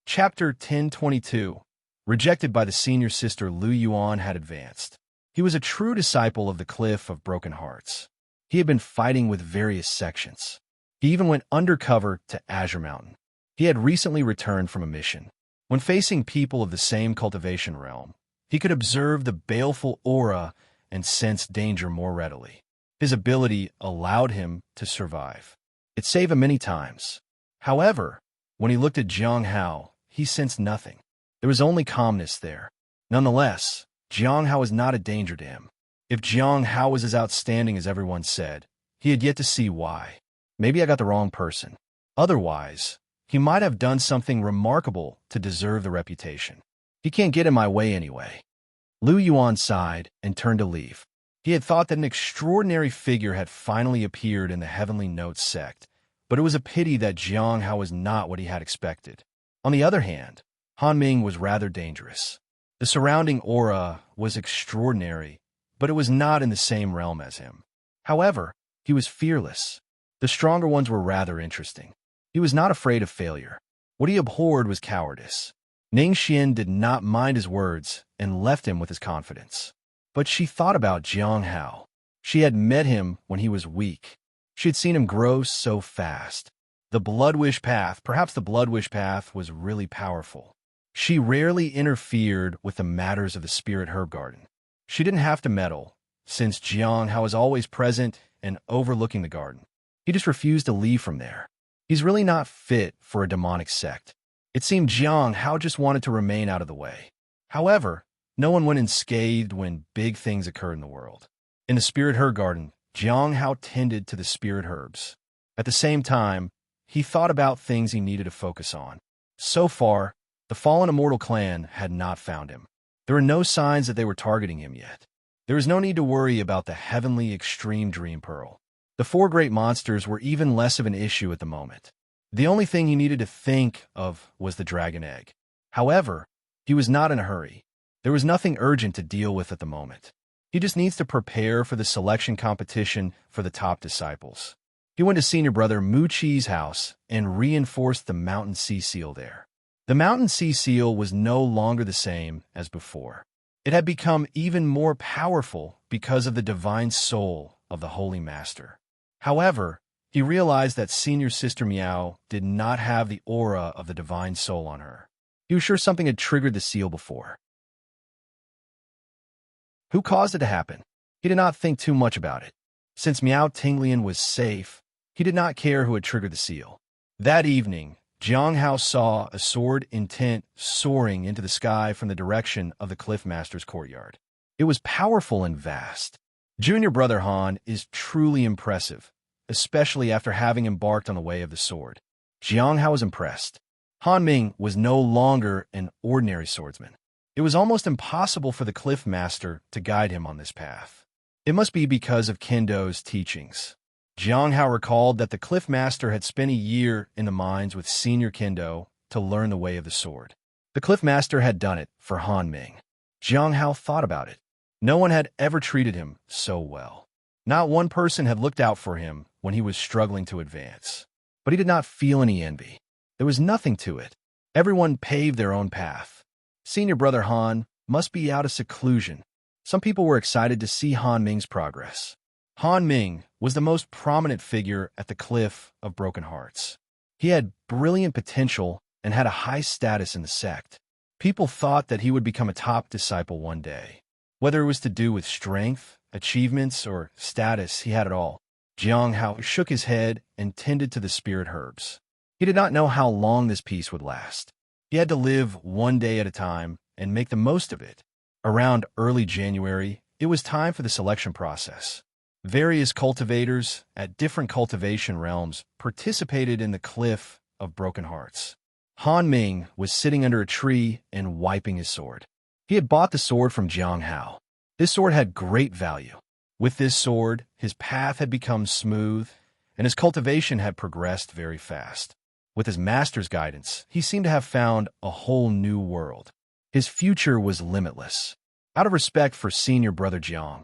Chapter 1022. Rejected by the senior sister, Lu Yuan had advanced. He was a true disciple of the Cliff of Broken Hearts. He had been fighting with various sections. He even went undercover to Azure Mountain. He had recently returned from a mission. When facing people of the same cultivation realm, he could observe the baleful aura and sense danger more readily. His ability allowed him to survive. It saved him many times. However, when he looked at Jiang Hao, he sensed nothing. There was only calmness there. Nonetheless, Jiang Hao was not a danger to him. If Jiang Hao was as outstanding as everyone said, he had yet to see why. Maybe I got the wrong person. Otherwise, he might have done something remarkable to deserve the reputation. He can't get in my way anyway. Lu Yuan sighed and turned to leave. He had thought that an extraordinary figure had finally appeared in the Heavenly Note sect, but it was a pity that Jiang Hao was not what he had expected. On the other hand, Han Ming was rather dangerous. The surrounding aura was extraordinary, but it was not in the same realm as him. However, he was fearless. The stronger ones were rather interesting. He was not afraid of failure. What he abhorred was cowardice. Ning Xian did not mind his words and left him with his confidence. But she thought about Jiang Hao. She had met him when he was weak. She had seen him grow so fast. Perhaps the Blood Wish Path was really powerful. She rarely interfered with the matters of the Spirit Herb Garden. She didn't have to meddle, since Jiang Hao was always present and overlooking the garden. He just refused to leave from there. He's really not fit for a demonic sect. It seemed Jiang Hao just wanted to remain out of the way. However, no one went unscathed when big things occurred in the world. In the Spirit Herb Garden, Jiang Hao tended to the spirit herbs. At the same time, he thought about things he needed to focus on. So far, the fallen immortal clan had not found him. There were no signs that they were targeting him yet. There was no need to worry about the heavenly extreme dream pearl. The four great monsters were even less of an issue at the moment. The only thing he needed to think of was the dragon egg. However, he was not in a hurry. There was nothing urgent to deal with at the moment. He just needs to prepare for the selection competition for the top disciples. He went to senior brother Mu Chi's house and reinforced the mountain sea seal there. The mountain sea seal was no longer the same as before. It had become even more powerful because of the divine soul of the Holy Master. However, he realized that senior sister Miao did not have the aura of the divine soul on her. He was sure something had triggered the seal before. Who caused it to happen? He did not think too much about it. Since Miao Tinglian was safe, he did not care who had triggered the seal. That evening, Jiang Hao saw a sword intent soaring into the sky from the direction of the Cliff Master's courtyard. It was powerful and vast. Junior brother Han is truly impressive, especially after having embarked on the way of the sword. Jiang Hao was impressed. Han Ming was no longer an ordinary swordsman. It was almost impossible for the Cliff Master to guide him on this path. It must be because of Kendo's teachings. Jiang Hao recalled that the Cliff Master had spent a year in the mines with senior Kendo to learn the way of the sword. The Cliff Master had done it for Han Ming. Jiang Hao thought about it. No one had ever treated him so well. Not one person had looked out for him when he was struggling to advance. But he did not feel any envy. There was nothing to it. Everyone paved their own path. Senior brother Han must be out of seclusion. Some people were excited to see Han Ming's progress. Han Ming was the most prominent figure at the Cliff of Broken Hearts. He had brilliant potential and had a high status in the sect. People thought that he would become a top disciple one day. Whether it was to do with strength, achievements, or status, he had it all. Jiang Hao shook his head and tended to the spirit herbs. He did not know how long this peace would last. He had to live one day at a time and make the most of it. Around early January, it was time for the selection process. Various cultivators at different cultivation realms participated in the Cliff of Broken Hearts. Han Ming was sitting under a tree and wiping his sword. He had bought the sword from Jiang Hao. This sword had great value. With this sword, his path had become smooth, and his cultivation had progressed very fast. With his master's guidance, he seemed to have found a whole new world. His future was limitless. Out of respect for senior brother Jiang,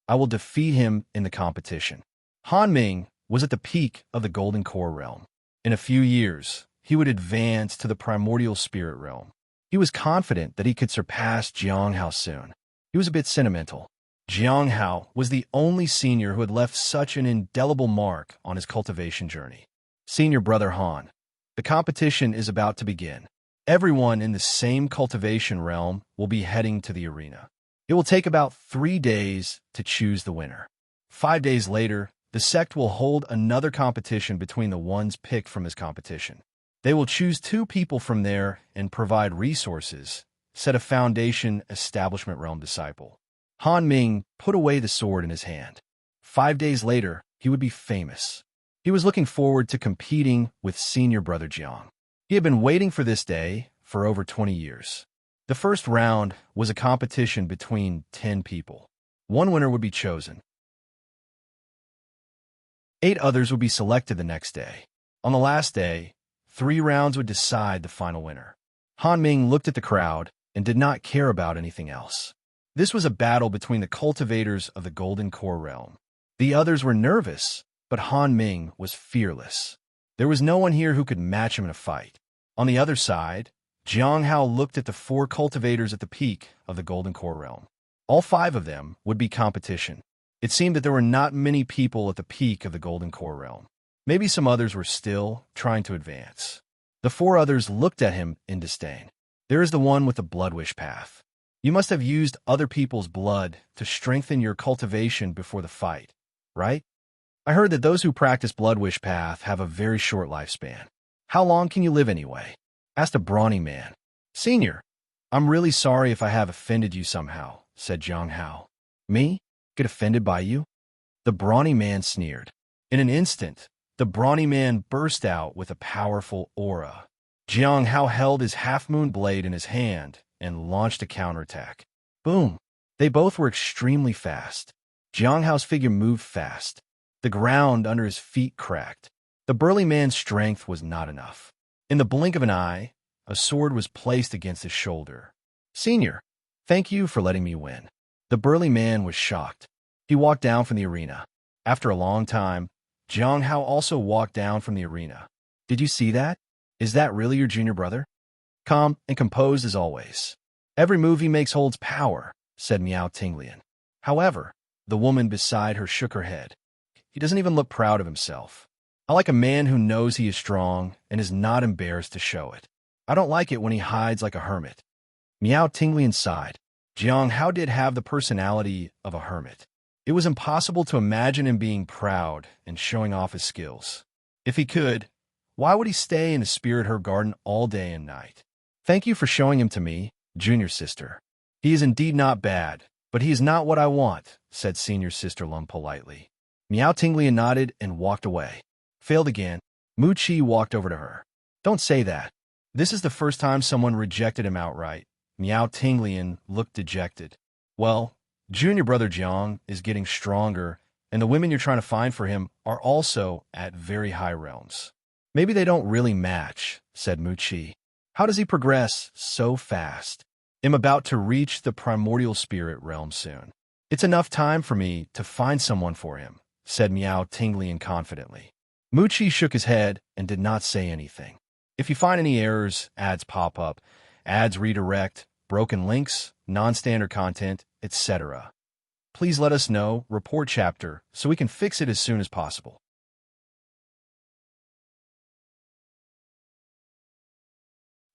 I will defeat him in the competition. Han Ming was at the peak of the Golden Core realm. In a few years, he would advance to the primordial spirit realm. He was confident that he could surpass Jiang Hao soon. He was a bit sentimental. Jiang Hao was the only senior who had left such an indelible mark on his cultivation journey. Senior brother Han, the competition is about to begin. Everyone in the same cultivation realm will be heading to the arena. It will take about 3 days to choose the winner. 5 days later, the sect will hold another competition between the ones picked from this competition. They will choose 2 people from there and provide resources, said a Foundation Establishment Realm disciple. Han Ming put away the sword in his hand. 5 days later, he would be famous. He was looking forward to competing with senior brother Jiang. He had been waiting for this day for over 20 years. The first round was a competition between 10 people. 1 winner would be chosen. 8 others would be selected the next day. On the last day, 3 rounds would decide the final winner. Han Ming looked at the crowd and did not care about anything else. This was a battle between the cultivators of the Golden Core realm. The others were nervous, but Han Ming was fearless. There was no one here who could match him in a fight. On the other side, Jiang Hao looked at the 4 cultivators at the peak of the Golden Core realm. All 5 of them would be competition. It seemed that there were not many people at the peak of the Golden Core realm. Maybe some others were still trying to advance. The 4 others looked at him in disdain. There is the one with the blood wish path. You must have used other people's blood to strengthen your cultivation before the fight, right? I heard that those who practice blood wish path have a very short lifespan. How long can you live anyway? Asked a brawny man. Senior, I'm really sorry if I have offended you somehow, said Jiang Hao. Me? Get offended by you? The brawny man sneered. In an instant, the brawny man burst out with a powerful aura. Jiang Hao held his half-moon blade in his hand and launched a counterattack. Boom! They both were extremely fast. Jiang Hao's figure moved fast. The ground under his feet cracked. The burly man's strength was not enough. In the blink of an eye, a sword was placed against his shoulder. Senior, thank you for letting me win. The burly man was shocked. He walked down from the arena. After a long time, Jiang Hao also walked down from the arena. Did you see that? Is that really your junior brother? Calm and composed as always. Every move he makes holds power, said Miao Tinglian. However, the woman beside her shook her head. He doesn't even look proud of himself. I like a man who knows he is strong and is not embarrassed to show it. I don't like it when he hides like a hermit. Miao Tinglian sighed. Jiang Hao did have the personality of a hermit. It was impossible to imagine him being proud and showing off his skills. If he could, why would he stay in the Spirit Herb Garden all day and night? Thank you for showing him to me, junior sister. He is indeed not bad, but he is not what I want, said senior sister Lum politely. Miao Tinglian nodded and walked away. Failed again. Mu Qi walked over to her. Don't say that. This is the first time someone rejected him outright. Miao Tinglian looked dejected. Well, junior brother Jiang is getting stronger, and the women you're trying to find for him are also at very high realms. Maybe they don't really match, said Mu Qi. How does he progress so fast? I'm about to reach the primordial spirit realm soon. It's enough time for me to find someone for him, said Miao Tinglian confidently. Mu Qi shook his head and did not say anything. If you find any errors, ads pop up, ads redirect, broken links, non-standard content, etc. Please let us know, report chapter, so we can fix it as soon as possible.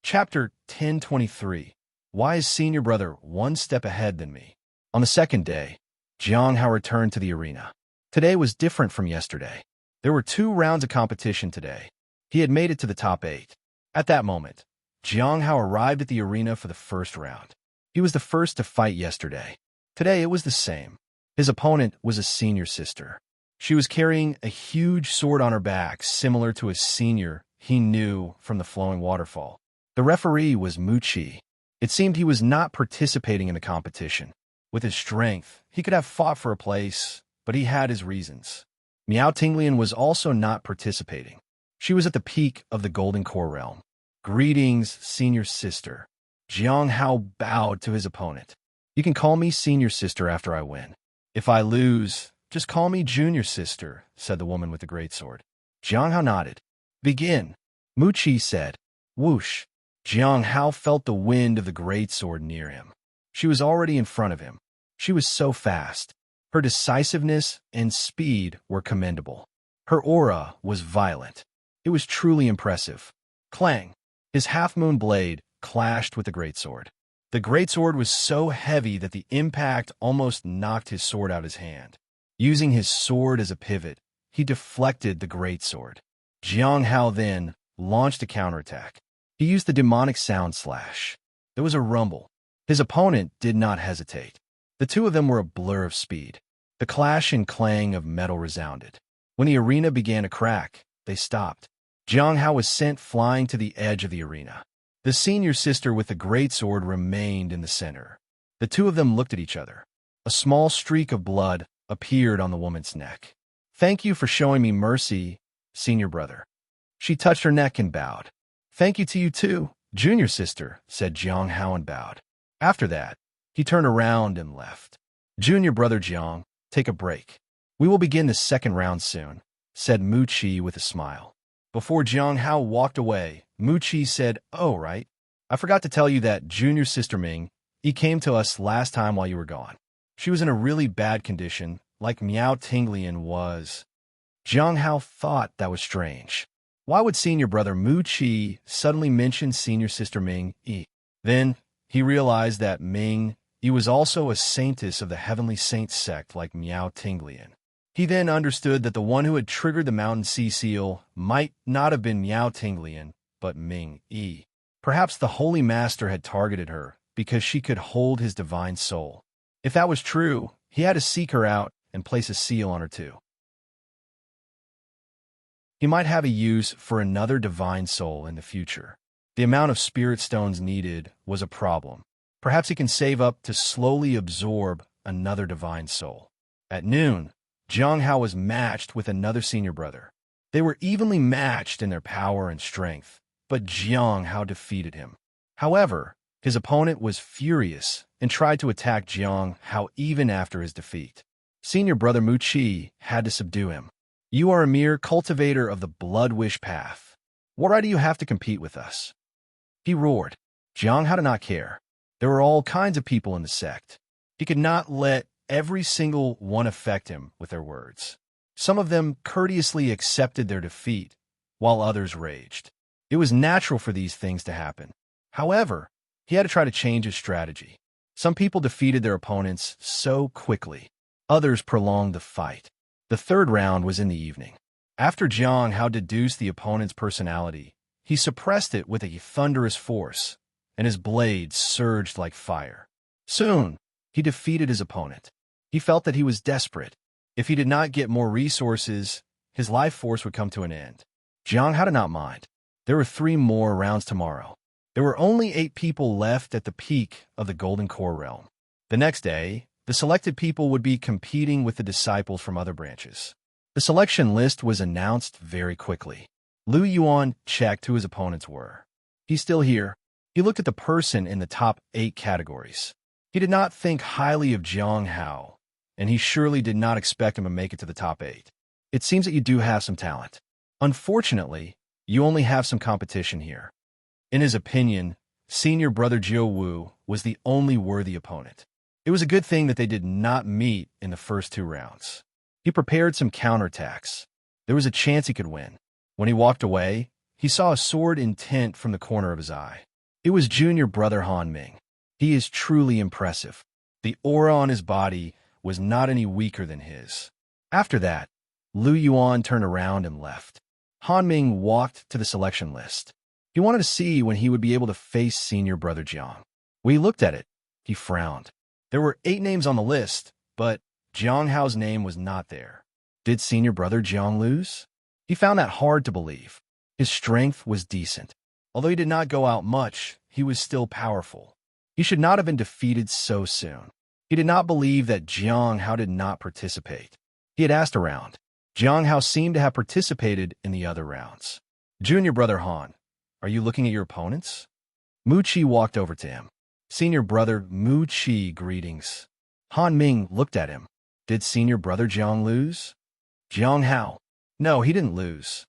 Chapter 1023. Why is senior brother one step ahead than me? On the second day, Jiang Hao returned to the arena. Today was different from yesterday. There were 2 rounds of competition today. He had made it to the top 8. At that moment, Jiang Hao arrived at the arena for the first round. He was the first to fight yesterday. Today it was the same. His opponent was a senior sister. She was carrying a huge sword on her back, similar to a senior he knew from the flowing waterfall. The referee was Mu Qi. It seemed he was not participating in the competition. With his strength, he could have fought for a place, but he had his reasons. Miao Tinglian was also not participating. She was at the peak of the Golden Core realm. Greetings, senior sister. Jiang Hao bowed to his opponent. You can call me senior sister after I win. If I lose, just call me junior sister, said the woman with the greatsword. Jiang Hao nodded. Begin, Mu Qi said. Whoosh. Jiang Hao felt the wind of the greatsword near him. She was already in front of him. She was so fast. Her decisiveness and speed were commendable. Her aura was violent. It was truly impressive. Clang! His half-moon blade clashed with the greatsword. The greatsword was so heavy that the impact almost knocked his sword out of his hand. Using his sword as a pivot, he deflected the greatsword. Jiang Hao then launched a counterattack. He used the demonic sound slash. There was a rumble. His opponent did not hesitate. The 2 of them were a blur of speed. The clash and clang of metal resounded. When the arena began to crack, they stopped. Jiang Hao was sent flying to the edge of the arena. The senior sister with the greatsword remained in the center. The 2 of them looked at each other. A small streak of blood appeared on the woman's neck. Thank you for showing me mercy, senior brother. She touched her neck and bowed. Thank you to you too, junior sister, said Jiang Hao and bowed. After that, he turned around and left. Junior brother Jiang, take a break. We will begin the second round soon, said Mu Qi with a smile. Before Jiang Hao walked away, Mu Qi said, Oh, right. I forgot to tell you that junior sister Ming, he came to us last time while you were gone. She was in a really bad condition, like Miao Tinglian was. Jiang Hao thought that was strange. Why would senior brother Mu Qi suddenly mention senior sister Ming Yi? Then he realized that Ming Yi was also a saintess of the heavenly saint sect like Miao Tinglian. He then understood that the one who had triggered the mountain sea seal might not have been Miao Tinglian, but Ming Yi. Perhaps the Holy Master had targeted her because she could hold his divine soul. If that was true, he had to seek her out and place a seal on her too. He might have a use for another divine soul in the future. The amount of spirit stones needed was a problem. Perhaps he can save up to slowly absorb another divine soul. At noon, Jiang Hao was matched with another senior brother. They were evenly matched in their power and strength, but Jiang Hao defeated him. However, his opponent was furious and tried to attack Jiang Hao even after his defeat. Senior brother Mu Qi had to subdue him. You are a mere cultivator of the blood wish path. What right do you have to compete with us? He roared. Jiang Hao did not care. There were all kinds of people in the sect. He could not let every single one affect him with their words. Some of them courteously accepted their defeat, while others raged. It was natural for these things to happen. However, he had to try to change his strategy. Some people defeated their opponents so quickly. Others prolonged the fight. The third round was in the evening. After Jiang Hao deduced the opponent's personality, he suppressed it with a thunderous force, and his blades surged like fire. Soon, he defeated his opponent. He felt that he was desperate. If he did not get more resources, his life force would come to an end. Jiang Hao did not mind. There were 3 more rounds tomorrow. There were only 8 people left at the peak of the Golden Core realm. The next day, the selected people would be competing with the disciples from other branches. The selection list was announced very quickly. Lu Yuan checked who his opponents were. He's still here. He looked at the person in the top 8 categories. He did not think highly of Jiang Hao, and he surely did not expect him to make it to the top 8. It seems that you do have some talent. Unfortunately, you only have some competition here. In his opinion, senior brother Jiu Wu was the only worthy opponent. It was a good thing that they did not meet in the first 2 rounds. He prepared some counterattacks. There was a chance he could win. When he walked away, he saw a sword intent from the corner of his eye. It was junior brother Han Ming. He is truly impressive. The aura on his body was not any weaker than his. After that, Lu Yuan turned around and left. Han Ming walked to the selection list. He wanted to see when he would be able to face senior brother Jiang. When he looked at it, he frowned. There were 8 names on the list, but Jiang Hao's name was not there. Did senior brother Jiang lose? He found that hard to believe. His strength was decent. Although he did not go out much, he was still powerful. He should not have been defeated so soon. He did not believe that Jiang Hao did not participate. He had asked around. Jiang Hao seemed to have participated in the other rounds. Junior brother Han, are you looking at your opponents? Mu Qi walked over to him. Senior brother Mu Qi, greetings. Han Ming looked at him. Did senior brother Jiang lose? Jiang Hao. No, he didn't lose.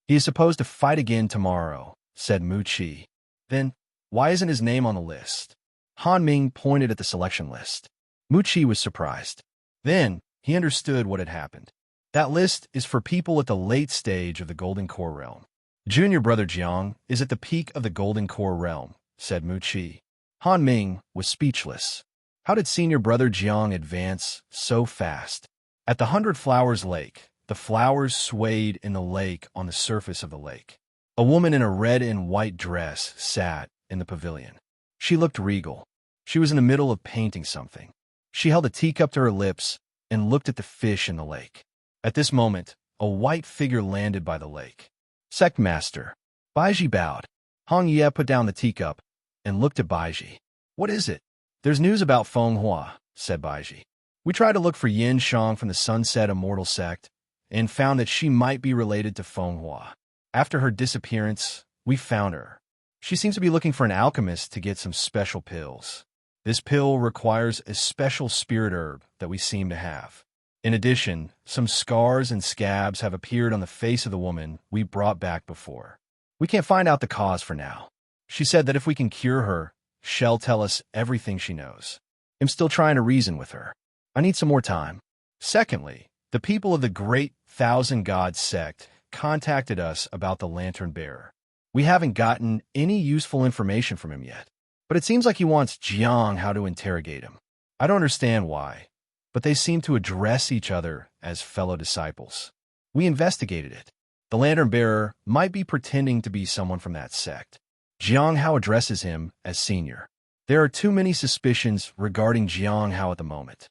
He is supposed to fight again tomorrow, said Mu Qi. Then, why isn't his name on the list? Han Ming pointed at the selection list. Mu Qi was surprised. Then, he understood what had happened. That list is for people at the late stage of the Golden Core realm. Junior brother Jiang is at the peak of the Golden Core realm, said Mu Qi. Han Ming was speechless. How did senior brother Jiang advance so fast? At the 100 Flowers Lake, the flowers swayed in the lake on the surface of the lake. A woman in a red and white dress sat in the pavilion. She looked regal. She was in the middle of painting something. She held a teacup to her lips and looked at the fish in the lake. At this moment, a white figure landed by the lake. Sect Master. Baiji bowed. Hong Ye put down the teacup and looked at Baiji. What is it? There's news about Feng Hua, said Baiji. We tried to look for Yin Shang from the Sunset Immortal Sect and found that she might be related to Feng Hua. After her disappearance, we found her. She seems to be looking for an alchemist to get some special pills. This pill requires a special spirit herb that we seem to have. In addition, some scars and scabs have appeared on the face of the woman we brought back before. We can't find out the cause for now. She said that if we can cure her, she'll tell us everything she knows. I'm still trying to reason with her. I need some more time. Secondly, the people of the Great Thousand Gods sect contacted us about the Lantern Bearer. We haven't gotten any useful information from him yet, but it seems like he wants Jiang how to interrogate him. I don't understand why, but they seem to address each other as fellow disciples. We investigated it. The Lantern Bearer might be pretending to be someone from that sect. Jiang Hao addresses him as senior. There are too many suspicions regarding Jiang Hao at the moment.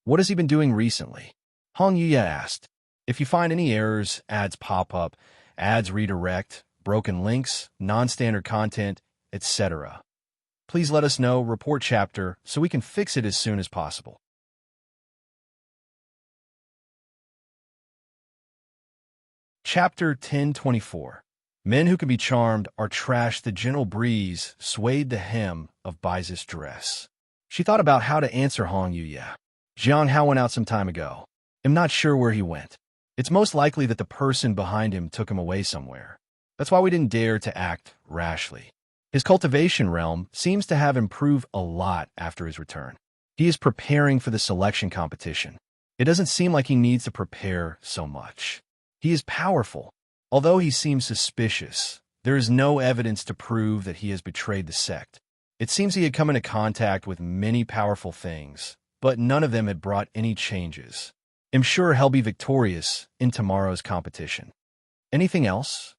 What has he been doing recently? Hong Yuya asked. If you find any errors, ads pop up, ads redirect, broken links, non-standard content, etc., please let us know, report chapter, so we can fix it as soon as possible. Chapter 1024. Men who can be charmed are trashed. The gentle breeze swayed the hem of Bai's dress. She thought about how to answer Hong Yuya. Jiang Hao went out some time ago. I'm not sure where he went. It's most likely that the person behind him took him away somewhere. That's why we didn't dare to act rashly. His cultivation realm seems to have improved a lot after his return. He is preparing for the selection competition. It doesn't seem like he needs to prepare so much. He is powerful. Although he seems suspicious, there is no evidence to prove that he has betrayed the sect. It seems he had come into contact with many powerful things, but none of them had brought any changes. I'm sure he'll be victorious in tomorrow's competition. Anything else?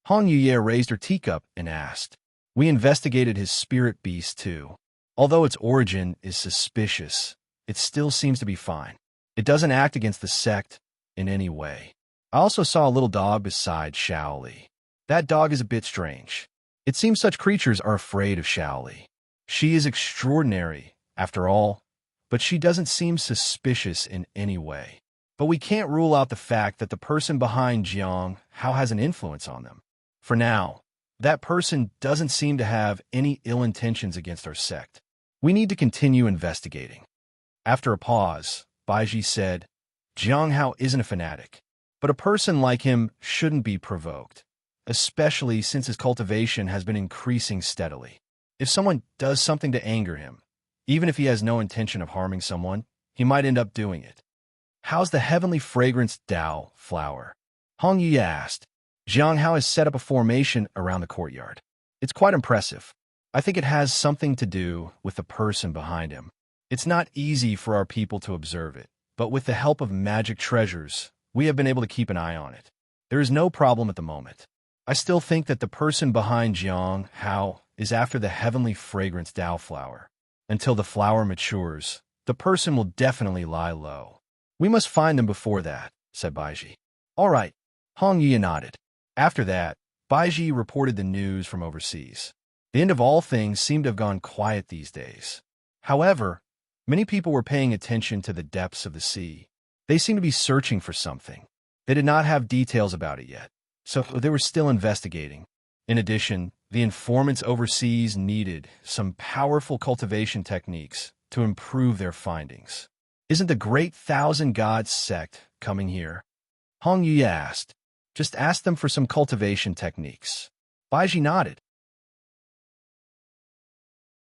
Hong Yuye raised her teacup and asked. We investigated his spirit beast too. Although its origin is suspicious, it still seems to be fine. It doesn't act against the sect in any way. I also saw a little dog beside Shaoli. That dog is a bit strange. It seems such creatures are afraid of Shaoli. She is extraordinary, after all, but she doesn't seem suspicious in any way. But we can't rule out the fact that the person behind Jiang Hao has an influence on them. For now, that person doesn't seem to have any ill intentions against our sect. We need to continue investigating. After a pause, Baiji said, Jiang Hao isn't a fanatic. But a person like him shouldn't be provoked, especially since his cultivation has been increasing steadily. If someone does something to anger him, even if he has no intention of harming someone, he might end up doing it. How's the heavenly fragrance Dao flower? Hong Yi asked. Jiang Hao has set up a formation around the courtyard. It's quite impressive. I think it has something to do with the person behind him. It's not easy for our people to observe it, but with the help of magic treasures, we have been able to keep an eye on it. There is no problem at the moment. I still think that the person behind Jiang Hao is after the heavenly fragrance Dao flower. Until the flower matures, the person will definitely lie low. We must find them before that, said Baiji. All right, Hong Yi nodded. After that, Baiji reported the news from overseas. The end of all things seemed to have gone quiet these days. However, many people were paying attention to the depths of the sea. They seemed to be searching for something. They did not have details about it yet, so they were still investigating. In addition, the informants overseas needed some powerful cultivation techniques to improve their findings. Isn't the Great Thousand Gods sect coming here? Hong Yi asked. Just ask them for some cultivation techniques. Baiji nodded.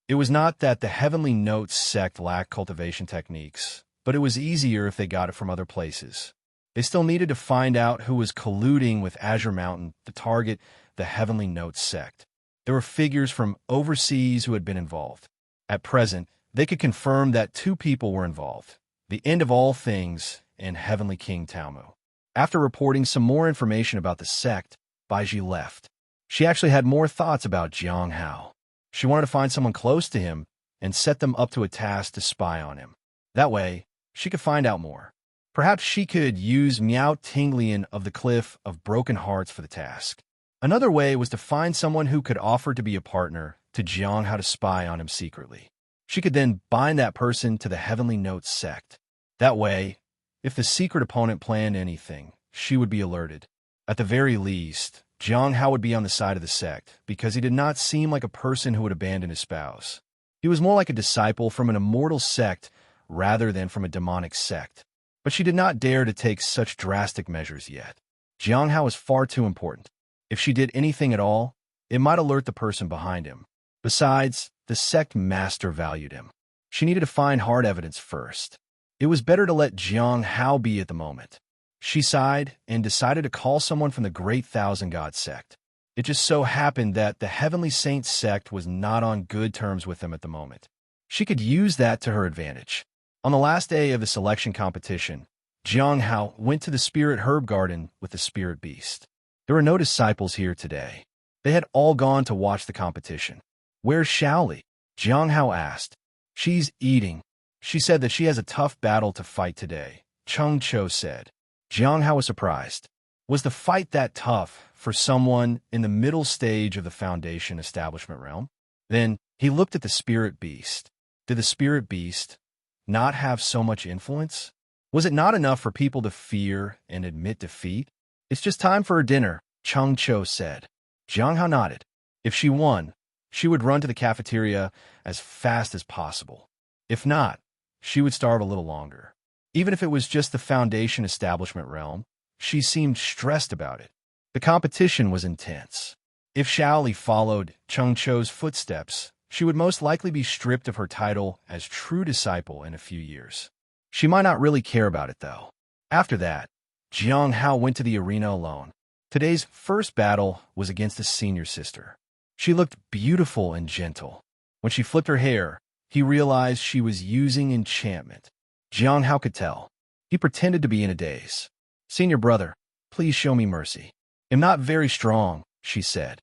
It was not that the Heavenly Notes sect lacked cultivation techniques, but it was easier if they got it from other places. They still needed to find out who was colluding with Azure Mountain to target the Heavenly Notes sect. There were figures from overseas who had been involved. At present, they could confirm that 2 people were involved. The end of all things and Heavenly King Taomu. After reporting some more information about the sect, Baiji left. She actually had more thoughts about Jiang Hao. She wanted to find someone close to him and set them up to a task to spy on him. That way, she could find out more. Perhaps she could use Miao Tinglian of the Cliff of Broken Hearts for the task. Another way was to find someone who could offer to be a partner to Jiang Hao to spy on him secretly. She could then bind that person to the Heavenly Notes sect. That way, if the secret opponent planned anything, she would be alerted. At the very least, Jiang Hao would be on the side of the sect, because he did not seem like a person who would abandon his spouse. He was more like a disciple from an immortal sect rather than from a demonic sect. But she did not dare to take such drastic measures yet. Jiang Hao is far too important. If she did anything at all, it might alert the person behind him. Besides, the sect master valued him. She needed to find hard evidence first. It was better to let Jiang Hao be at the moment. She sighed and decided to call someone from the Great Thousand God sect. It just so happened that the Heavenly Saints sect was not on good terms with them at the moment. She could use that to her advantage. On the last day of the selection competition, Jiang Hao went to the Spirit Herb Garden with the Spirit Beast. There were no disciples here today. They had all gone to watch the competition. "Where's Shaoli?" Jiang Hao asked. "She's eating. She said that she has a tough battle to fight today," Cheng Cho said. Jiang Hao was surprised. Was the fight that tough for someone in the middle stage of the Foundation establishment realm? Then he looked at the Spirit Beast. Did the Spirit Beast not have so much influence? Was it not enough for people to fear and admit defeat? "It's just time for her dinner," Cheng Cho said. Jiang Hao nodded. If she won, she would run to the cafeteria as fast as possible. If not, she would starve a little longer. Even if it was just the Foundation establishment realm, she seemed stressed about it. The competition was intense. If Shaoli followed Cheng Cho's footsteps, she would most likely be stripped of her title as true disciple in a few years. She might not really care about it, though. After that, Jiang Hao went to the arena alone. Today's first battle was against the senior sister. She looked beautiful and gentle. When she flipped her hair, he realized she was using enchantment. Jiang Hao could tell. He pretended to be in a daze. "Senior brother, please show me mercy. I'm not very strong," she said.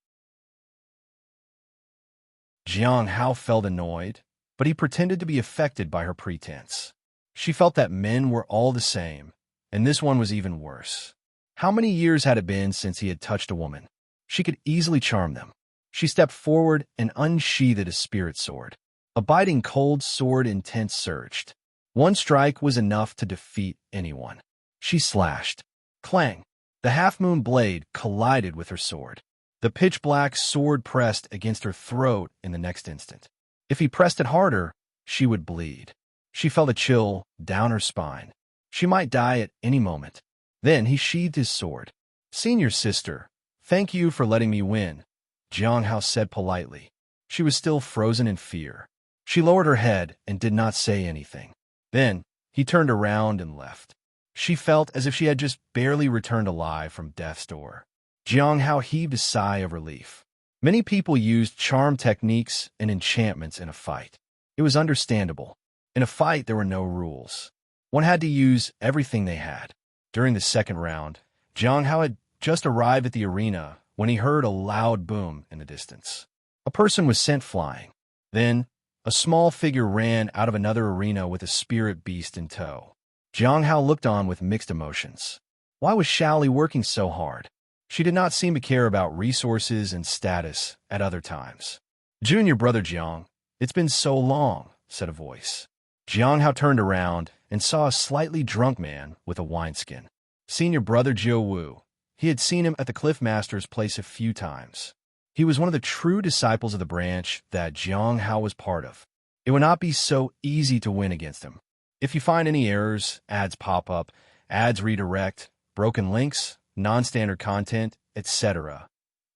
Jiang Hao felt annoyed, but he pretended to be affected by her pretense. She felt that men were all the same, and this one was even worse. How many years had it been since he had touched a woman? She could easily charm them. She stepped forward and unsheathed his spirit sword. A biting cold sword intense surged. One strike was enough to defeat anyone. She slashed. Clang! The half-moon blade collided with her sword. The pitch-black sword pressed against her throat in the next instant. If he pressed it harder, she would bleed. She felt a chill down her spine. She might die at any moment. Then he sheathed his sword. "Senior sister, thank you for letting me win," Jiang Hao said politely. She was still frozen in fear. She lowered her head and did not say anything. Then he turned around and left. She felt as if she had just barely returned alive from death's door. Jiang Hao heaved a sigh of relief. Many people used charm techniques and enchantments in a fight. It was understandable. In a fight, there were no rules. One had to use everything they had. During the second round, Jiang Hao had just arrived at the arena when he heard a loud boom in the distance. A person was sent flying. Then, a small figure ran out of another arena with a spirit beast in tow. Jiang Hao looked on with mixed emotions. Why was Shaoli working so hard? She did not seem to care about resources and status at other times. "Junior brother Jiang, it's been so long," said a voice. Jiang Hao turned around and saw a slightly drunk man with a wineskin. Senior brother Jiu Wu. He had seen him at the Cliff Master's place a few times. He was one of the true disciples of the branch that Jiang Hao was part of. It would not be so easy to win against him. If you find any errors, ads pop up, ads redirect, broken links, non-standard content, etc.,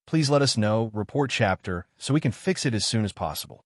please let us know, report chapter, so we can fix it as soon as possible.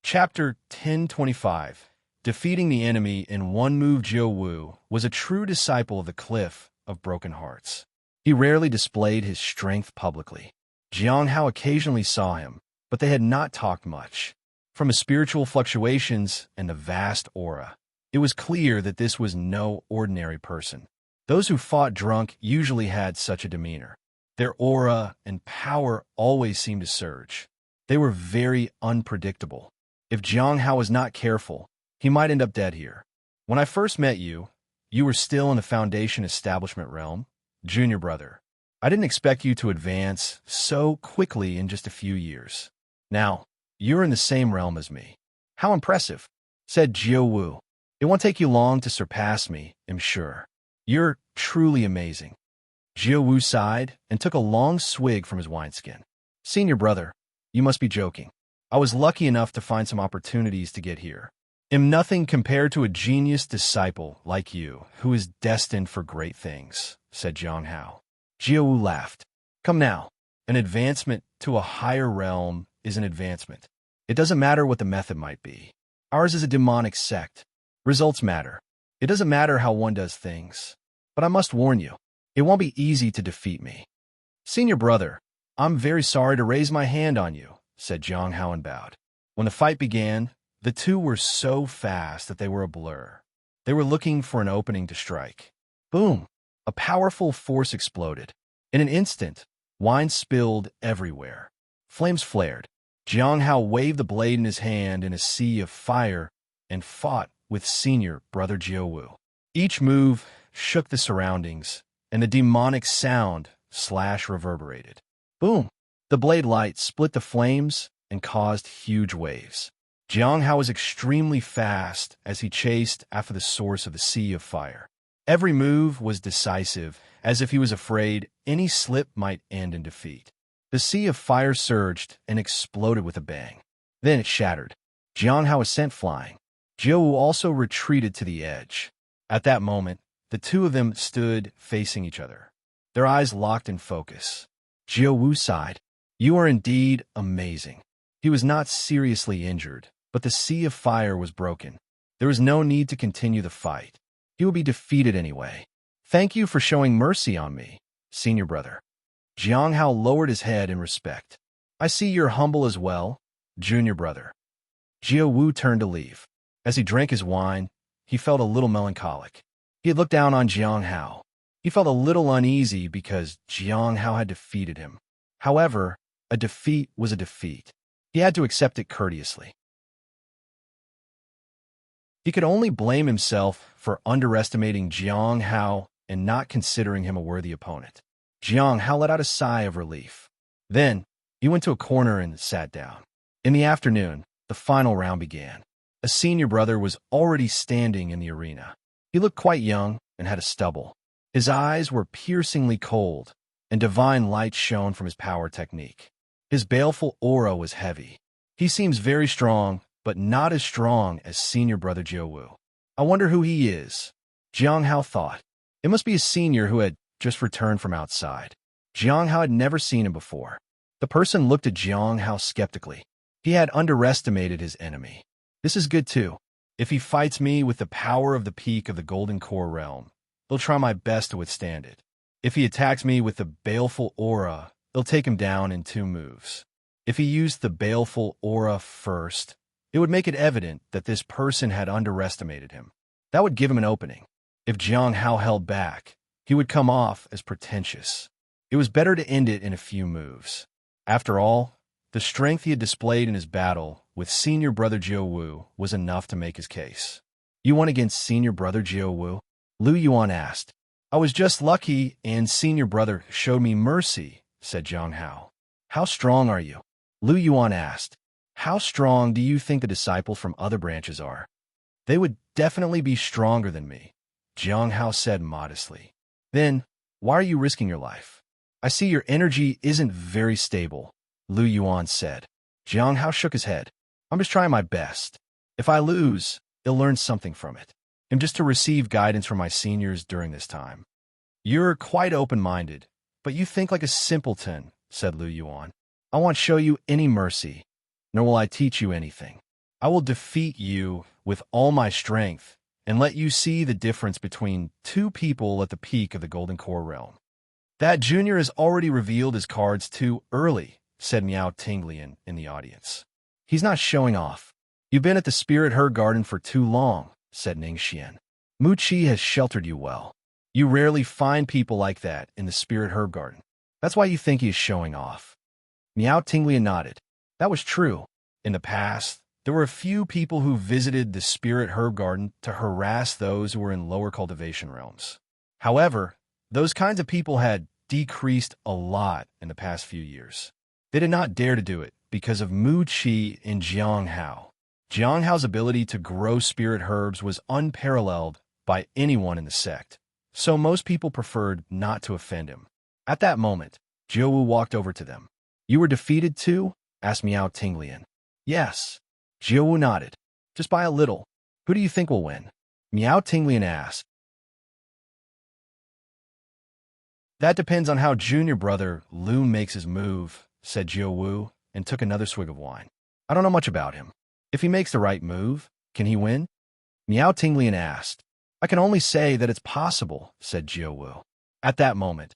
Chapter 1025. Defeating the enemy in one move. Jiu Wu was a true disciple of the Cliff of Broken Hearts. He rarely displayed his strength publicly. Jiang Hao occasionally saw him, but they had not talked much. From his spiritual fluctuations and the vast aura, it was clear that this was no ordinary person. Those who fought drunk usually had such a demeanor. Their aura and power always seemed to surge. They were very unpredictable. If Jiang Hao was not careful, he might end up dead here. "When I first met you, you were still in the Foundation establishment realm, junior brother. I didn't expect you to advance so quickly in just a few years. Now, you're in the same realm as me. How impressive," said Jiu Wu. "It won't take you long to surpass me, I'm sure. You're truly amazing." Jiu Wu sighed and took a long swig from his wineskin. "Senior brother, you must be joking. I was lucky enough to find some opportunities to get here. am nothing compared to a genius disciple like you who is destined for great things, said Jiang Hao. Jiawu laughed. Come now. An advancement to a higher realm is an advancement. It doesn't matter what the method might be. Ours is a demonic sect. Results matter. It doesn't matter how one does things. But I must warn you, it won't be easy to defeat me. Senior brother, I'm very sorry to raise my hand on you, said Jiang Hao and bowed. When the fight began, the two were so fast that they were a blur. They were looking for an opening to strike. Boom! A powerful force exploded. In an instant, wine spilled everywhere. Flames flared. Jiang Hao waved the blade in his hand in a sea of fire and fought with senior brother Jiawu. Each move shook the surroundings, and the demonic sound slash reverberated. Boom! The blade light split the flames and caused huge waves. Jiang Hao was extremely fast as he chased after the source of the sea of fire. Every move was decisive, as if he was afraid any slip might end in defeat. The sea of fire surged and exploded with a bang. Then it shattered. Jiang Hao was sent flying. Jiawu also retreated to the edge. At that moment, the two of them stood facing each other, their eyes locked in focus. Jiawu sighed. You are indeed amazing. He was not seriously injured, but the sea of fire was broken. There was no need to continue the fight. He would be defeated anyway. Thank you for showing mercy on me, senior brother. Jiang Hao lowered his head in respect. I see you're humble as well, junior brother. Jiawu turned to leave. As he drank his wine, he felt a little melancholic. He had looked down on Jiang Hao. He felt a little uneasy because Jiang Hao had defeated him. However, a defeat was a defeat. He had to accept it courteously. He could only blame himself for underestimating Jiang Hao and not considering him a worthy opponent. Jiang Hao let out a sigh of relief. Then, he went to a corner and sat down. In the afternoon, the final round began. A senior brother was already standing in the arena. He looked quite young and had a stubble. His eyes were piercingly cold, and divine light shone from his power technique. His baleful aura was heavy. He seems very strong, but not as strong as senior brother Jiawu. I wonder who he is, Jiang Hao thought. It must be a senior who had just returned from outside. Jiang Hao had never seen him before. The person looked at Jiang Hao skeptically. He had underestimated his enemy. This is good too. If he fights me with the power of the peak of the Golden Core realm, I'll try my best to withstand it. If he attacks me with the baleful aura, it'll take him down in 2 moves. If he used the baleful aura first, it would make it evident that this person had underestimated him. That would give him an opening. If Jiang Hao held back, he would come off as pretentious. It was better to end it in a few moves. After all, the strength he had displayed in his battle with senior brother Jiawu was enough to make his case. You won against senior brother Jiawu? Lu Yuan asked. I was just lucky and senior brother showed me mercy, said Jiang Hao. How strong are you? Lu Yuan asked. How strong do you think the disciples from other branches are? They would definitely be stronger than me, Jiang Hao said modestly. Then, why are you risking your life? I see your energy isn't very stable, Lu Yuan said. Jiang Hao shook his head. I'm just trying my best. If I lose, they'll learn something from it. I'm just to receive guidance from my seniors during this time. You're quite open-minded, but you think like a simpleton, said Lu Yuan. I won't show you any mercy, nor will I teach you anything. I will defeat you with all my strength and let you see the difference between 2 people at the peak of the Golden Core realm. That junior has already revealed his cards too early, said Miao Tinglian in the audience. He's not showing off. You've been at the Spirit Herb Garden for too long, said Ning Xian. Mu Qi has sheltered you well. You rarely find people like that in the Spirit Herb Garden. That's why you think he is showing off. Miao Tinglian nodded. That was true. In the past, there were a few people who visited the Spirit Herb Garden to harass those who were in lower cultivation realms. However, those kinds of people had decreased a lot in the past few years. They did not dare to do it because of Mu Qi and Jiang Hao. Jiang Hao's ability to grow spirit herbs was unparalleled by anyone in the sect, so most people preferred not to offend him. At that moment, Jiawu walked over to them. You were defeated too? Asked Miao Tinglian. Yes. Jiawu nodded. Just by a little. Who do you think will win? Miao Tinglian asked. That depends on how junior brother Lu makes his move, said Jiao Wu, and took another swig of wine. I don't know much about him. If he makes the right move, can he win? Miao Tinglian asked. I can only say that it's possible, said Jiao Wu. At that moment,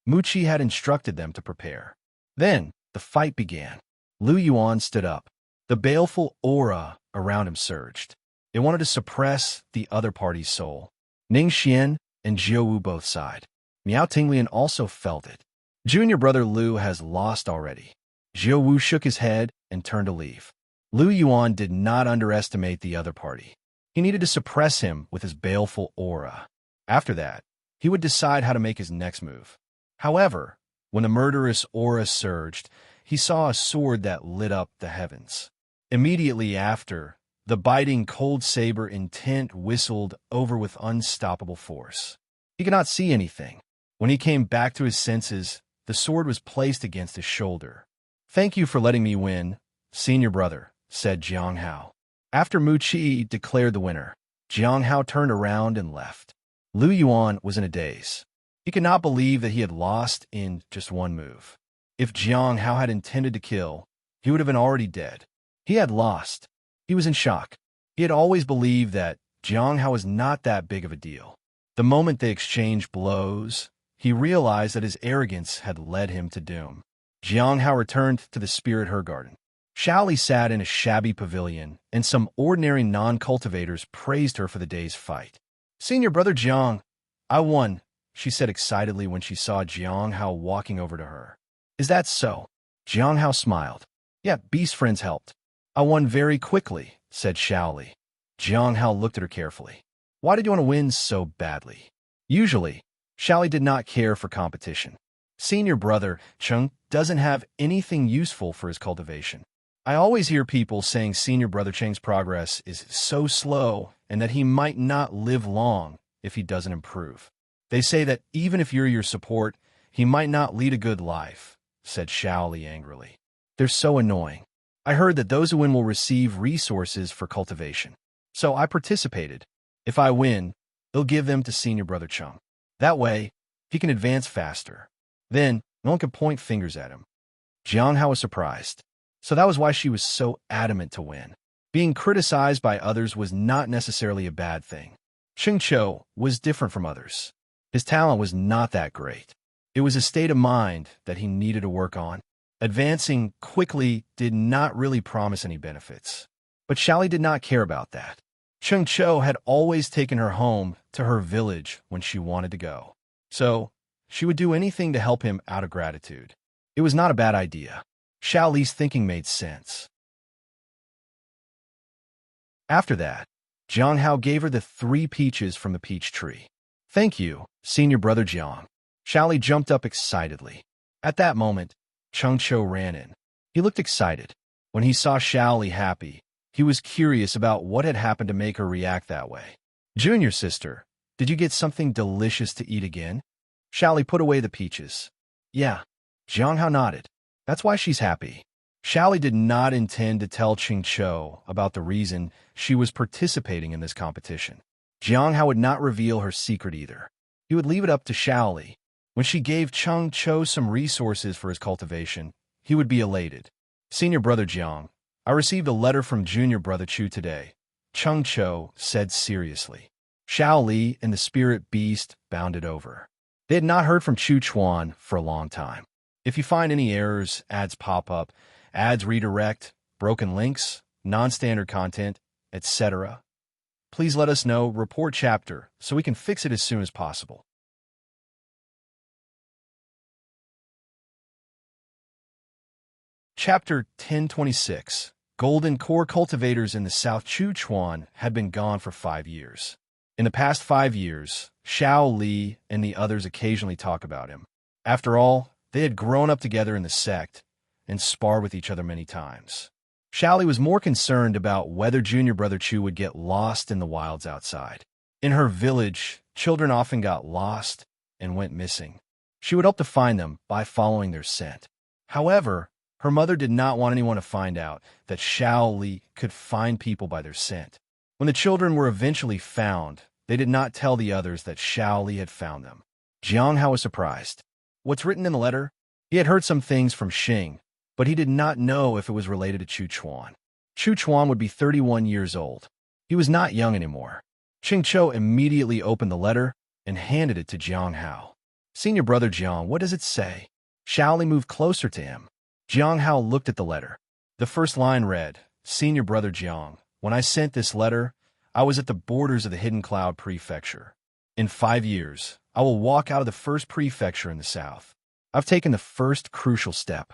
Muqi had instructed them to prepare. Then, the fight began. Lu Yuan stood up. The baleful aura around him surged. It wanted to suppress the other party's soul. Ning Xian and Jiao Wu both sighed. Miao Tinglian also felt it. Junior brother Lu has lost already. Jiao Wu shook his head and turned to leave. Lu Yuan did not underestimate the other party. He needed to suppress him with his baleful aura. After that, he would decide how to make his next move. However, when the murderous aura surged, he saw a sword that lit up the heavens. Immediately after, the biting cold saber intent whistled over with unstoppable force. He could not see anything. When he came back to his senses, the sword was placed against his shoulder. Thank you for letting me win, senior brother, said Jiang Hao. After Muqi declared the winner, Jiang Hao turned around and left. Lu Yuan was in a daze. He could not believe that he had lost in just one move. If Jiang Hao had intended to kill, he would have been already dead. He had lost. He was in shock. He had always believed that Jiang Hao was not that big of a deal. The moment they exchanged blows, he realized that his arrogance had led him to doom. Jiang Hao returned to the Spirit Her Garden. Shaoli sat in a shabby pavilion, and some ordinary non-cultivators praised her for the day's fight. Senior brother Jiang, I won, she said excitedly when she saw Jiang Hao walking over to her. Is that so? Jiang Hao smiled. Yeah, beast friends helped. I won very quickly, said Shaoli. Jiang Hao looked at her carefully. Why did you want to win so badly? Usually, Shaoli did not care for competition. Senior brother Cheng doesn't have anything useful for his cultivation. I always hear people saying senior brother Cheng's progress is so slow and that he might not live long if he doesn't improve. They say that even if you're your support, he might not lead a good life, said Shaoli angrily. They're so annoying. I heard that those who win will receive resources for cultivation. So I participated. If I win, they'll give them to senior brother Cheng. That way, he can advance faster. Then, no one can point fingers at him. Jiang Hao was surprised. So that was why she was so adamant to win. Being criticized by others was not necessarily a bad thing. Cheng Chou was different from others. His talent was not that great. It was a state of mind that he needed to work on. Advancing quickly did not really promise any benefits. But Shaoli did not care about that. Cheng Chou had always taken her home to her village when she wanted to go. So, she would do anything to help him out of gratitude. It was not a bad idea. Shaoli's thinking made sense. After that, Jiang Hao gave her the 3 peaches from the peach tree. Thank you, senior brother Jiang. Shaoli jumped up excitedly. At that moment, Cheng Chou ran in. He looked excited. When he saw Shaoli happy, he was curious about what had happened to make her react that way. Junior sister, did you get something delicious to eat again? Shaoli put away the peaches. Yeah. Jiang Hao nodded. That's why she's happy. Shaoli did not intend to tell Cheng Chou about the reason she was participating in this competition. Jiang Hao would not reveal her secret either. He would leave it up to Shaoli. When she gave Cheng Chou some resources for his cultivation, he would be elated. Senior brother Jiang, I received a letter from junior brother Chu today, Cheng Chou said seriously. Shaoli and the spirit beast bounded over. They had not heard from Chu Chuan for a long time. If you find any errors, ads pop up, ads redirect, broken links, non-standard content, etc., please let us know, report chapter, so we can fix it as soon as possible. Chapter 1026. Golden Core cultivators in the South Chu Chuan had been gone for 5 years. In the past 5 years, Shao Li and the others occasionally talk about him. After all, they had grown up together in the sect and sparred with each other many times. Shaoli was more concerned about whether junior brother Chu would get lost in the wilds outside. In her village, children often got lost and went missing. She would help to find them by following their scent. However, her mother did not want anyone to find out that Shaoli could find people by their scent. When the children were eventually found, they did not tell the others that Xiao Li had found them. Jiang Hao was surprised. What's written in the letter? He had heard some things from Xing, but he did not know if it was related to Chu Chuan. Chu Chuan would be 31 years old. He was not young anymore. Ching Chou immediately opened the letter and handed it to Jiang Hao. Senior brother Jiang, what does it say? Xiao Li moved closer to him. Jiang Hao looked at the letter. The first line read, Senior brother Jiang, when I sent this letter, I was at the borders of the Hidden Cloud Prefecture. In 5 years, I will walk out of the first prefecture in the south. I've taken the first crucial step.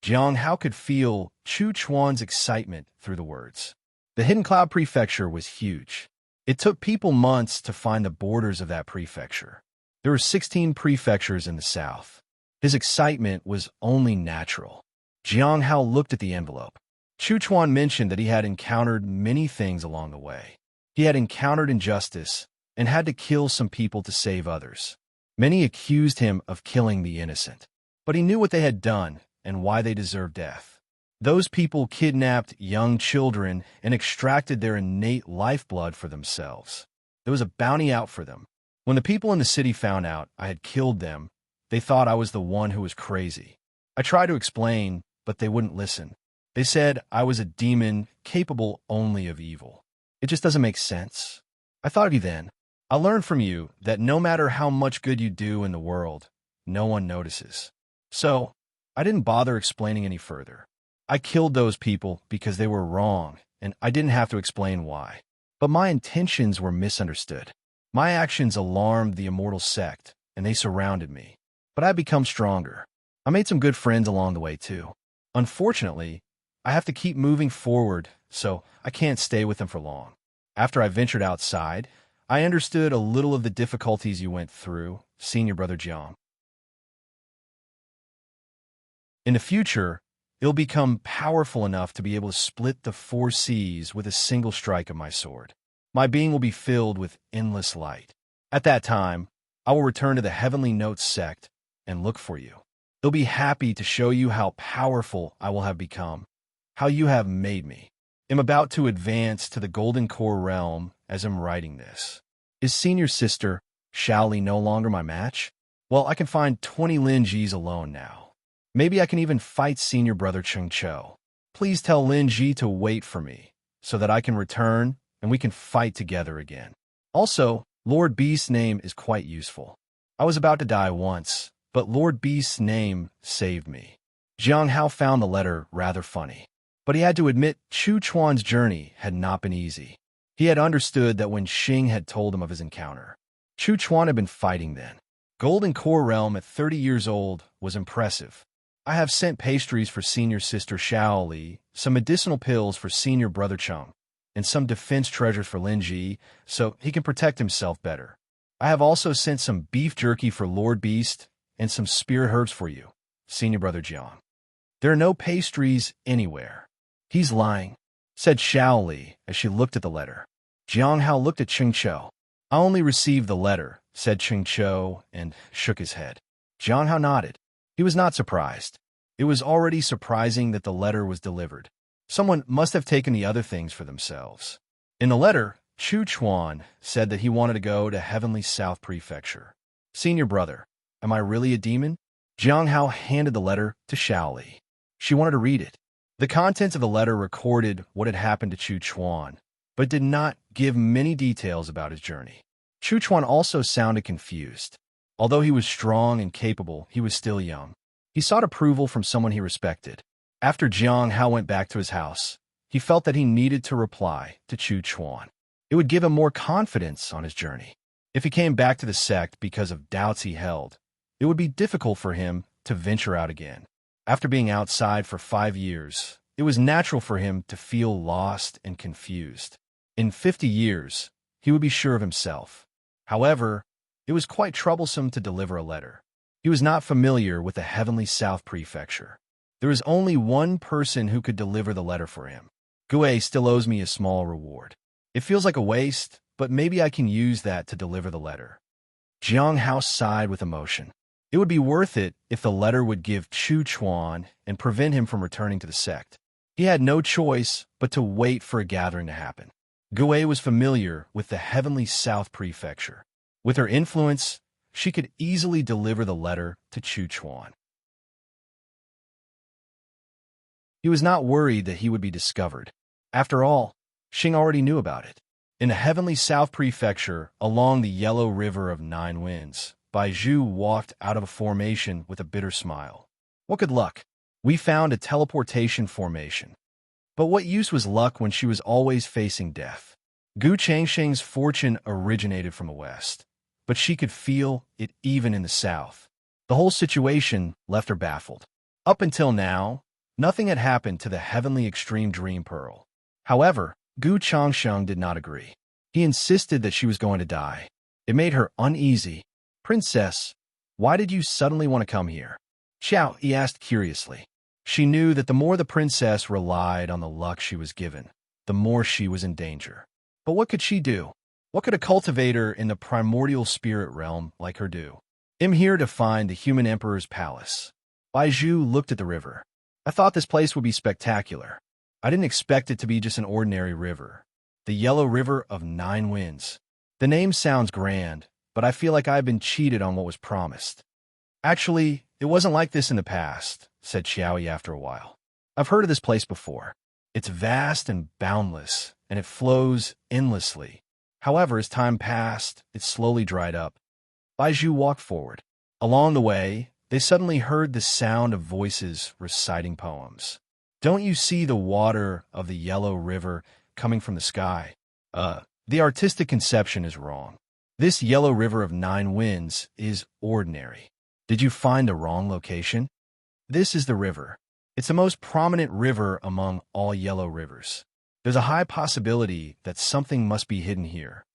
Jiang Hao could feel Chu Chuan's excitement through the words. The Hidden Cloud Prefecture was huge. It took people months to find the borders of that prefecture. There were 16 prefectures in the south. His excitement was only natural. Jiang Hao looked at the envelope. Chu Chuan mentioned that he had encountered many things along the way. He had encountered injustice and had to kill some people to save others. Many accused him of killing the innocent, but he knew what they had done and why they deserved death. Those people kidnapped young children and extracted their innate lifeblood for themselves. There was a bounty out for them. When the people in the city found out I had killed them, they thought I was the one who was crazy. I tried to explain, but they wouldn't listen. They said I was a demon capable only of evil. It just doesn't make sense. I thought of you then. I learned from you that no matter how much good you do in the world, no one notices. So, I didn't bother explaining any further. I killed those people because they were wrong, and I didn't have to explain why. But my intentions were misunderstood. My actions alarmed the immortal sect, and they surrounded me. But I've become stronger. I made some good friends along the way, too. Unfortunately, I have to keep moving forward, so I can't stay with them for long. After I ventured outside, I understood a little of the difficulties you went through, Senior Brother Jiang. In the future, it'll become powerful enough to be able to split the 4 seas with a single strike of my sword. My being will be filled with endless light. At that time, I will return to the Heavenly Notes sect and look for you. They'll be happy to show you how powerful I will have become, how you have made me. I'm about to advance to the Golden Core realm as I'm writing this. Is Senior Sister Xiao Li no longer my match? Well, I can find 20 Lin Jis alone now. Maybe I can even fight Senior Brother Cheng Chou. Please tell Lin Ji to wait for me, so that I can return and we can fight together again. Also, Lord Beast's name is quite useful. I was about to die once, but Lord Beast's name saved me. Jiang Hao found the letter rather funny, but he had to admit Chu Chuan's journey had not been easy. He had understood that when Xing had told him of his encounter. Chu Chuan had been fighting then. Golden Core Realm at 30 years old was impressive. I have sent pastries for Senior Sister Xiao Li, some medicinal pills for Senior Brother Cheng, and some defense treasures for Lin Ji, so he can protect himself better. I have also sent some beef jerky for Lord Beast and some spirit herbs for you, Senior Brother Jiang. There are no pastries anywhere. He's lying, said Xiao Li as she looked at the letter. Jiang Hao looked at Ching Chou. I only received the letter, said Ching Chou, and shook his head. Jiang Hao nodded. He was not surprised. It was already surprising that the letter was delivered. Someone must have taken the other things for themselves. In the letter, Chu Chuan said that he wanted to go to Heavenly South Prefecture. Senior brother, am I really a demon? Jiang Hao handed the letter to Xiao Li. She wanted to read it. The contents of the letter recorded what had happened to Chu Chuan, but did not give many details about his journey. Chu Chuan also sounded confused. Although he was strong and capable, he was still young. He sought approval from someone he respected. After Jiang Hao went back to his house, he felt that he needed to reply to Chu Chuan. It would give him more confidence on his journey. If he came back to the sect because of doubts he held, it would be difficult for him to venture out again. After being outside for 5 years, it was natural for him to feel lost and confused. In 50 years, he would be sure of himself. However, it was quite troublesome to deliver a letter. He was not familiar with the Heavenly South Prefecture. There was only one person who could deliver the letter for him. Gue still owes me a small reward. It feels like a waste, but maybe I can use that to deliver the letter. Jiang Hao sighed with emotion. It would be worth it if the letter would give Chu Chuan and prevent him from returning to the sect. He had no choice but to wait for a gathering to happen. Gue was familiar with the heavenly South Prefecture. With her influence, she could easily deliver the letter to Chu Chuan. He was not worried that he would be discovered. After all, Xing already knew about it. In the heavenly South Prefecture, along the yellow river of 9 winds, Bai Zhu walked out of a formation with a bitter smile. What good luck! We found a teleportation formation. But what use was luck when she was always facing death? Gu Changsheng's fortune originated from the west, but she could feel it even in the south. The whole situation left her baffled. Up until now, nothing had happened to the heavenly extreme dream pearl. However, Gu Changsheng did not agree. He insisted that she was going to die. It made her uneasy. Princess, why did you suddenly want to come here? Xiao, he asked curiously. She knew that the more the princess relied on the luck she was given, the more she was in danger. But what could she do? What could a cultivator in the primordial spirit realm like her do? I'm here to find the human emperor's palace. Bai Zhu looked at the river. I thought this place would be spectacular. I didn't expect it to be just an ordinary river. The yellow river of 9 winds. The name sounds grand, but I feel like I've been cheated on what was promised. Actually, it wasn't like this in the past, said Xiaoyi after a while. I've heard of this place before. It's vast and boundless, and it flows endlessly. However, as time passed, it slowly dried up. Bai Zhu walked forward. Along the way, they suddenly heard the sound of voices reciting poems. Don't you see the water of the yellow river coming from the sky? The artistic conception is wrong. This yellow river of 9 winds is ordinary. Did you find the wrong location? This is the river. It's the most prominent river among all yellow rivers. There's a high possibility that something must be hidden here.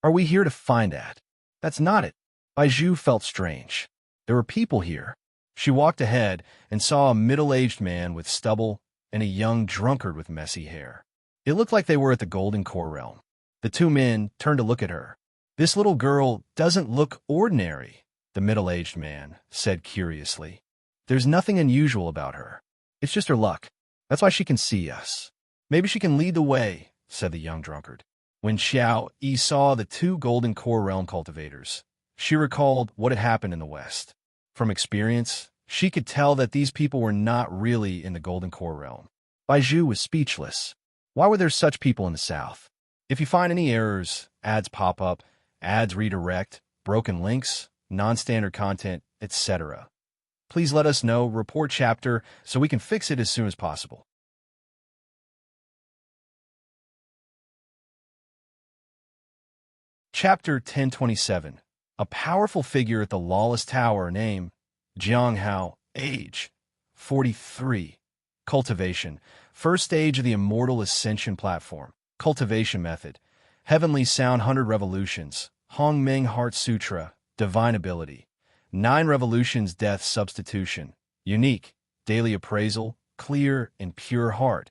Are we here to find that? That's not it. Bai Zhu felt strange. There were people here. She walked ahead and saw a middle-aged man with stubble and a young drunkard with messy hair. It looked like they were at the Golden Core realm. The two men turned to look at her. This little girl doesn't look ordinary, the middle-aged man said curiously. There's nothing unusual about her. It's just her luck. That's why she can see us. Maybe she can lead the way, said the young drunkard. When Xiao Yi saw the two Golden Core realm cultivators, she recalled what had happened in the West. From experience, she could tell that these people were not really in the Golden Core realm. Bai Zhu was speechless. Why were there such people in the South? If you find any errors, ads pop up, ads redirect, broken links, non-standard content, etc., please let us know, report chapter, so we can fix it as soon as possible. Chapter 1027. A powerful figure at the Lawless Tower, name Jiang Hao, age 43. Cultivation. First stage of the Immortal Ascension Platform. Cultivation method. Heavenly Sound 100 Revolutions. Hong Ming Heart Sutra. Divine Ability. 9 Revolutions Death Substitution. Unique. Daily Appraisal. Clear and Pure Heart.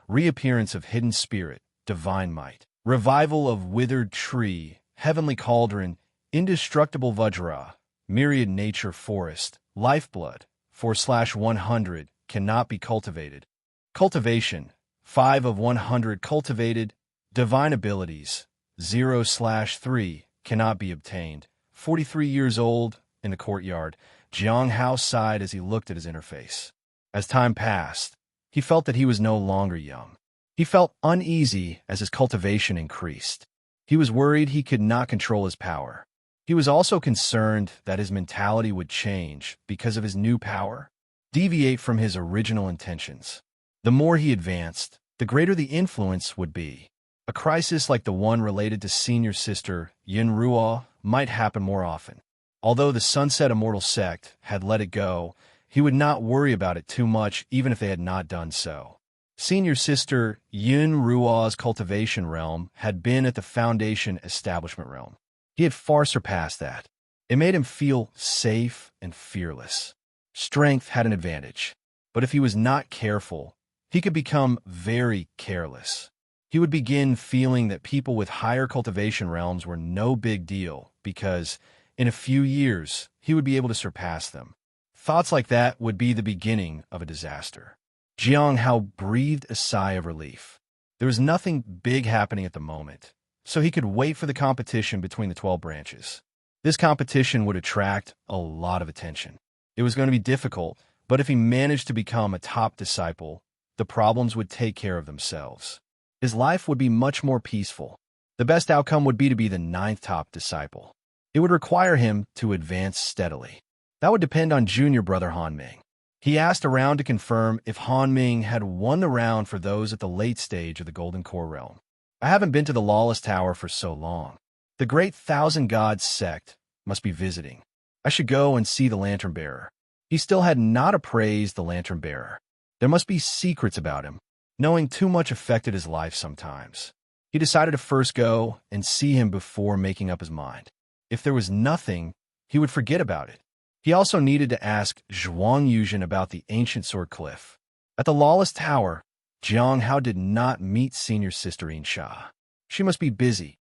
Reappearance of Hidden Spirit. Divine Might. Revival of Withered Tree. Heavenly Cauldron. Indestructible Vajra. Myriad Nature Forest. Lifeblood. 4/100. Cannot be cultivated. Cultivation. 5 of 100 cultivated. Divine Abilities. 0/3. Cannot be obtained. 43 years old. In the courtyard, Jiang Hao sighed as he looked at his interface. As time passed, he felt that he was no longer young. He felt uneasy as his cultivation increased. He was worried he could not control his power. He was also concerned that his mentality would change because of his new power, deviate from his original intentions. The more he advanced, the greater the influence would be. A crisis like the one related to senior sister Yin Ruo might happen more often. Although the Sunset Immortal Sect had let it go, he would not worry about it too much even if they had not done so. Senior sister Yin Ruo's cultivation realm had been at the Foundation Establishment realm. He had far surpassed that. It made him feel safe and fearless. Strength had an advantage, but if he was not careful, he could become very careless. He would begin feeling that people with higher cultivation realms were no big deal because, in a few years, he would be able to surpass them. Thoughts like that would be the beginning of a disaster. Jiang Hao breathed a sigh of relief. There was nothing big happening at the moment, so he could wait for the competition between the 12 branches. This competition would attract a lot of attention. It was going to be difficult, but if he managed to become a top disciple, the problems would take care of themselves. His life would be much more peaceful. The best outcome would be to be the 9th top disciple. It would require him to advance steadily. That would depend on junior brother Han Ming. He asked around to confirm if Han Ming had won the round for those at the late stage of the Golden Core realm. I haven't been to the Lawless Tower for so long. The great Thousand Gods sect must be visiting. I should go and see the Lantern Bearer. He still had not appraised the Lantern Bearer. There must be secrets about him. Knowing too much affected his life sometimes. He decided to first go and see him before making up his mind. If there was nothing, he would forget about it. He also needed to ask Zhuang Yuzhen about the ancient sword cliff. At the Lawless Tower, Jiang Hao did not meet senior sister Insha. She must be busy.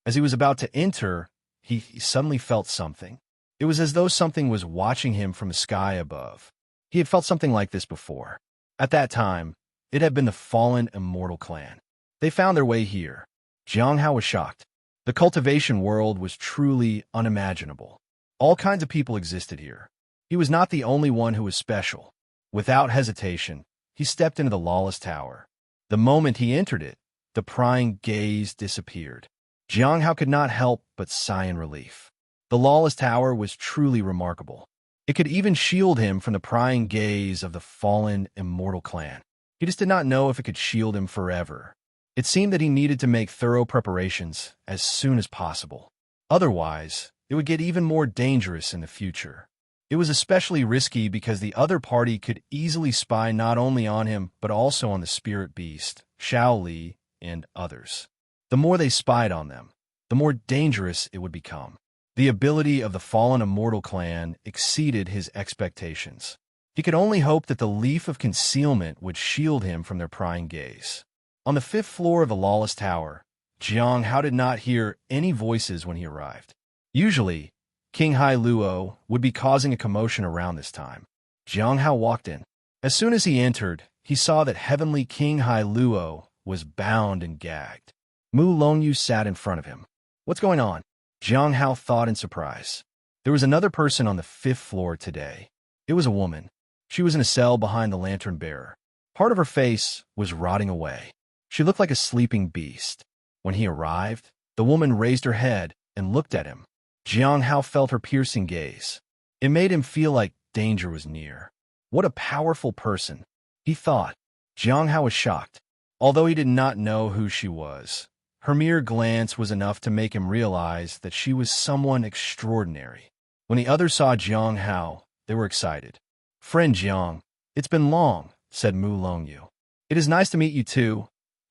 As he was about to enter, he suddenly felt something. It was as though something was watching him from the sky above. He had felt something like this before. At that time, it had been the fallen immortal clan. They found their way here. Jiang Hao was shocked. The cultivation world was truly unimaginable. All kinds of people existed here. He was not the only one who was special. Without hesitation, he stepped into the Lawless Tower. The moment he entered it, the prying gaze disappeared. Jiang Hao could not help but sigh in relief. The Lawless Tower was truly remarkable. It could even shield him from the prying gaze of the fallen immortal clan. He just did not know if it could shield him forever. It seemed that he needed to make thorough preparations as soon as possible. Otherwise, it would get even more dangerous in the future. It was especially risky because the other party could easily spy not only on him but also on the spirit beast, Xiao Li, and others. The more they spied on them, the more dangerous it would become. The ability of the fallen immortal clan exceeded his expectations. He could only hope that the leaf of concealment would shield him from their prying gaze. On the 5th floor of the Lawless Tower, Jiang Hao did not hear any voices when he arrived. Usually, King Hai Luo would be causing a commotion around this time. Jiang Hao walked in. As soon as he entered, he saw that Heavenly King Hai Luo was bound and gagged. Mu Longyu sat in front of him. What's going on? Jiang Hao thought in surprise. There was another person on the 5th floor today. It was a woman. She was in a cell behind the Lantern Bearer. Part of her face was rotting away. She looked like a sleeping beast. When he arrived, the woman raised her head and looked at him. Jiang Hao felt her piercing gaze. It made him feel like danger was near. What a powerful person, he thought. Jiang Hao was shocked. Although he did not know who she was, her mere glance was enough to make him realize that she was someone extraordinary. When the others saw Jiang Hao, they were excited. Friend Jiang, it's been long, said Mu Longyu. It is nice to meet you too.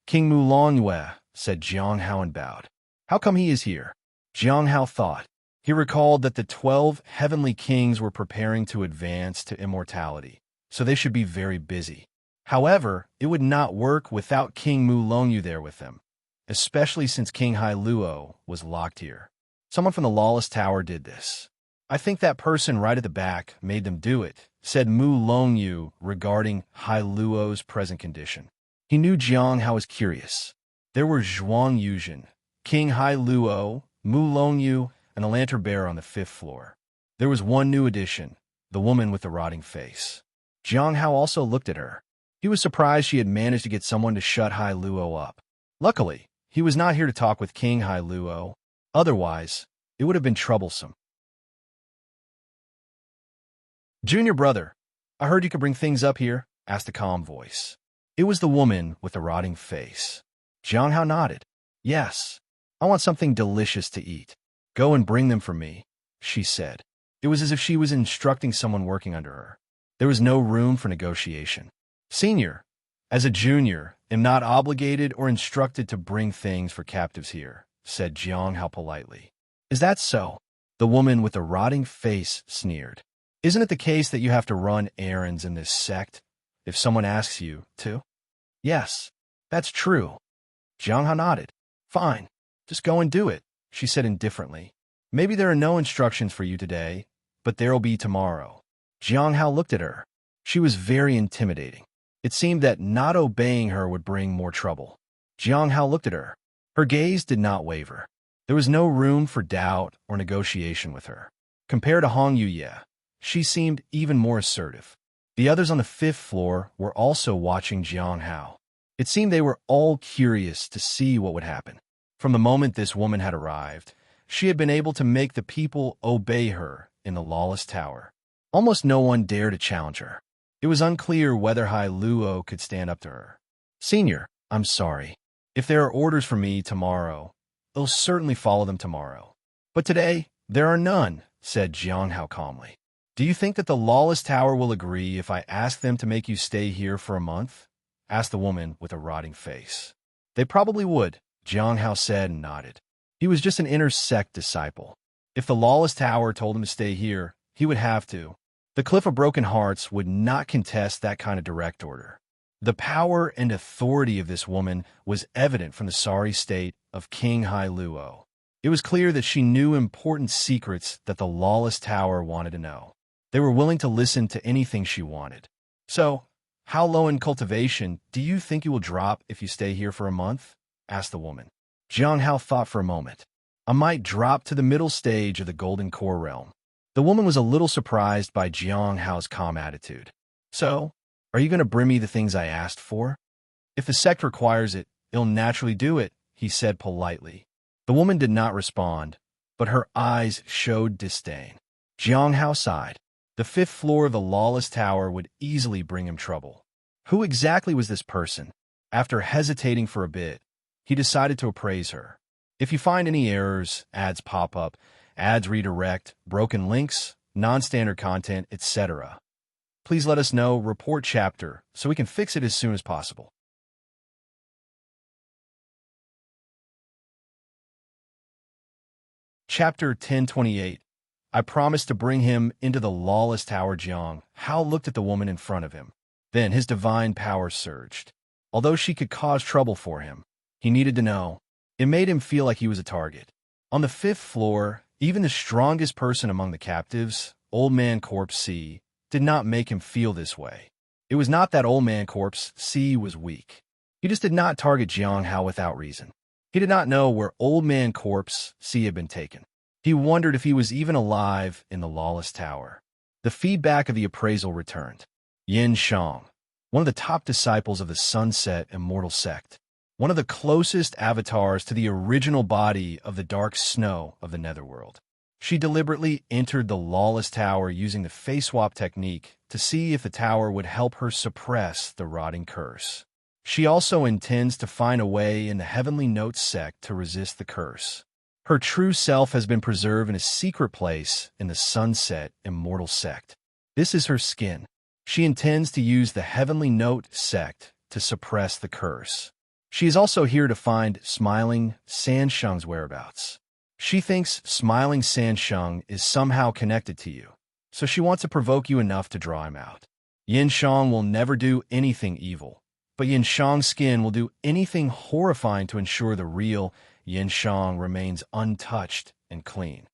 King Mu Longyue, said Jiang Hao and bowed. How come he is here? Jiang Hao thought. He recalled that the 12 heavenly kings were preparing to advance to immortality, so they should be very busy. However, it would not work without King Mu Longyu there with them, especially since King Hai Luo was locked here. Someone from the Lawless Tower did this. I think that person right at the back made them do it, said Mu Longyu regarding Hai Luo's present condition. He knew Jiang Hao was curious. There were Zhuang Yuzhen, King Hai Luo, Mu Longyu, and the Lantern Bearer on the 5th floor. There was one new addition, the woman with the rotting face. Jiang Hao also looked at her. He was surprised she had managed to get someone to shut Hai Luo up. Luckily, he was not here to talk with King Hai Luo. Otherwise, it would have been troublesome. Junior brother, I heard you could bring things up here, asked a calm voice. It was the woman with the rotting face. Jiang Hao nodded. Yes, I want something delicious to eat. Go and bring them for me, she said. It was as if she was instructing someone working under her. There was no room for negotiation. Senior, as a junior, am not obligated or instructed to bring things for captives here, said Jiang Hao politely. Is that so? The woman with the rotting face sneered. Isn't it the case that you have to run errands in this sect, if someone asks you to? Yes, that's true. Jiang Hao nodded. Fine, just go and do it, she said indifferently. Maybe there are no instructions for you today, but there'll be tomorrow. Jiang Hao looked at her. She was very intimidating. It seemed that not obeying her would bring more trouble. Jiang Hao looked at her. Her gaze did not waver. There was no room for doubt or negotiation with her. Compared to Hong Yuye, she seemed even more assertive. The others on the fifth floor were also watching Jiang Hao. It seemed they were all curious to see what would happen. From the moment this woman had arrived, she had been able to make the people obey her in the lawless tower. Almost no one dared to challenge her. It was unclear whether Hai Luo could stand up to her. "Senior, I'm sorry. If there are orders for me tomorrow, they'll certainly follow them tomorrow. But today, there are none," said Jiang Hao calmly. "Do you think that the lawless tower will agree if I ask them to make you stay here for a month?" asked the woman with a rotting face. "They probably would," Jiang Hao said and nodded. He was just an inner sect disciple. If the lawless tower told him to stay here, he would have to. The Cliff of Broken Hearts would not contest that kind of direct order. The power and authority of this woman was evident from the sorry state of King Hai Luo. It was clear that she knew important secrets that the lawless tower wanted to know. They were willing to listen to anything she wanted. "So, how low in cultivation do you think you will drop if you stay here for a month?" asked the woman. Jiang Hao thought for a moment. "I might drop to the middle stage of the Golden Core realm." The woman was a little surprised by Jiang Hao's calm attitude. "So, are you going to bring me the things I asked for?" "If the sect requires it, it'll naturally do it," he said politely. The woman did not respond, but her eyes showed disdain. Jiang Hao sighed. The fifth floor of the lawless tower would easily bring him trouble. Who exactly was this person? After hesitating for a bit, he decided to appraise her. "If you find any errors, ads pop up, ads redirect, broken links, non-standard content, etc., please let us know, report chapter, so we can fix it as soon as possible." Chapter 1028. I promised to bring him into the lawless tower. Jiang Hao looked at the woman in front of him. Then his divine power surged. Although she could cause trouble for him, he needed to know. It made him feel like he was a target. On the fifth floor, even the strongest person among the captives, Old Man Corpse C, did not make him feel this way. It was not that Old Man Corpse C was weak. He just did not target Jiang Hao without reason. He did not know where Old Man Corpse C had been taken. He wondered if he was even alive in the lawless tower. The feedback of the appraisal returned. Yin Shang, one of the top disciples of the Sunset Immortal Sect, one of the closest avatars to the original body of the dark snow of the Netherworld. She deliberately entered the lawless tower using the face swap technique to see if the tower would help her suppress the rotting curse. She also intends to find a way in the Heavenly Notes sect to resist the curse. Her true self has been preserved in a secret place in the Sunset Immortal Sect. This is her skin. She intends to use the Heavenly Note sect to suppress the curse. She is also here to find Smiling Sansheng's whereabouts. She thinks Smiling Sansheng is somehow connected to you, so she wants to provoke you enough to draw him out. Yin Shang will never do anything evil, but Yin Shang's skin will do anything horrifying to ensure the real Yin Shang remains untouched and clean.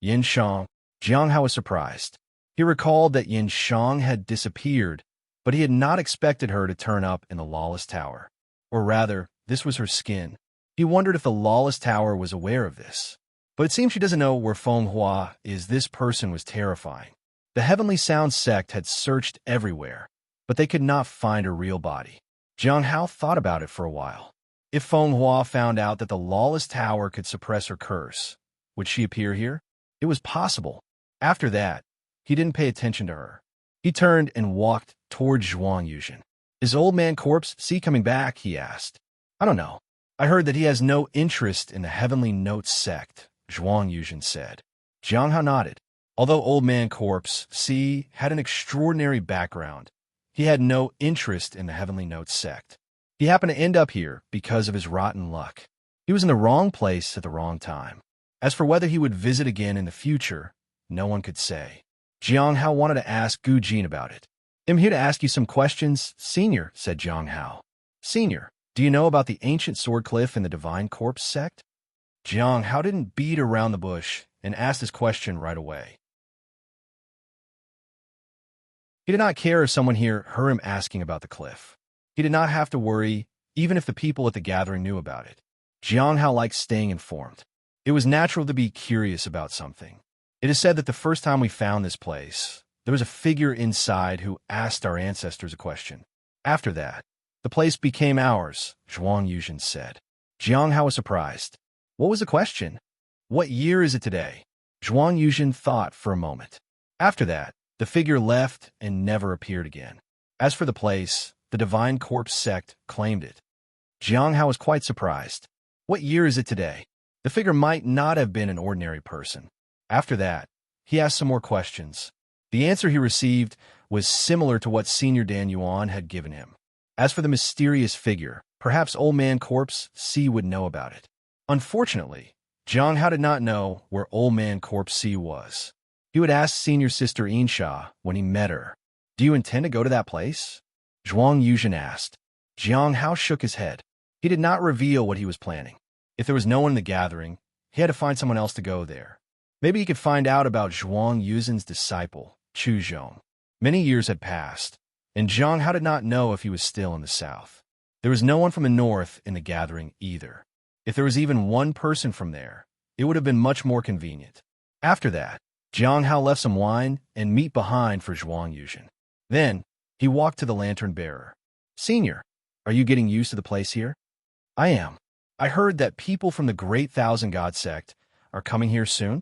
Yin Shang. Jiang Hao was surprised. He recalled that Yin Shang had disappeared, but he had not expected her to turn up in the lawless tower. Or rather, this was her skin. He wondered if the lawless tower was aware of this. But it seems she doesn't know where Feng Hua is. This person was terrifying. The Heavenly Sound sect had searched everywhere, but they could not find her real body. Jiang Hao thought about it for a while. If Feng Hua found out that the lawless tower could suppress her curse, would she appear here? It was possible. After that, he didn't pay attention to her. He turned and walked toward Zhuang Yuzhen. "Is Old Man Corpse C coming back?" he asked. "I don't know. I heard that he has no interest in the Heavenly Notes sect," Zhuang Yuzhen said. Jiang Hao nodded. Although Old Man Corpse C had an extraordinary background, he had no interest in the Heavenly Notes sect. He happened to end up here because of his rotten luck. He was in the wrong place at the wrong time. As for whether he would visit again in the future, no one could say. Jiang Hao wanted to ask Gu Jin about it. "I'm here to ask you some questions, Senior," said Jiang Hao. "Senior, do you know about the ancient sword cliff in the Divine Corpse sect?" Jiang Hao didn't beat around the bush and asked his question right away. He did not care if someone here heard him asking about the cliff. He did not have to worry, even if the people at the gathering knew about it. Jiang Hao liked staying informed. It was natural to be curious about something. It is said that the first time we found this place, there was a figure inside who asked our ancestors a question. After that, the place became ours, Zhuang Yuzhen said. Jiang Hao was surprised. What was the question? What year is it today? Zhuang Yuzhen thought for a moment. After that, the figure left and never appeared again. As for the place, the Divine Corpse sect claimed it. Jiang Hao was quite surprised. What year is it today? The figure might not have been an ordinary person. After that, he asked some more questions. The answer he received was similar to what Senior Dan Yuan had given him. As for the mysterious figure, perhaps Old Man Corpse C would know about it. Unfortunately, Jiang Hao did not know where Old Man Corpse C was. He would ask Senior Sister Insha when he met her, "Do you intend to go to that place?" Zhuang Yuzhen asked. Jiang Hao shook his head. He did not reveal what he was planning. If there was no one in the gathering, he had to find someone else to go there. Maybe he could find out about Zhuang Yuzhen's disciple, Chu Zhong. Many years had passed, and Jiang Hao did not know if he was still in the south. There was no one from the north in the gathering either. If there was even one person from there, it would have been much more convenient. After that, Jiang Hao left some wine and meat behind for Zhuang Yuzhen. Then, he walked to the lantern bearer. "Senior, are you getting used to the place here?" "I am. I heard that people from the Great Thousand God sect are coming here soon."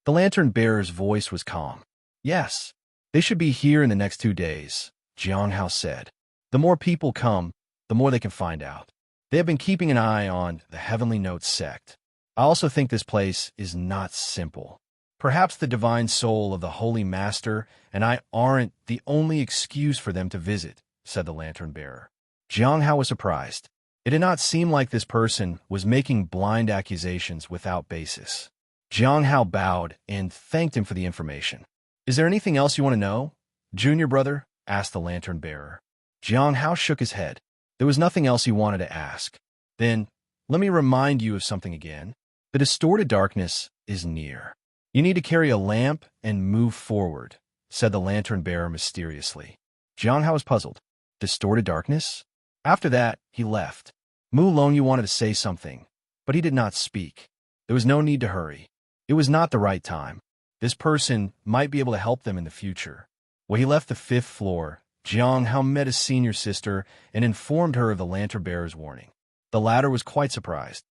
The lantern bearer's voice was calm. "Yes, they should be here in the next 2 days," Jiang Hao said. "The more people come, the more they can find out. They have been keeping an eye on the Heavenly Notes sect. I also think this place is not simple. Perhaps the divine soul of the Holy Master and I aren't the only excuse for them to visit," said the lantern bearer. Jiang Hao was surprised. It did not seem like this person was making blind accusations without basis. Jiang Hao bowed and thanked him for the information. "Is there anything else you want to know, junior brother?" asked the lantern bearer. Jiang Hao shook his head. There was nothing else he wanted to ask. "Then, let me remind you of something again. The distorted darkness is near. You need to carry a lamp and move forward," said the lantern bearer mysteriously. Jiang Hao was puzzled. Distorted darkness? After that, he left. Mu Longyu wanted to say something, but he did not speak. There was no need to hurry. It was not the right time. This person might be able to help them in the future. When he left the 5th floor, Jiang Hao met his senior sister and informed her of the lantern bearer's warning. The latter was quite surprised.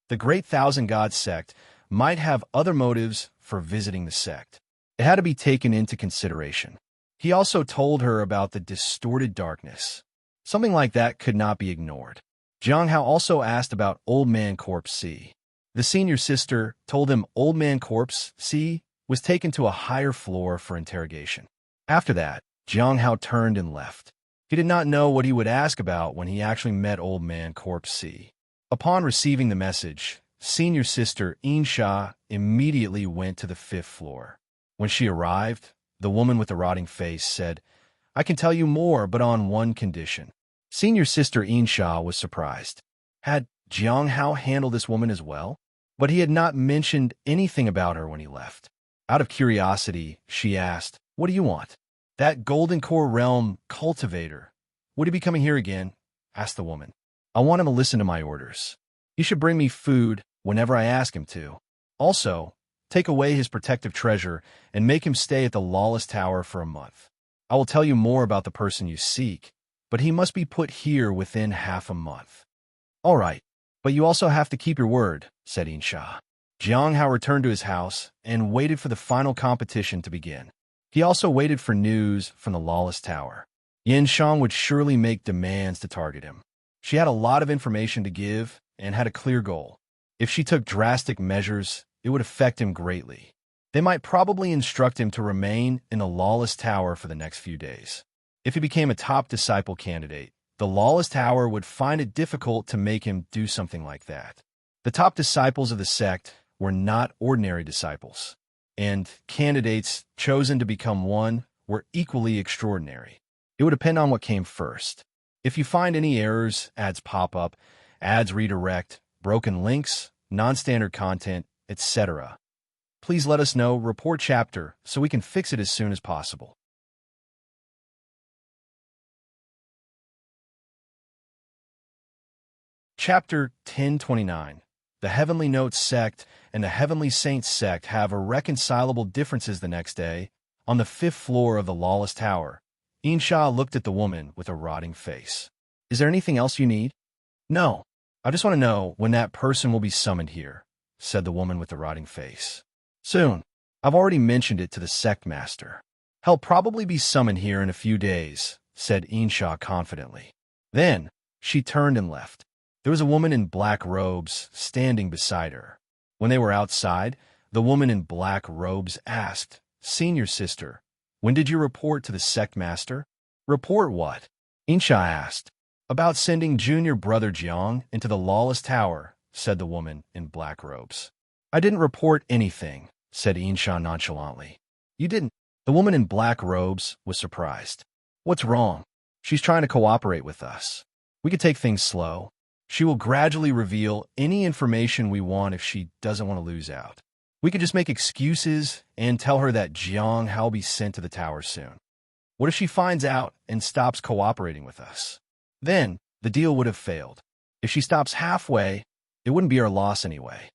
The Great Thousand God sect might have other motives for visiting the sect. It had to be taken into consideration. He also told her about the distorted darkness. Something like that could not be ignored. Jiang Hao also asked about Old Man Corpse C. The senior sister told him Old Man Corpse C was taken to a higher floor for interrogation. After that, Jiang Hao turned and left. He did not know what he would ask about when he actually met Old Man Corpse C. Upon receiving the message, senior sister Insha immediately went to the 5th floor. When she arrived, the woman with the rotting face said, "I can tell you more, but on one condition." Senior sister Insha was surprised. Had Jiang Hao handled this woman as well? But he had not mentioned anything about her when he left. Out of curiosity, she asked, "What do you want?" "That Golden Core Realm cultivator. Would he be coming here again?" asked the woman. "I want him to listen to my orders. He should bring me food whenever I ask him to. Also, take away his protective treasure and make him stay at the Lawless Tower for a month. I will tell you more about the person you seek, but he must be put here within half a month." "All right, but you also have to keep your word," said Insha. Jiang Hao returned to his house and waited for the final competition to begin. He also waited for news from the Lawless Tower. Yin Shang would surely make demands to target him. She had a lot of information to give and had a clear goal. If she took drastic measures, it would affect him greatly. They might probably instruct him to remain in the Lawless Tower for the next few days. If he became a top disciple candidate, the Lawless Tower would find it difficult to make him do something like that. The top disciples of the sect were not ordinary disciples, and candidates chosen to become one were equally extraordinary. It would depend on what came first. If you find any errors, ads pop up, ads redirect, broken links, non-standard content, etc., Please let us know, report chapter, so we can fix it as soon as possible. Chapter 1029. The Heavenly Notes sect and the Heavenly Saints sect have irreconcilable differences. The next day, on the 5th floor of the Lawless Tower, Insha looked at the woman with a rotting face. Is there anything else you need? No. I just want to know when that person will be summoned here, said the woman with the rotting face. Soon. I've already mentioned it to the sect master. He'll probably be summoned here in a few days, said Insha confidently. Then, she turned and left. There was a woman in black robes standing beside her. When they were outside, the woman in black robes asked, Senior sister, when did you report to the sect master? Report what? Insha asked. About sending junior brother Jiang into the Lawless Tower, said the woman in black robes. I didn't report anything, said Insha nonchalantly. You didn't? The woman in black robes was surprised. What's wrong? She's trying to cooperate with us. We could take things slow. She will gradually reveal any information we want if she doesn't want to lose out. We could just make excuses and tell her that Jiang Hao will be sent to the tower soon. What if she finds out and stops cooperating with us? Then, the deal would have failed. If she stops halfway, it wouldn't be our loss anyway.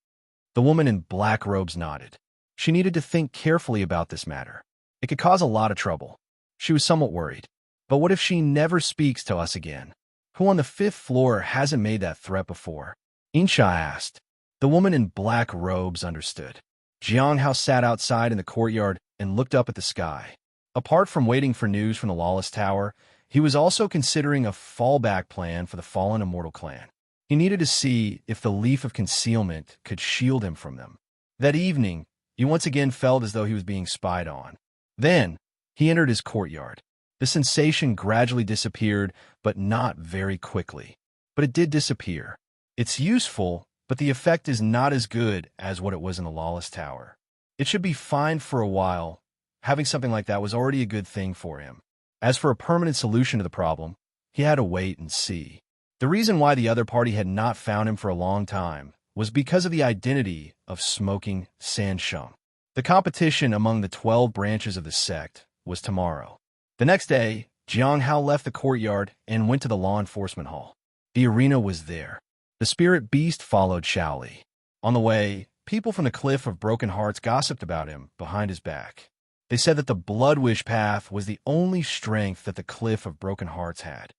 The woman in black robes nodded. She needed to think carefully about this matter. It could cause a lot of trouble. She was somewhat worried. But what if she never speaks to us again? Who on the 5th floor hasn't made that threat before? Insha asked. The woman in black robes understood. Jiang Hao sat outside in the courtyard and looked up at the sky. Apart from waiting for news from the Lawless Tower, he was also considering a fallback plan for the fallen immortal clan. He needed to see if the leaf of concealment could shield him from them. That evening, he once again felt as though he was being spied on. Then, he entered his courtyard. The sensation gradually disappeared, but not very quickly. But it did disappear. It's useful, but the effect is not as good as what it was in the Lawless Tower. It should be fine for a while. Having something like that was already a good thing for him. As for a permanent solution to the problem, he had to wait and see. The reason why the other party had not found him for a long time was because of the identity of Smoking Sansheng. The competition among the 12 branches of the sect was tomorrow. The next day, Jiang Hao left the courtyard and went to the law enforcement hall. The arena was there. The spirit beast followed Shaoli. On the way, people from the Cliff of Broken Hearts gossiped about him behind his back. They said that the Blood Wish path was the only strength that the Cliff of Broken Hearts had.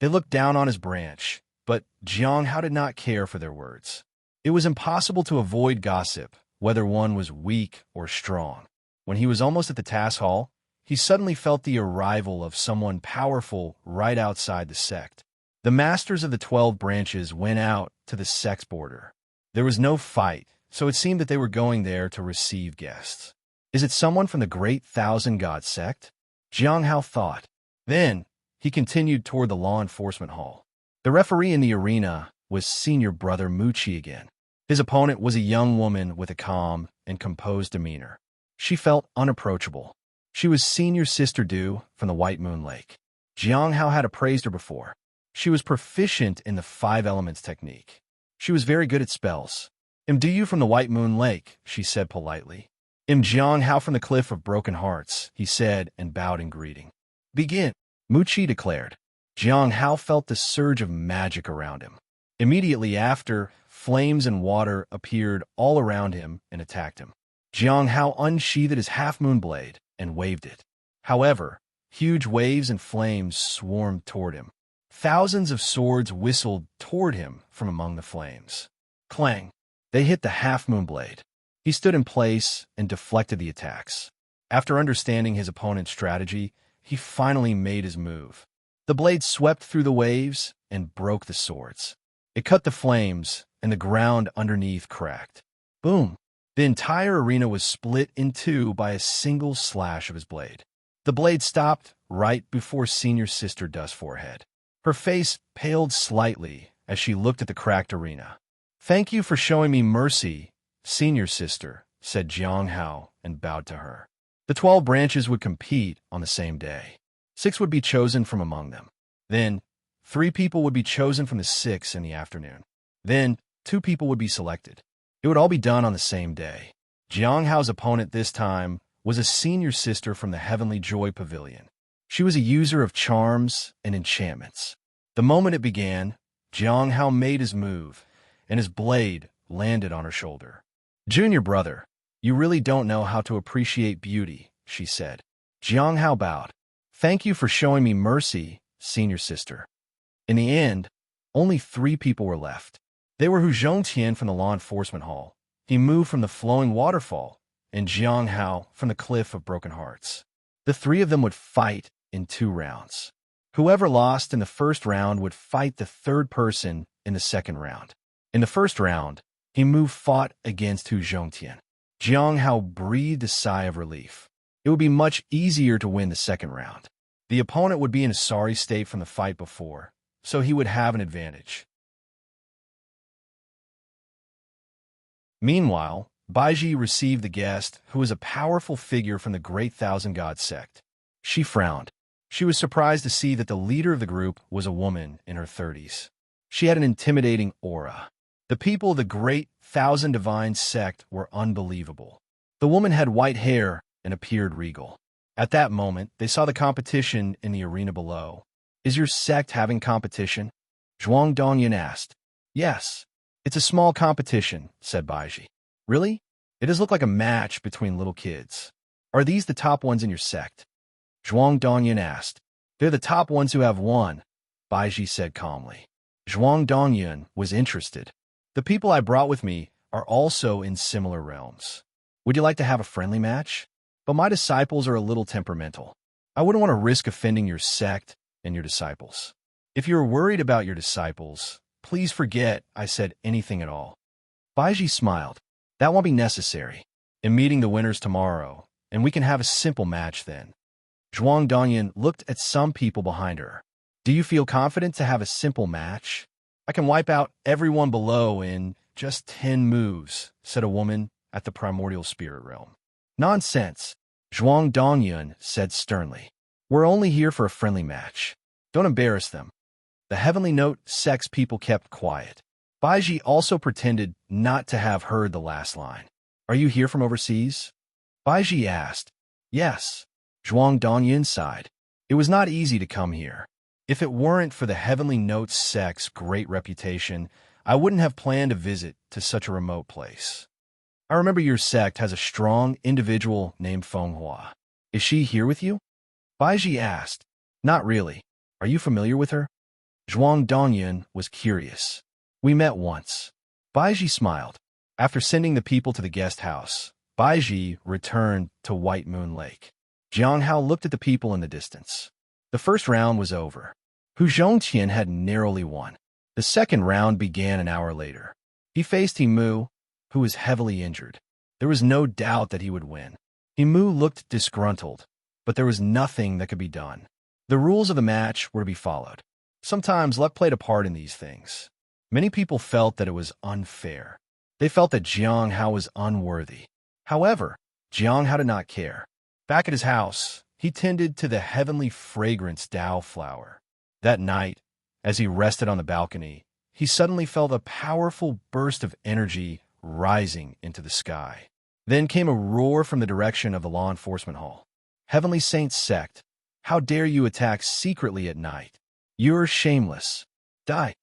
They looked down on his branch, but Jiang Hao did not care for their words. It was impossible to avoid gossip, whether one was weak or strong. When he was almost at the task hall, he suddenly felt the arrival of someone powerful right outside the sect. The masters of the 12 branches went out to the sect's border. There was no fight, so it seemed that they were going there to receive guests. Is it someone from the Great Thousand God sect? Jiang Hao thought. Then, he continued toward the law enforcement hall. The referee in the arena was senior brother Muqi again. His opponent was a young woman with a calm and composed demeanor. She felt unapproachable. She was senior sister Du from the White Moon Lake. Jiang Hao had appraised her before. She was proficient in the 5 elements technique. She was very good at spells. Am Du from the White Moon Lake, she said politely. Am Jiang Hao from the Cliff of Broken Hearts, he said and bowed in greeting. Begin, Muqi declared. Jiang Hao felt the surge of magic around him. Immediately after, flames and water appeared all around him and attacked him. Jiang Hao unsheathed his half-moon blade and waved it. However, huge waves and flames swarmed toward him. Thousands of swords whistled toward him from among the flames. Clang! They hit the half-moon blade. He stood in place and deflected the attacks. After understanding his opponent's strategy, he finally made his move. The blade swept through the waves and broke the swords. It cut the flames, and the ground underneath cracked. Boom! The entire arena was split in two by a single slash of his blade. The blade stopped right before senior sister Du's forehead. Her face paled slightly as she looked at the cracked arena. Thank you for showing me mercy, senior sister, said Jiang Hao and bowed to her. The 12 branches would compete on the same day. 6 would be chosen from among them. Then, 3 people would be chosen from the 6 in the afternoon. Then, 2 people would be selected. It would all be done on the same day. Jiang Hao's opponent this time was a senior sister from the Heavenly Joy Pavilion. She was a user of charms and enchantments. The moment it began, Jiang Hao made his move, and his blade landed on her shoulder. "Junior brother, you really don't know how to appreciate beauty," she said. Jiang Hao bowed. "Thank you for showing me mercy, senior sister." In the end, only 3 people were left. They were Hu Zhongtian from the law enforcement hall, He Mu from the flowing waterfall, and Jiang Hao from the cliff of broken hearts. The 3 of them would fight in 2 rounds. Whoever lost in the first round would fight the 3rd person in the 2nd round. In the first round, He Mu fought against Hu Zhongtian. Jiang Hao breathed a sigh of relief. It would be much easier to win the 2nd round. The opponent would be in a sorry state from the fight before, so he would have an advantage. Meanwhile, Baiji received the guest, who was a powerful figure from the Great Thousand God sect. She frowned. She was surprised to see that the leader of the group was a woman in her 30s. She had an intimidating aura. The people of the Great Thousand Divine sect were unbelievable. The woman had white hair and appeared regal. At that moment, they saw the competition in the arena below. "Is your sect having competition?" Zhuang Dongyan asked. "Yes. It's a small competition," said Baiji. "Really? It does look like a match between little kids. Are these the top ones in your sect?" Zhuang Dongyan asked. "They're the top ones who have won," Baiji said calmly. Zhuang Dongyan was interested. "The people I brought with me are also in similar realms. Would you like to have a friendly match? But my disciples are a little temperamental. I wouldn't want to risk offending your sect and your disciples. If you're worried about your disciples, please forget I said anything at all." Baiji smiled. "That won't be necessary. I'm meeting the winners tomorrow, and we can have a simple match then." Zhuang Dongyan looked at some people behind her. "Do you feel confident to have a simple match? I can wipe out everyone below in just 10 moves," said a woman at the primordial spirit realm. "Nonsense," Zhuang Dongyan said sternly. "We're only here for a friendly match. Don't embarrass them." The Heavenly Note sect's people kept quiet. Baiji also pretended not to have heard the last line. "Are you here from overseas?" Baiji asked. "Yes." Zhuang Dongyan sighed. "It was not easy to come here. If it weren't for the Heavenly Note sect's great reputation, I wouldn't have planned a visit to such a remote place. I remember your sect has a strong individual named Fenghua. Is she here with you?" Baiji asked. "Not really. Are you familiar with her?" Zhuang Dongyan was curious. "We met once." Baiji smiled. After sending the people to the guest house, Baiji returned to White Moon Lake. Jiang Hao looked at the people in the distance. The first round was over. Hu Zhongtian had narrowly won. The 2nd round began an hour later. He faced He Mu, who was heavily injured. There was no doubt that he would win. He Mu looked disgruntled, but there was nothing that could be done. The rules of the match were to be followed. Sometimes luck played a part in these things. Many people felt that it was unfair. They felt that Jiang Hao was unworthy. However, Jiang Hao did not care. Back at his house, he tended to the heavenly fragrance Dao flower. That night, as he rested on the balcony, he suddenly felt a powerful burst of energy rising into the sky. Then came a roar from the direction of the law enforcement hall. "Heavenly Saint sect, how dare you attack secretly at night? You're shameless. Die."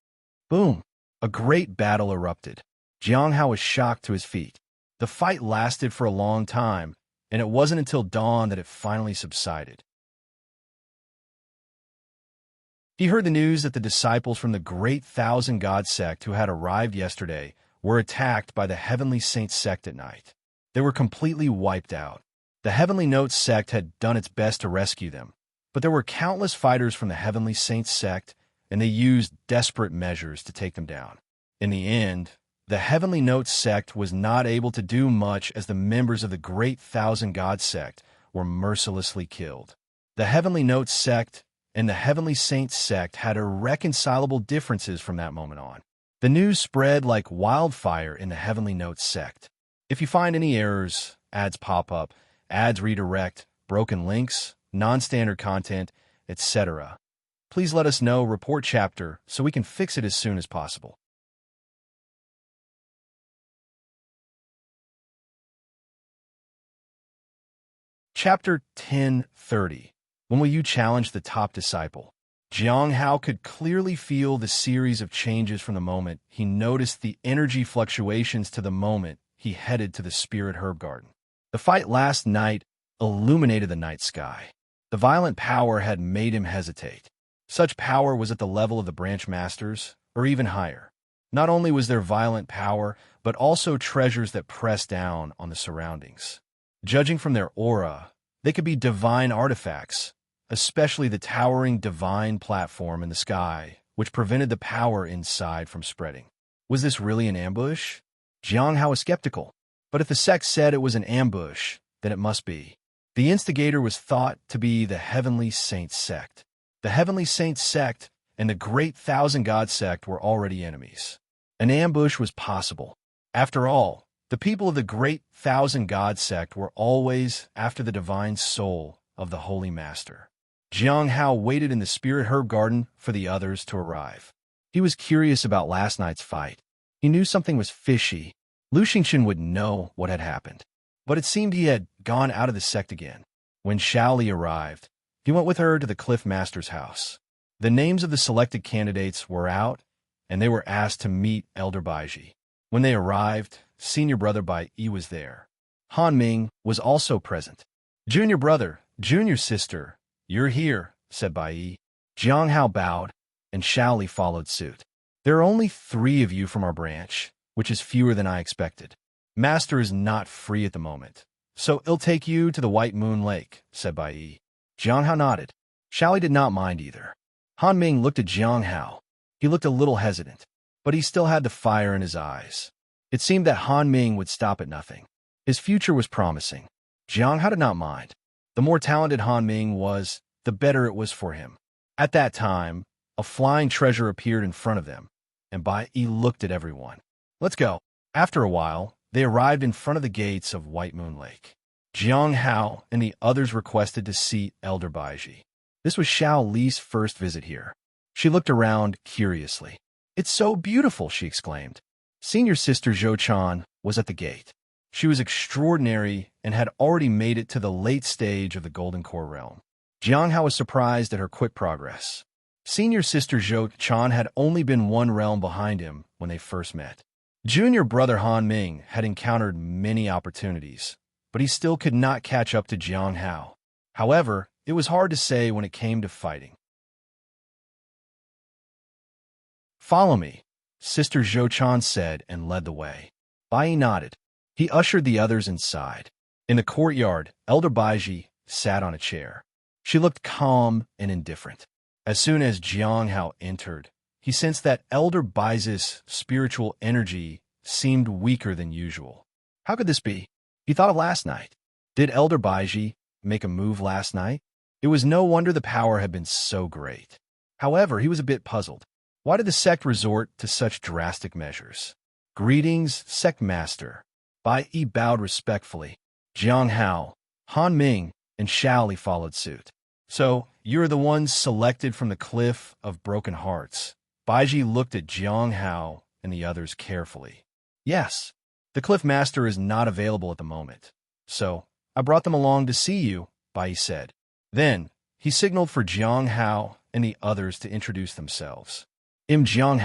Boom! A great battle erupted. Jiang Hao was shocked to his feet. The fight lasted for a long time, and it wasn't until dawn that it finally subsided. He heard the news that the disciples from the Great Thousand God sect who had arrived yesterday were attacked by the Heavenly Saint sect at night. They were completely wiped out. The Heavenly Note sect had done its best to rescue them, but there were countless fighters from the Heavenly Saint sect, and they used desperate measures to take them down. In the end, the Heavenly Note sect was not able to do much as the members of the Great Thousand God sect were mercilessly killed. The Heavenly Note sect and the Heavenly Saint sect had irreconcilable differences from that moment on. The news spread like wildfire in the Heavenly Note sect. If you find any errors, ads pop up, ads redirect, broken links, non-standard content, etc., please let us know, report chapter, so we can fix it as soon as possible. Chapter 10:30. When will you challenge the top disciple? Jiang Hao could clearly feel the series of changes from the moment he noticed the energy fluctuations to the moment he headed to the spirit herb garden. The fight last night illuminated the night sky. The violent power had made him hesitate. Such power was at the level of the branch masters, or even higher. Not only was there violent power, but also treasures that pressed down on the surroundings. Judging from their aura, they could be divine artifacts, especially the towering divine platform in the sky, which prevented the power inside from spreading. Was this really an ambush? Jiang Hao was skeptical, but if the sect said it was an ambush, then it must be. The instigator was thought to be the Heavenly Saint sect. The Heavenly Saint sect and the Great Thousand God sect were already enemies. An ambush was possible. After all, the people of the Great Thousand God sect were always after the divine soul of the Holy Master. Jiang Hao waited in the spirit herb garden for the others to arrive. He was curious about last night's fight. He knew something was fishy. Lu Xingchen would know what had happened. But it seemed he had gone out of the sect again. When Shaoli arrived, he went with her to the Cliff Master's house. The names of the selected candidates were out, and they were asked to meet Elder Baiji. When they arrived, senior brother Bai Yi was there. Han Ming was also present. Junior brother, junior sister, you're here, said Bai Yi. Jiang Hao bowed, and Shaoli followed suit. There are only 3 of you from our branch, which is fewer than I expected. Master is not free at the moment, so it'll take you to the White Moon Lake, said Bai Yi. Jiang Hao nodded. Shaoli did not mind either. Han Ming looked at Jiang Hao. He looked a little hesitant, but he still had the fire in his eyes. It seemed that Han Ming would stop at nothing. His future was promising. Jiang Hao did not mind. The more talented Han Ming was, the better it was for him. At that time, a flying treasure appeared in front of them, and Bai Yi looked at everyone. Let's go. After a while, they arrived in front of the gates of White Moon Lake. Jiang Hao and the others requested to see Elder Baiji. This was Xiao Li's first visit here. She looked around curiously. It's so beautiful, she exclaimed. Senior sister Zhou Chan was at the gate. She was extraordinary and had already made it to the late stage of the Golden Core realm. Jiang Hao was surprised at her quick progress. Senior sister Zhou Chan had only been 1 realm behind him when they first met. Junior brother Han Ming had encountered many opportunities, but he still could not catch up to Jiang Hao. However, it was hard to say when it came to fighting. Follow me, Sister Zhou Chan said and led the way. Bai Yi nodded. He ushered the others inside. In the courtyard, Elder Baiji sat on a chair. She looked calm and indifferent. As soon as Jiang Hao entered, he sensed that Elder Baiji's spiritual energy seemed weaker than usual. How could this be? He thought of last night. Did Elder Baiji make a move last night? It was no wonder the power had been so great. However, he was a bit puzzled. Why did the sect resort to such drastic measures? Greetings, Sect Master. Bai Yi bowed respectfully. Jiang Hao, Han Ming, and Shaoli followed suit. So, you're the ones selected from the Cliff of Broken Hearts. Baiji looked at Jiang Hao and the others carefully. Yes, the Cliff Master is not available at the moment. So, I brought them along to see you, Bai said. Then, he signaled for Jiang Hao and the others to introduce themselves. Jiang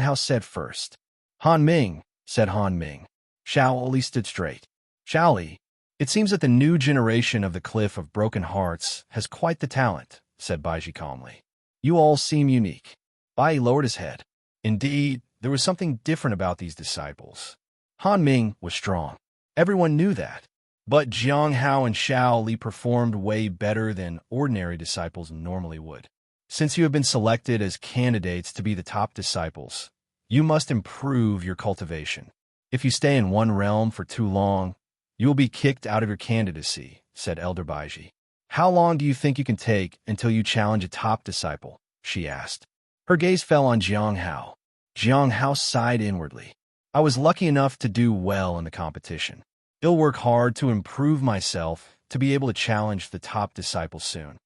Hao said first. Han Ming, said Han Ming. Shaoli stood straight. Shaoli, it seems that the new generation of the Cliff of Broken Hearts has quite the talent, said Baiji calmly. You all seem unique. Bai lowered his head. Indeed, there was something different about these disciples. Han Ming was strong. Everyone knew that. But Jiang Hao and Shaoli performed way better than ordinary disciples normally would. Since you have been selected as candidates to be the top disciples, you must improve your cultivation. If you stay in one realm for too long, you will be kicked out of your candidacy, said Elder Baiji. How long do you think you can take until you challenge a top disciple? She asked. Her gaze fell on Jiang Hao. Jiang Hao sighed inwardly. I was lucky enough to do well in the competition. I'll work hard to improve myself to be able to challenge the top disciple soon.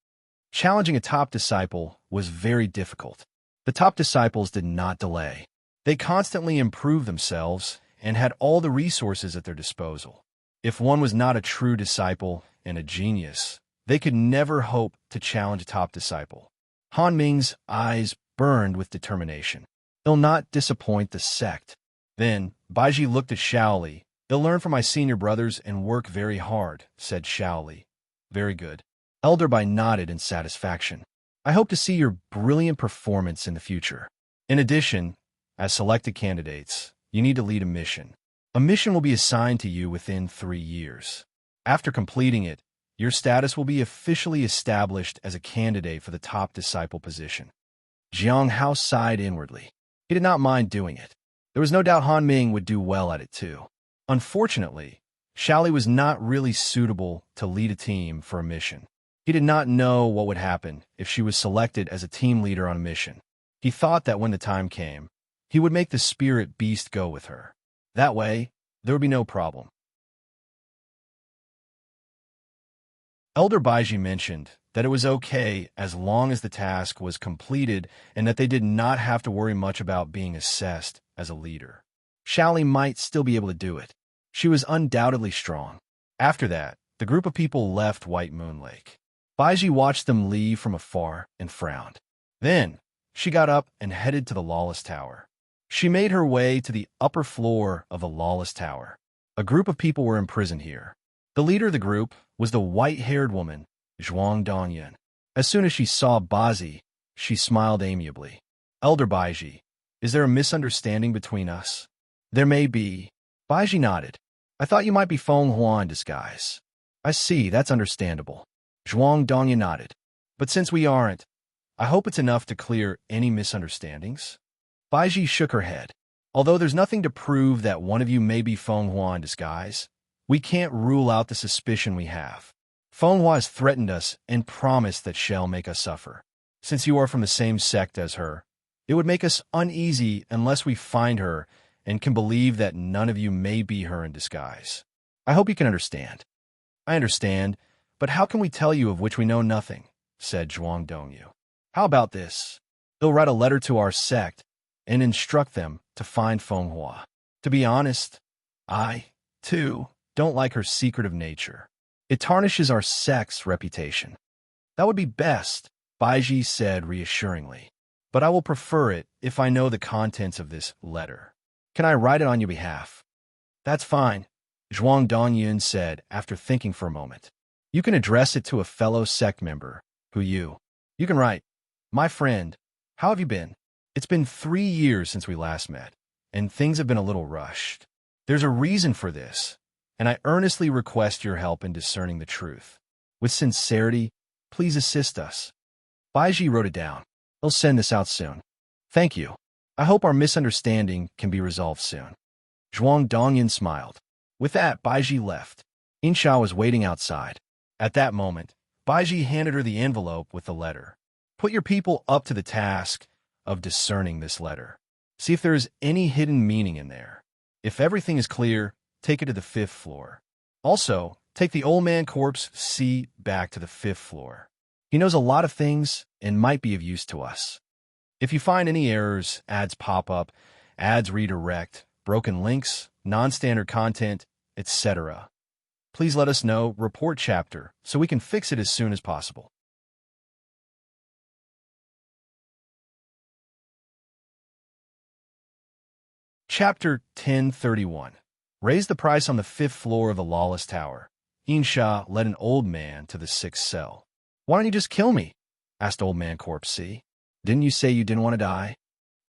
Challenging a top disciple was very difficult. The top disciples did not delay. They constantly improved themselves and had all the resources at their disposal. If one was not a true disciple and a genius, they could never hope to challenge a top disciple. Han Ming's eyes burned with determination. They'll not disappoint the sect. Then, Baiji looked at Shaoli. They'll learn from my senior brothers and work very hard, said Shaoli. Very good. Elder Bai nodded in satisfaction. I hope to see your brilliant performance in the future. In addition, as selected candidates, you need to lead a mission. A mission will be assigned to you within 3 years. After completing it, your status will be officially established as a candidate for the top disciple position. Jiang Hao sighed inwardly. He did not mind doing it. There was no doubt Han Ming would do well at it too. Unfortunately, Shaoli was not really suitable to lead a team for a mission. He did not know what would happen if she was selected as a team leader on a mission. He thought that when the time came, he would make the spirit beast go with her. That way, there would be no problem. Elder Baiji mentioned that it was okay as long as the task was completed and that they did not have to worry much about being assessed as a leader. Shaoli might still be able to do it. She was undoubtedly strong. After that, the group of people left White Moon Lake. Baiji watched them leave from afar and frowned. Then, she got up and headed to the Lawless Tower. She made her way to the upper floor of the Lawless Tower. A group of people were imprisoned here. The leader of the group was the white-haired woman, Zhuang Dongyan. As soon as she saw Bazi, she smiled amiably. Elder Baiji, is there a misunderstanding between us? There may be. Baiji nodded. I thought you might be Feng Hua in disguise. I see, that's understandable. Zhuang Dongyan nodded. But since we aren't, I hope it's enough to clear any misunderstandings. Baiji shook her head. Although there's nothing to prove that one of you may be Feng Hua in disguise, we can't rule out the suspicion we have. Feng Hua has threatened us and promised that she'll make us suffer. Since you are from the same sect as her, it would make us uneasy unless we find her and can believe that none of you may be her in disguise. I hope you can understand. I understand, but how can we tell you of which we know nothing? Said Zhuang Dongyu. How about this? They'll write a letter to our sect and instruct them to find Feng Hua. To be honest, I, too, don't like her secretive nature. It tarnishes our sect's reputation. That would be best, Baiji said reassuringly. But I will prefer it if I know the contents of this letter. Can I write it on your behalf? That's fine, Zhuang Dongyun said after thinking for a moment. You can address it to a fellow sect member, you can write, My friend, how have you been? It's been 3 years since we last met, and things have been a little rushed. There's a reason for this, and I earnestly request your help in discerning the truth. With sincerity, please assist us. Baiji wrote it down. He'll send this out soon. Thank you. I hope our misunderstanding can be resolved soon. Zhuang Dongyan smiled. With that, Baiji left. Insha was waiting outside. At that moment, Baiji handed her the envelope with the letter. Put your people up to the task of discerning this letter. See if there is any hidden meaning in there. If everything is clear, take it to the 5th floor. Also, take the old man corpse C back to the 5th floor. He knows a lot of things and might be of use to us. If you find any errors, ads pop up, ads redirect, broken links, non-standard content, etc., please let us know, report chapter, so we can fix it as soon as possible. Chapter 1031. Raise the price on the 5th floor of the Lawless Tower. Insha led an old man to the 6th cell. Why don't you just kill me? Asked Old Man Corpse C. Didn't you say you didn't want to die?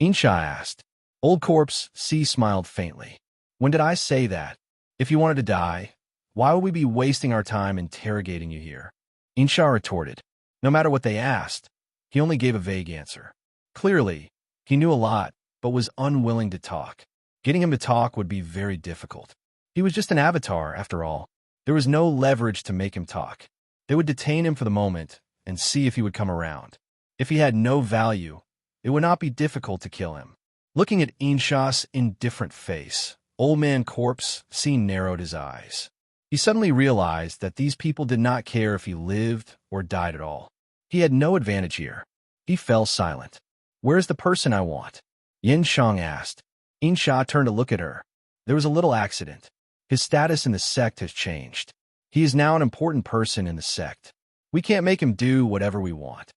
Insha asked. Old Corpse C smiled faintly. When did I say that? If you wanted to die, why would we be wasting our time interrogating you here? Insha retorted. No matter what they asked, he only gave a vague answer. Clearly, he knew a lot, but was unwilling to talk. Getting him to talk would be very difficult. He was just an avatar, after all. There was no leverage to make him talk. They would detain him for the moment and see if he would come around. If he had no value, it would not be difficult to kill him. Looking at Insha's indifferent face, Old Man Corpse C narrowed his eyes. He suddenly realized that these people did not care if he lived or died at all. He had no advantage here. He fell silent. Where's the person I want? Yin Shang asked. Insha turned to look at her. There was a little accident. His status in the sect has changed. He is now an important person in the sect. We can't make him do whatever we want.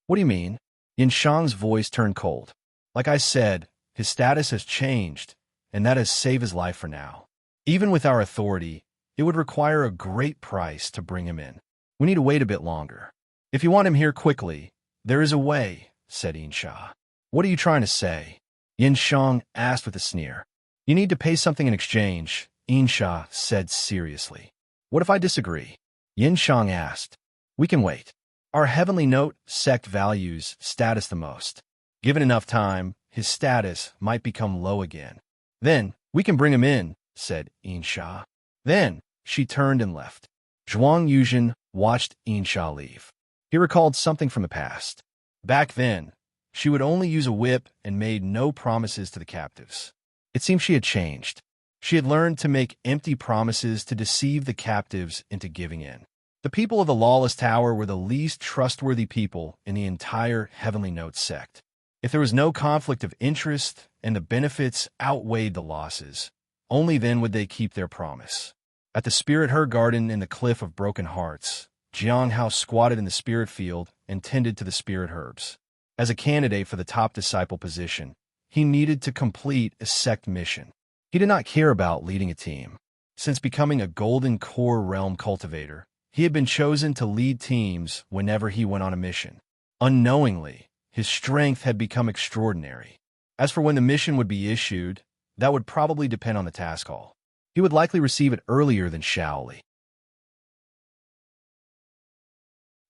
What do you mean? Yin Shang's voice turned cold. Like I said, his status has changed, and that has saved his life for now. Even with our authority, it would require a great price to bring him in. We need to wait a bit longer. If you want him here quickly, there is a way, said Yin Sha. What are you trying to say? Yin Shang asked with a sneer. You need to pay something in exchange, Yin Sha said seriously. What if I disagree? Yin Shang asked. We can wait. Our heavenly note sect values status the most. Given enough time, his status might become low again. Then, we can bring him in, said Yin Sha. Then, she turned and left. Zhuang Yuzhen watched Yin Sha leave. He recalled something from the past. Back then, she would only use a whip and made no promises to the captives. It seemed she had changed. She had learned to make empty promises to deceive the captives into giving in. The people of the Lawless Tower were the least trustworthy people in the entire Heavenly Note sect. If there was no conflict of interest and the benefits outweighed the losses, only then would they keep their promise. At the Spirit Her Garden in the Cliff of Broken Hearts, Jiang Hao squatted in the spirit field and tended to the spirit herbs. As a candidate for the top disciple position, he needed to complete a sect mission. He did not care about leading a team. Since becoming a Golden Core Realm cultivator, he had been chosen to lead teams whenever he went on a mission. Unknowingly, his strength had become extraordinary. As for when the mission would be issued, that would probably depend on the task hall. He would likely receive it earlier than Shaoli.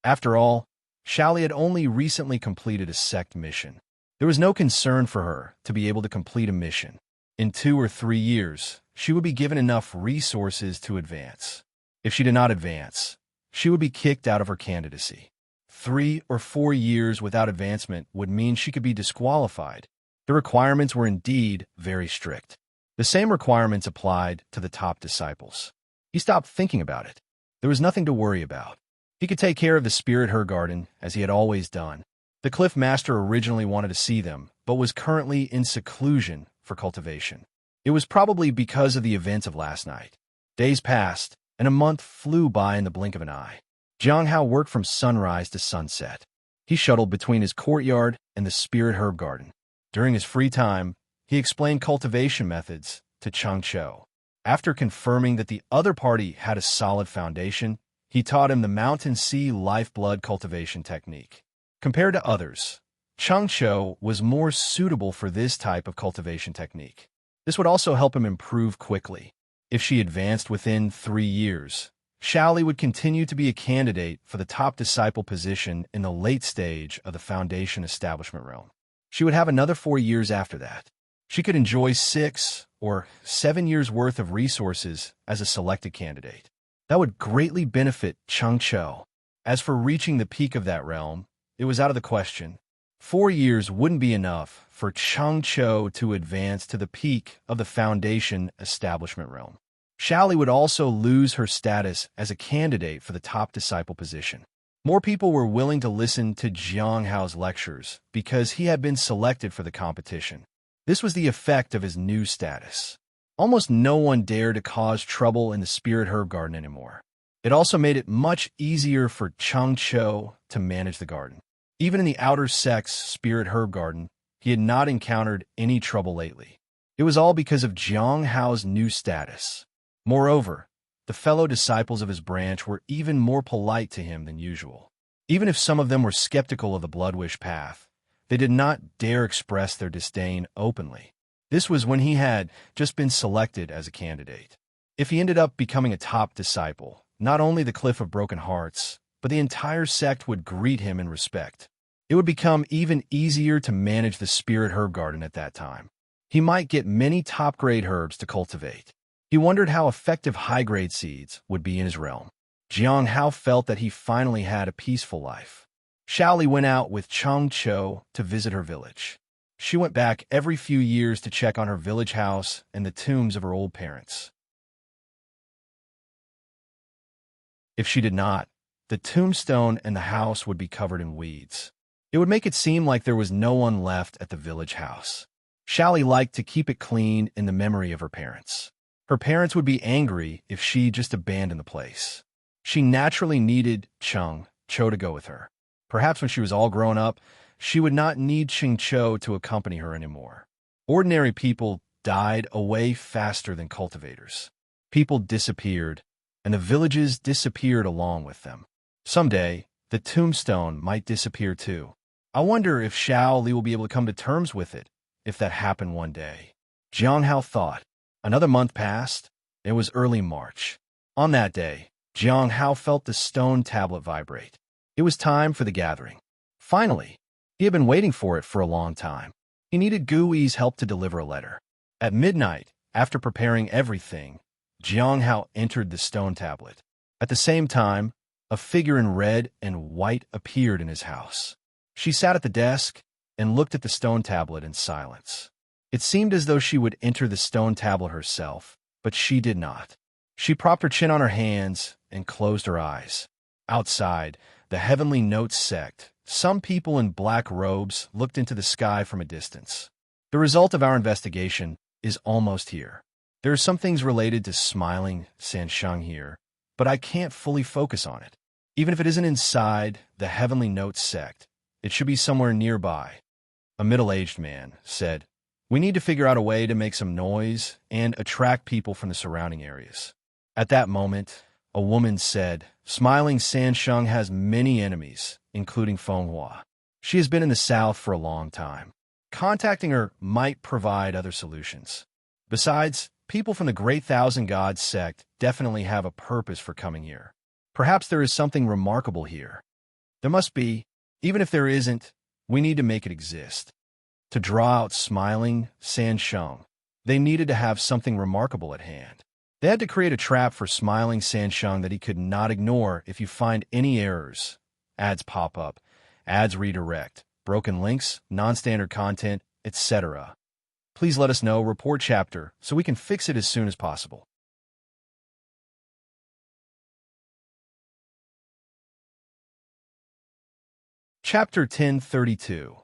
After all, Shaoli had only recently completed a sect mission. There was no concern for her to be able to complete a mission. In 2 or 3 years, she would be given enough resources to advance. If she did not advance, she would be kicked out of her candidacy. 3 or 4 years without advancement would mean she could be disqualified. The requirements were indeed very strict. The same requirements applied to the top disciples. He stopped thinking about it. There was nothing to worry about. He could take care of the Spirit Her Garden, as he had always done. The Cliff Master originally wanted to see them, but was currently in seclusion for cultivation. It was probably because of the events of last night. Days passed, and a month flew by in the blink of an eye. Jiang Hao worked from sunrise to sunset. He shuttled between his courtyard and the Spirit Herb Garden. During his free time, he explained cultivation methods to Cheng Chou. After confirming that the other party had a solid foundation, he taught him the Mountain Sea Lifeblood cultivation technique. Compared to others, Cheng Chou was more suitable for this type of cultivation technique. This would also help him improve quickly. If she advanced within 3 years, Shaoli would continue to be a candidate for the top disciple position in the late stage of the Foundation Establishment realm. She would have another 4 years after that. She could enjoy 6 or 7 years' worth of resources as a selected candidate. That would greatly benefit Cheng Chou. As for reaching the peak of that realm, it was out of the question. 4 years wouldn't be enough for Cheng Chou to advance to the peak of the Foundation Establishment realm. Shaoli would also lose her status as a candidate for the top disciple position. More people were willing to listen to Jiang Hao's lectures because he had been selected for the competition. This was the effect of his new status. Almost no one dared to cause trouble in the Spirit Herb Garden anymore. It also made it much easier for Cheng Chou to manage the garden. Even in the outer sect's Spirit Herb Garden, he had not encountered any trouble lately. It was all because of Jiang Hao's new status. Moreover, the fellow disciples of his branch were even more polite to him than usual. Even if some of them were skeptical of the Blood Wish path, they did not dare express their disdain openly. This was when he had just been selected as a candidate. If he ended up becoming a top disciple, not only the Cliff of Broken Hearts, but the entire sect would greet him in respect. It would become even easier to manage the Spirit Herb Garden at that time. He might get many top-grade herbs to cultivate. He wondered how effective high-grade seeds would be in his realm. Jiang Hao felt that he finally had a peaceful life. Shaoli went out with Cheng Chou to visit her village. She went back every few years to check on her village house and the tombs of her old parents. If she did not, the tombstone and the house would be covered in weeds. It would make it seem like there was no one left at the village house. Shaoli liked to keep it clean in the memory of her parents. Her parents would be angry if she just abandoned the place. She naturally needed Cho to go with her. Perhaps when she was all grown up, she would not need Cho to accompany her anymore. Ordinary people died away faster than cultivators. People disappeared, and the villages disappeared along with them. Someday, the tombstone might disappear too. I wonder if Xiao Li will be able to come to terms with it, if that happened one day. Jiang Hao thought. Another month passed. It was early March. On that day, Jiang Hao felt the stone tablet vibrate. It was time for the gathering. Finally, he had been waiting for it for a long time. He needed Gu Yi's help to deliver a letter. At midnight, after preparing everything, Jiang Hao entered the stone tablet. At the same time, a figure in red and white appeared in his house. She sat at the desk and looked at the stone tablet in silence. It seemed as though she would enter the stone tablet herself, but she did not. She propped her chin on her hands and closed her eyes. Outside, the heavenly notes sect. Some people in black robes looked into the sky from a distance. The result of our investigation is almost here. There are some things related to smiling Sansheng here, but I can't fully focus on it. Even if it isn't inside the heavenly notes sect, it should be somewhere nearby. A middle-aged man said, "We need to figure out a way to make some noise and attract people from the surrounding areas." At that moment, a woman said, "Smiling Sansheng has many enemies, including Fenghua. She has been in the south for a long time. Contacting her might provide other solutions. Besides, people from the Great Thousand Gods sect definitely have a purpose for coming here. Perhaps there is something remarkable here. There must be. Even if there isn't, we need to make it exist." To draw out smiling Sansheng, they needed to have something remarkable at hand. They had to create a trap for smiling Sansheng that he could not ignore. If you find any errors, ads pop up, ads redirect, broken links, non-standard content, etc. Please let us know, report chapter, so we can fix it as soon as possible. Chapter 1032.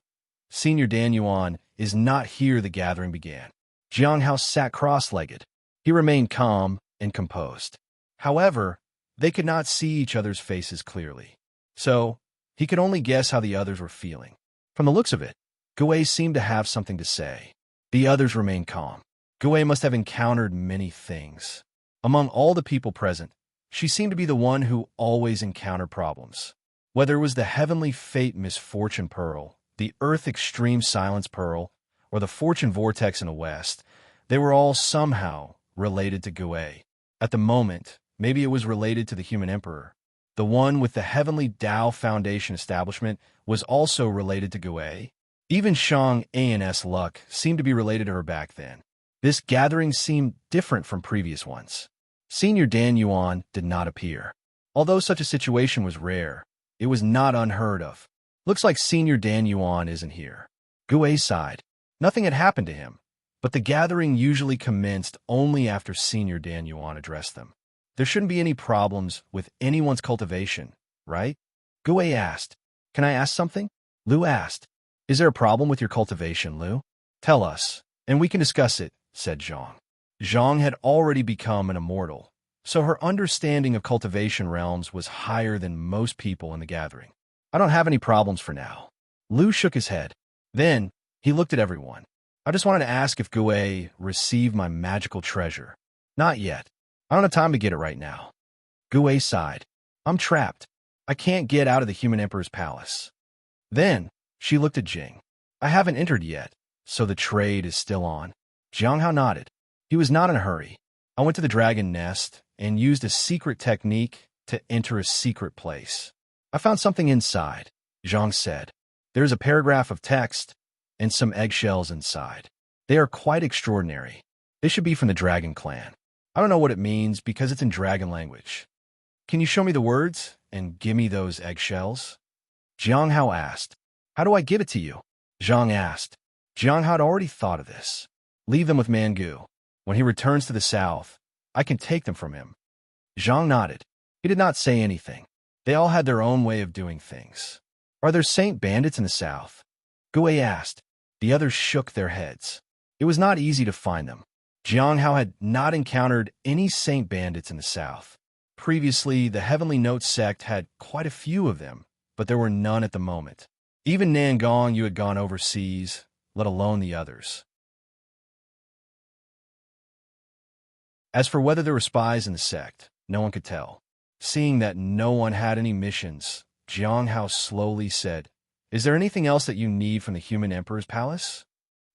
Senior Dan Yuan is not here. The gathering began. Jiang Hao sat cross-legged. He remained calm and composed. However, they could not see each other's faces clearly, so he could only guess how the others were feeling. From the looks of it, Gu seemed to have something to say. The others remained calm. Gu must have encountered many things. Among all the people present, she seemed to be the one who always encountered problems. Whether it was the heavenly fate misfortune pearl, the earth extreme silence pearl, or the fortune vortex in the west, they were all somehow related to Gu. At the moment, maybe it was related to the human emperor. The one with the heavenly Tao Foundation establishment was also related to Gu. Even Shang An's luck seemed to be related to her back then. This gathering seemed different from previous ones. Senior Dan Yuan did not appear. Although such a situation was rare, it was not unheard of. Looks like Senior Dan Yuan isn't here. Gu sighed. Nothing had happened to him, but the gathering usually commenced only after Senior Dan Yuan addressed them. There shouldn't be any problems with anyone's cultivation, right? Gu asked. "Can I ask something?" Lu asked. "Is there a problem with your cultivation, Lu? Tell us, and we can discuss it," said Zhang. Zhang had already become an immortal, so her understanding of cultivation realms was higher than most people in the gathering. "I don't have any problems for now." Lu shook his head. Then, he looked at everyone. "I just wanted to ask if Gu received my magical treasure." "Not yet. I don't have time to get it right now." Gu sighed. "I'm trapped. I can't get out of the human emperor's palace." Then, she looked at Jing. "I haven't entered yet, so the trade is still on." Jiang Hao nodded. He was not in a hurry. "I went to the dragon nest and used a secret technique to enter a secret place. I found something inside," Zhang said. "There's a paragraph of text and some eggshells inside. They are quite extraordinary. They should be from the dragon clan. I don't know what it means because it's in dragon language. Can you show me the words and give me those eggshells?" Jiang Hao asked. "How do I give it to you?" Zhang asked. Jiang Hao had already thought of this. "Leave them with Mangu. When he returns to the south, I can take them from him." Zhang nodded. He did not say anything. They all had their own way of doing things. "Are there saint bandits in the south?" Gu asked. The others shook their heads. It was not easy to find them. Jiang Hao had not encountered any saint bandits in the south. Previously, the Heavenly Note sect had quite a few of them, but there were none at the moment. Even Nangong, you had gone overseas, let alone the others. As for whether there were spies in the sect, no one could tell. Seeing that no one had any missions, Jiang Hao slowly said, "Is there anything else that you need from the human emperor's palace?"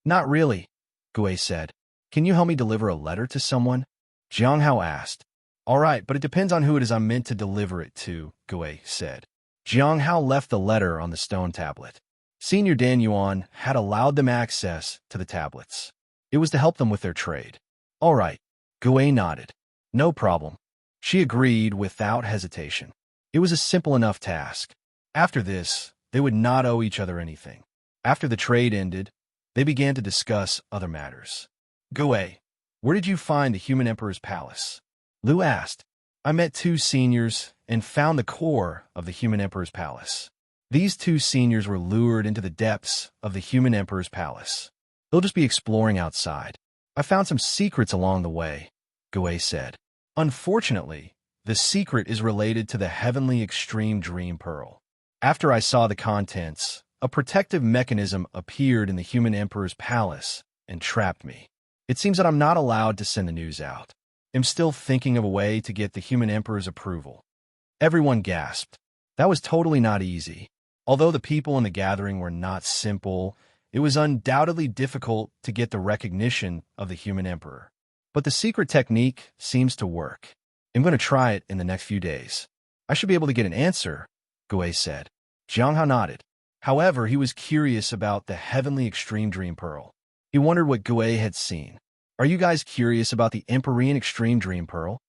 "Not really," Gui said. "Can you help me deliver a letter to someone?" Jiang Hao asked. "All right, but it depends on who it is I'm meant to deliver it to," Gui said. Jiang Hao left the letter on the stone tablet. Senior Dan Yuan had allowed them access to the tablets. It was to help them with their trade. "All right," Gui nodded. "No problem." She agreed without hesitation. It was a simple enough task. After this, they would not owe each other anything. After the trade ended, they began to discuss other matters. "Gui, where did you find the human emperor's palace?" Liu asked. "I met two seniors and found the core of the human emperor's palace." These two seniors were lured into the depths of the human emperor's palace. "They'll just be exploring outside. I found some secrets along the way," Gui said. "Unfortunately, the secret is related to the heavenly extreme dream pearl. After I saw the contents, a protective mechanism appeared in the human emperor's palace and trapped me. It seems that I'm not allowed to send the news out. I'm still thinking of a way to get the human emperor's approval." Everyone gasped. That was totally not easy. Although the people in the gathering were not simple, it was undoubtedly difficult to get the recognition of the human emperor. But the secret technique seems to work. I'm going to try it in the next few days. I should be able to get an answer, Gui said. Jiang Hao nodded. However, he was curious about the heavenly extreme dream pearl. He wondered what Gui had seen. "Are you guys curious about the Empyrean extreme dream pearl?"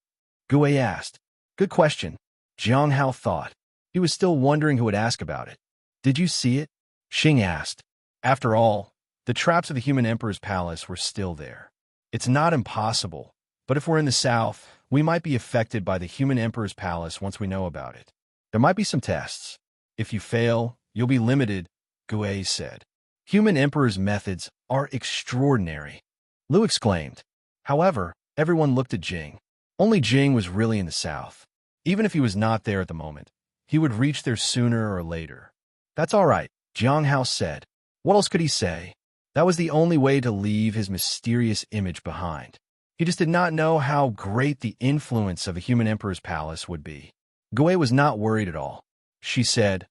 Gui asked. "Good question." Jiang Hao thought. He was still wondering who would ask about it. "Did you see it?" Xing asked. After all, the traps of the human emperor's palace were still there. It's not impossible, but if we're in the south, we might be affected by the human emperor's palace once we know about it. There might be some tests. If you fail, you'll be limited, Gui said. Human emperor's methods are extraordinary, Liu exclaimed. However, everyone looked at Jing. Only Jing was really in the south. Even if he was not there at the moment, he would reach there sooner or later. That's all right, Jiang Hao said. What else could he say? That was the only way to leave his mysterious image behind. He just did not know how great the influence of the human emperor's palace would be. Gui was not worried at all. She said,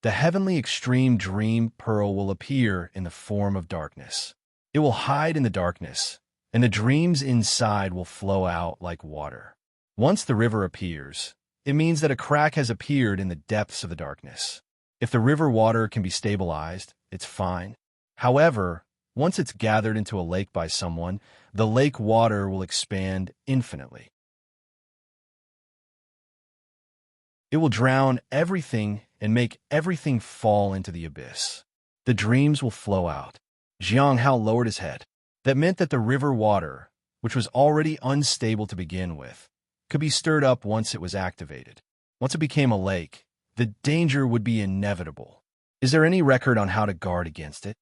"The heavenly extreme dream pearl will appear in the form of darkness. It will hide in the darkness, and the dreams inside will flow out like water. Once the river appears, it means that a crack has appeared in the depths of the darkness. If the river water can be stabilized, it's fine. However, once it's gathered into a lake by someone, the lake water will expand infinitely. It will drown everything and make everything fall into the abyss. The dreams will flow out." Jiang Hao lowered his head. That meant that the river water, which was already unstable to begin with, could be stirred up once it was activated. Once it became a lake, the danger would be inevitable. Is there any record on how to guard against it?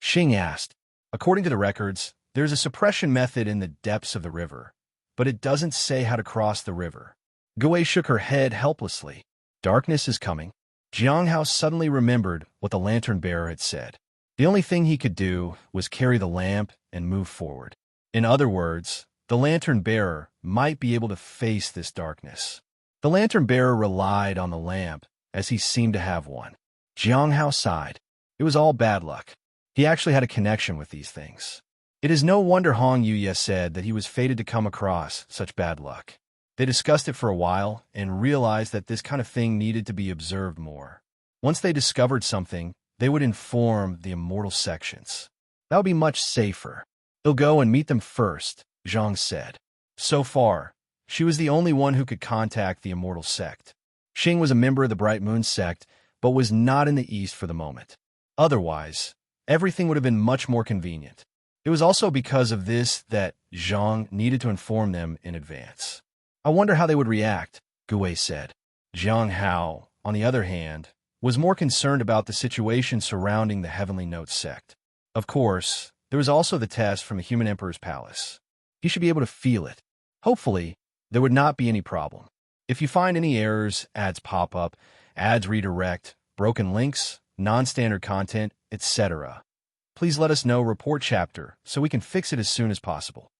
Xing asked. According to the records, there's a suppression method in the depths of the river, but it doesn't say how to cross the river. Gui shook her head helplessly. Darkness is coming. Jiang Hao suddenly remembered what the lantern bearer had said. The only thing he could do was carry the lamp and move forward. In other words, the lantern bearer might be able to face this darkness. The lantern bearer relied on the lamp, as he seemed to have one. Jiang Hao sighed. It was all bad luck. He actually had a connection with these things. It is no wonder Hong Yuye said that he was fated to come across such bad luck. They discussed it for a while and realized that this kind of thing needed to be observed more. Once they discovered something, they would inform the immortal sections. That would be much safer. They'll go and meet them first, Zhang said. So far, she was the only one who could contact the immortal sect. Xing was a member of the Bright Moon sect, but was not in the east for the moment. Otherwise, everything would have been much more convenient. It was also because of this that Zhang needed to inform them in advance. I wonder how they would react, Gui said. Jiang Hao, on the other hand, was more concerned about the situation surrounding the Heavenly Note sect. Of course, there was also the test from the Human Emperor's palace. He should be able to feel it. Hopefully, there would not be any problem. If you find any errors, ads pop up, ads redirect, broken links, non-standard content, etc., please let us know. Report chapter so we can fix it as soon as possible.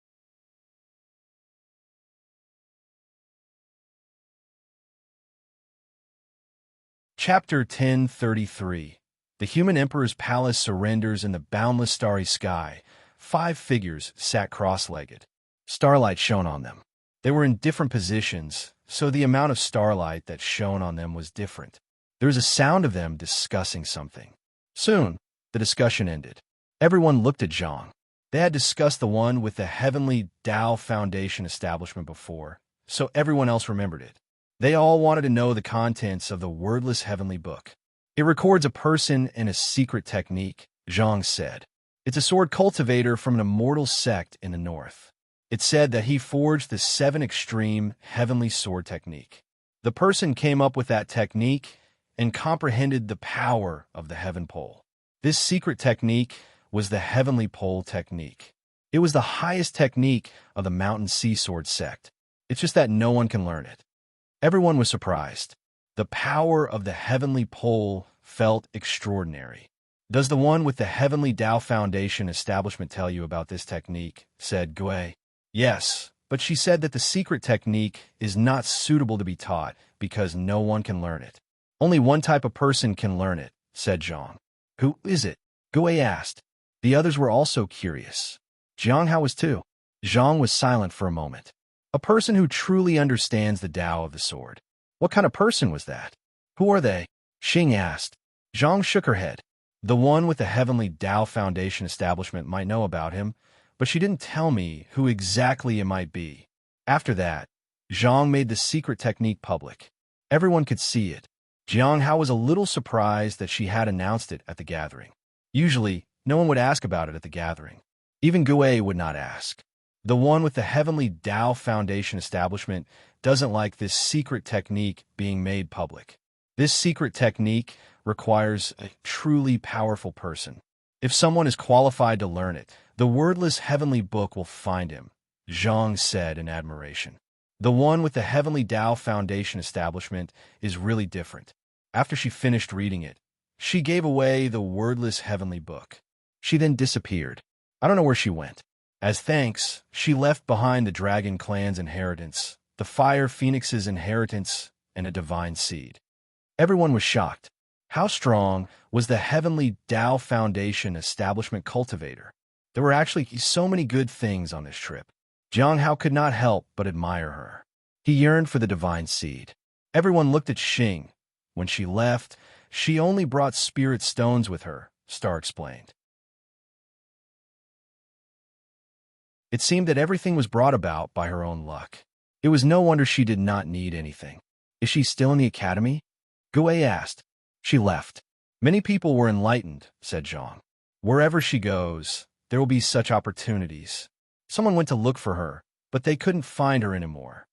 Chapter 1033. The human emperor's palace surrenders in the boundless starry sky. 5 figures sat cross-legged. Starlight shone on them. They were in different positions, so the amount of starlight that shone on them was different. There was a sound of them discussing something. Soon, the discussion ended. Everyone looked at Zhang. They had discussed the one with the heavenly Tao Foundation establishment before, so everyone else remembered it. They all wanted to know the contents of the wordless heavenly book. It records a person and a secret technique, Zhang said. It's a sword cultivator from an immortal sect in the north. It said that he forged the 7 extreme heavenly sword technique. The person came up with that technique and comprehended the power of the heaven pole. This secret technique was the heavenly pole technique. It was the highest technique of the mountain sea sword sect. It's just that no one can learn it. Everyone was surprised. The power of the heavenly pole felt extraordinary. Does the one with the heavenly Tao Foundation establishment tell you about this technique? Said Gui. Yes, but she said that the secret technique is not suitable to be taught because no one can learn it. Only one type of person can learn it, said Zhang. Who is it? Gui asked. The others were also curious. Jiang Hao was too. Zhang was silent for a moment. A person who truly understands the Tao of the sword. What kind of person was that? Who are they? Xing asked. Zhang shook her head. The one with the heavenly Tao Foundation establishment might know about him, but she didn't tell me who exactly it might be. After that, Zhang made the secret technique public. Everyone could see it. Jiang Hao was a little surprised that she had announced it at the gathering. Usually, no one would ask about it at the gathering. Even Gui would not ask. The one with the heavenly Tao Foundation establishment doesn't like this secret technique being made public. This secret technique requires a truly powerful person. If someone is qualified to learn it, the wordless heavenly book will find him, Zhang said in admiration. The one with the heavenly Tao Foundation establishment is really different. After she finished reading it, she gave away the wordless heavenly book. She then disappeared. I don't know where she went. As thanks, she left behind the Dragon Clan's inheritance, the Fire Phoenix's inheritance, and a divine seed. Everyone was shocked. How strong was the heavenly Tao Foundation establishment cultivator? There were actually so many good things on this trip. Jiang Hao could not help but admire her. He yearned for the divine seed. Everyone looked at Xing. When she left, she only brought spirit stones with her, Star explained. It seemed that everything was brought about by her own luck. It was no wonder she did not need anything. Is she still in the academy? Gui asked. She left. Many people were enlightened, said Zhang. Wherever she goes, there will be such opportunities. Someone went to look for her, but they couldn't find her anymore.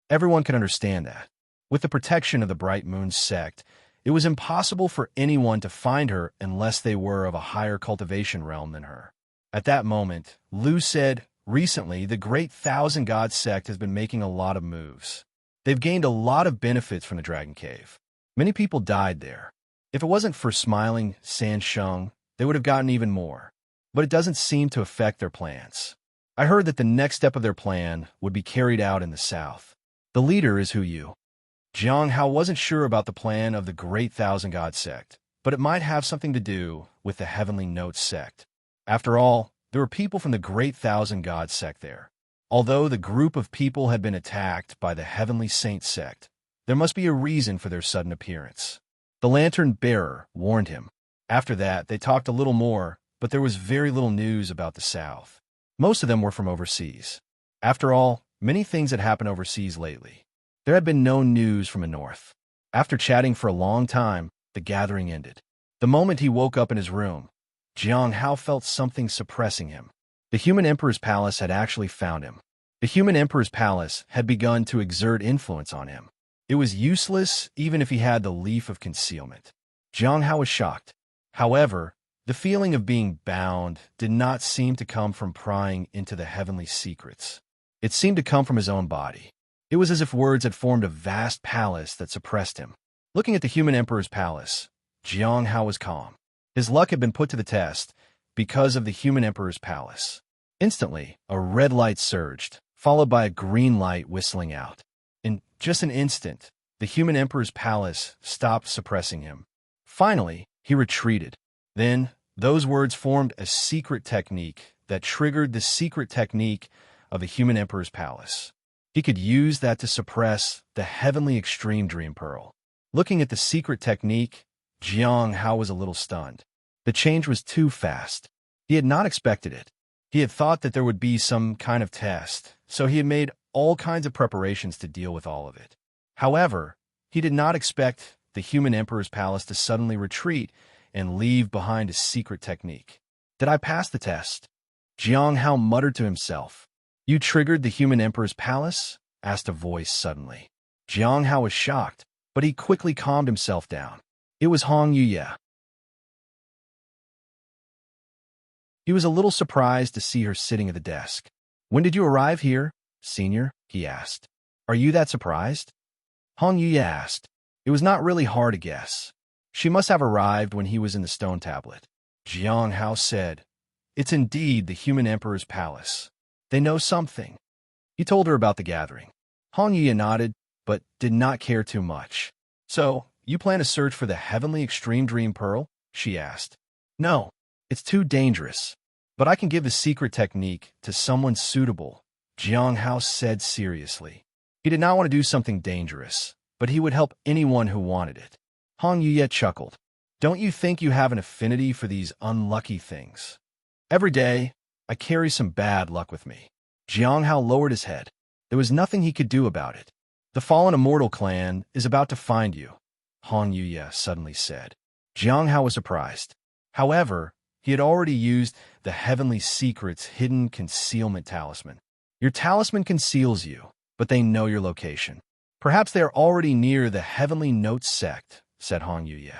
Everyone could understand that. With the protection of the Bright Moon sect, it was impossible for anyone to find her unless they were of a higher cultivation realm than her. At that moment, Lu said, recently, the Great Thousand God sect has been making a lot of moves. They've gained a lot of benefits from the Dragon Cave. Many people died there. If it wasn't for smiling San Sheng, they would have gotten even more. But it doesn't seem to affect their plans. I heard that the next step of their plan would be carried out in the south. The leader is Hu Yu. Jiang Hao wasn't sure about the plan of the Great Thousand God sect, but it might have something to do with the Heavenly Notes sect. After all, there were people from the Great Thousand God sect there. Although the group of people had been attacked by the Heavenly Saint sect, there must be a reason for their sudden appearance. The lantern bearer warned him. After that, they talked a little more, but there was very little news about the South. Most of them were from overseas. After all, many things had happened overseas lately. There had been no news from the North. After chatting for a long time, the gathering ended. The moment he woke up in his room, Jiang Hao felt something suppressing him. The human emperor's palace had actually found him. The human emperor's palace had begun to exert influence on him. It was useless even if he had the leaf of concealment. Jiang Hao was shocked. However, The feeling of being bound did not seem to come from prying into the heavenly secrets. It seemed to come from his own body. It was as if words had formed a vast palace that suppressed him. Looking at the human emperor's palace, Jiang Hao was calm. His luck had been put to the test because of the human emperor's palace. Instantly, a red light surged, followed by a green light whistling out. In just an instant, the human emperor's palace stopped suppressing him. Finally, he retreated. Then, those words formed a secret technique that triggered the secret technique of the human emperor's palace. He could use that to suppress the heavenly extreme dream pearl. Looking at the secret technique, Jiang Hao was a little stunned. The change was too fast. He had not expected it. He had thought that there would be some kind of test, so he had made all kinds of preparations to deal with all of it. However, he did not expect the human emperor's palace to suddenly retreat and leave behind a secret technique. Did I pass the test? Jiang Hao muttered to himself. You triggered the human emperor's palace? Asked a voice suddenly. Jiang Hao was shocked, but he quickly calmed himself down. It was Hong Yuye. He was a little surprised to see her sitting at the desk. When did you arrive here, senior? He asked. Are you that surprised? Hong Yuye asked. It was not really hard to guess. She must have arrived when he was in the stone tablet. Jiang Hao said, It's indeed the human emperor's palace. They know something. He told her about the gathering. Hong Yuye nodded, but did not care too much. So, you plan to search for the heavenly extreme dream pearl? She asked. No, it's too dangerous. But I can give the secret technique to someone suitable, Jiang Hao said seriously. He did not want to do something dangerous, but he would help anyone who wanted it. Hong Yuye chuckled. Don't you think you have an affinity for these unlucky things? Every day, I carry some bad luck with me. Jiang Hao lowered his head. There was nothing he could do about it. The fallen immortal clan is about to find you, Hong Yuye suddenly said. Jiang Hao was surprised. However, he had already used the heavenly secret's hidden concealment talisman. Your talisman conceals you, but they know your location. Perhaps they are already near the heavenly notes sect, said Hong Yuye.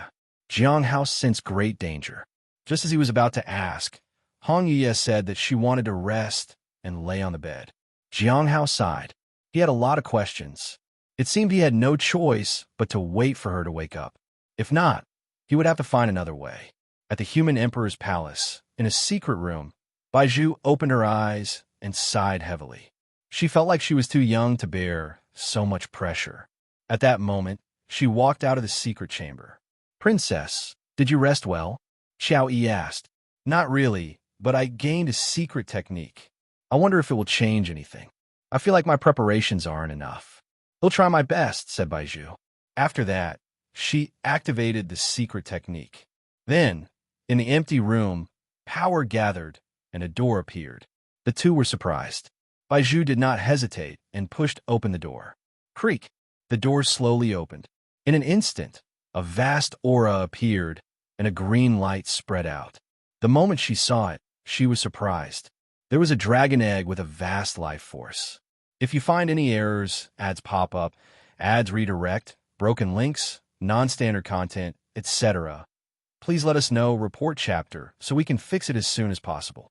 Jiang Hao sensed great danger. Just as he was about to ask, Hong Yuye said that she wanted to rest and lay on the bed. Jiang Hao sighed. He had a lot of questions. It seemed he had no choice but to wait for her to wake up. If not, he would have to find another way. At the human emperor's palace, in a secret room, Baizhu opened her eyes and sighed heavily. She felt like she was too young to bear so much pressure. At that moment, she walked out of the secret chamber. Princess, did you rest well? Xiao Yi asked. Not really, but I gained a secret technique. I wonder if it will change anything. I feel like my preparations aren't enough. I'll try my best, said Baizhu. After that, she activated the secret technique. Then, in the empty room, power gathered and a door appeared. The two were surprised. Baizhu did not hesitate and pushed open the door. Creak! The door slowly opened. In an instant, a vast aura appeared and a green light spread out. The moment she saw it, she was surprised. There was a dragon egg with a vast life force. If you find any errors, ads pop up, ads redirect, broken links, non-standard content, etc., please let us know, report chapter, so we can fix it as soon as possible.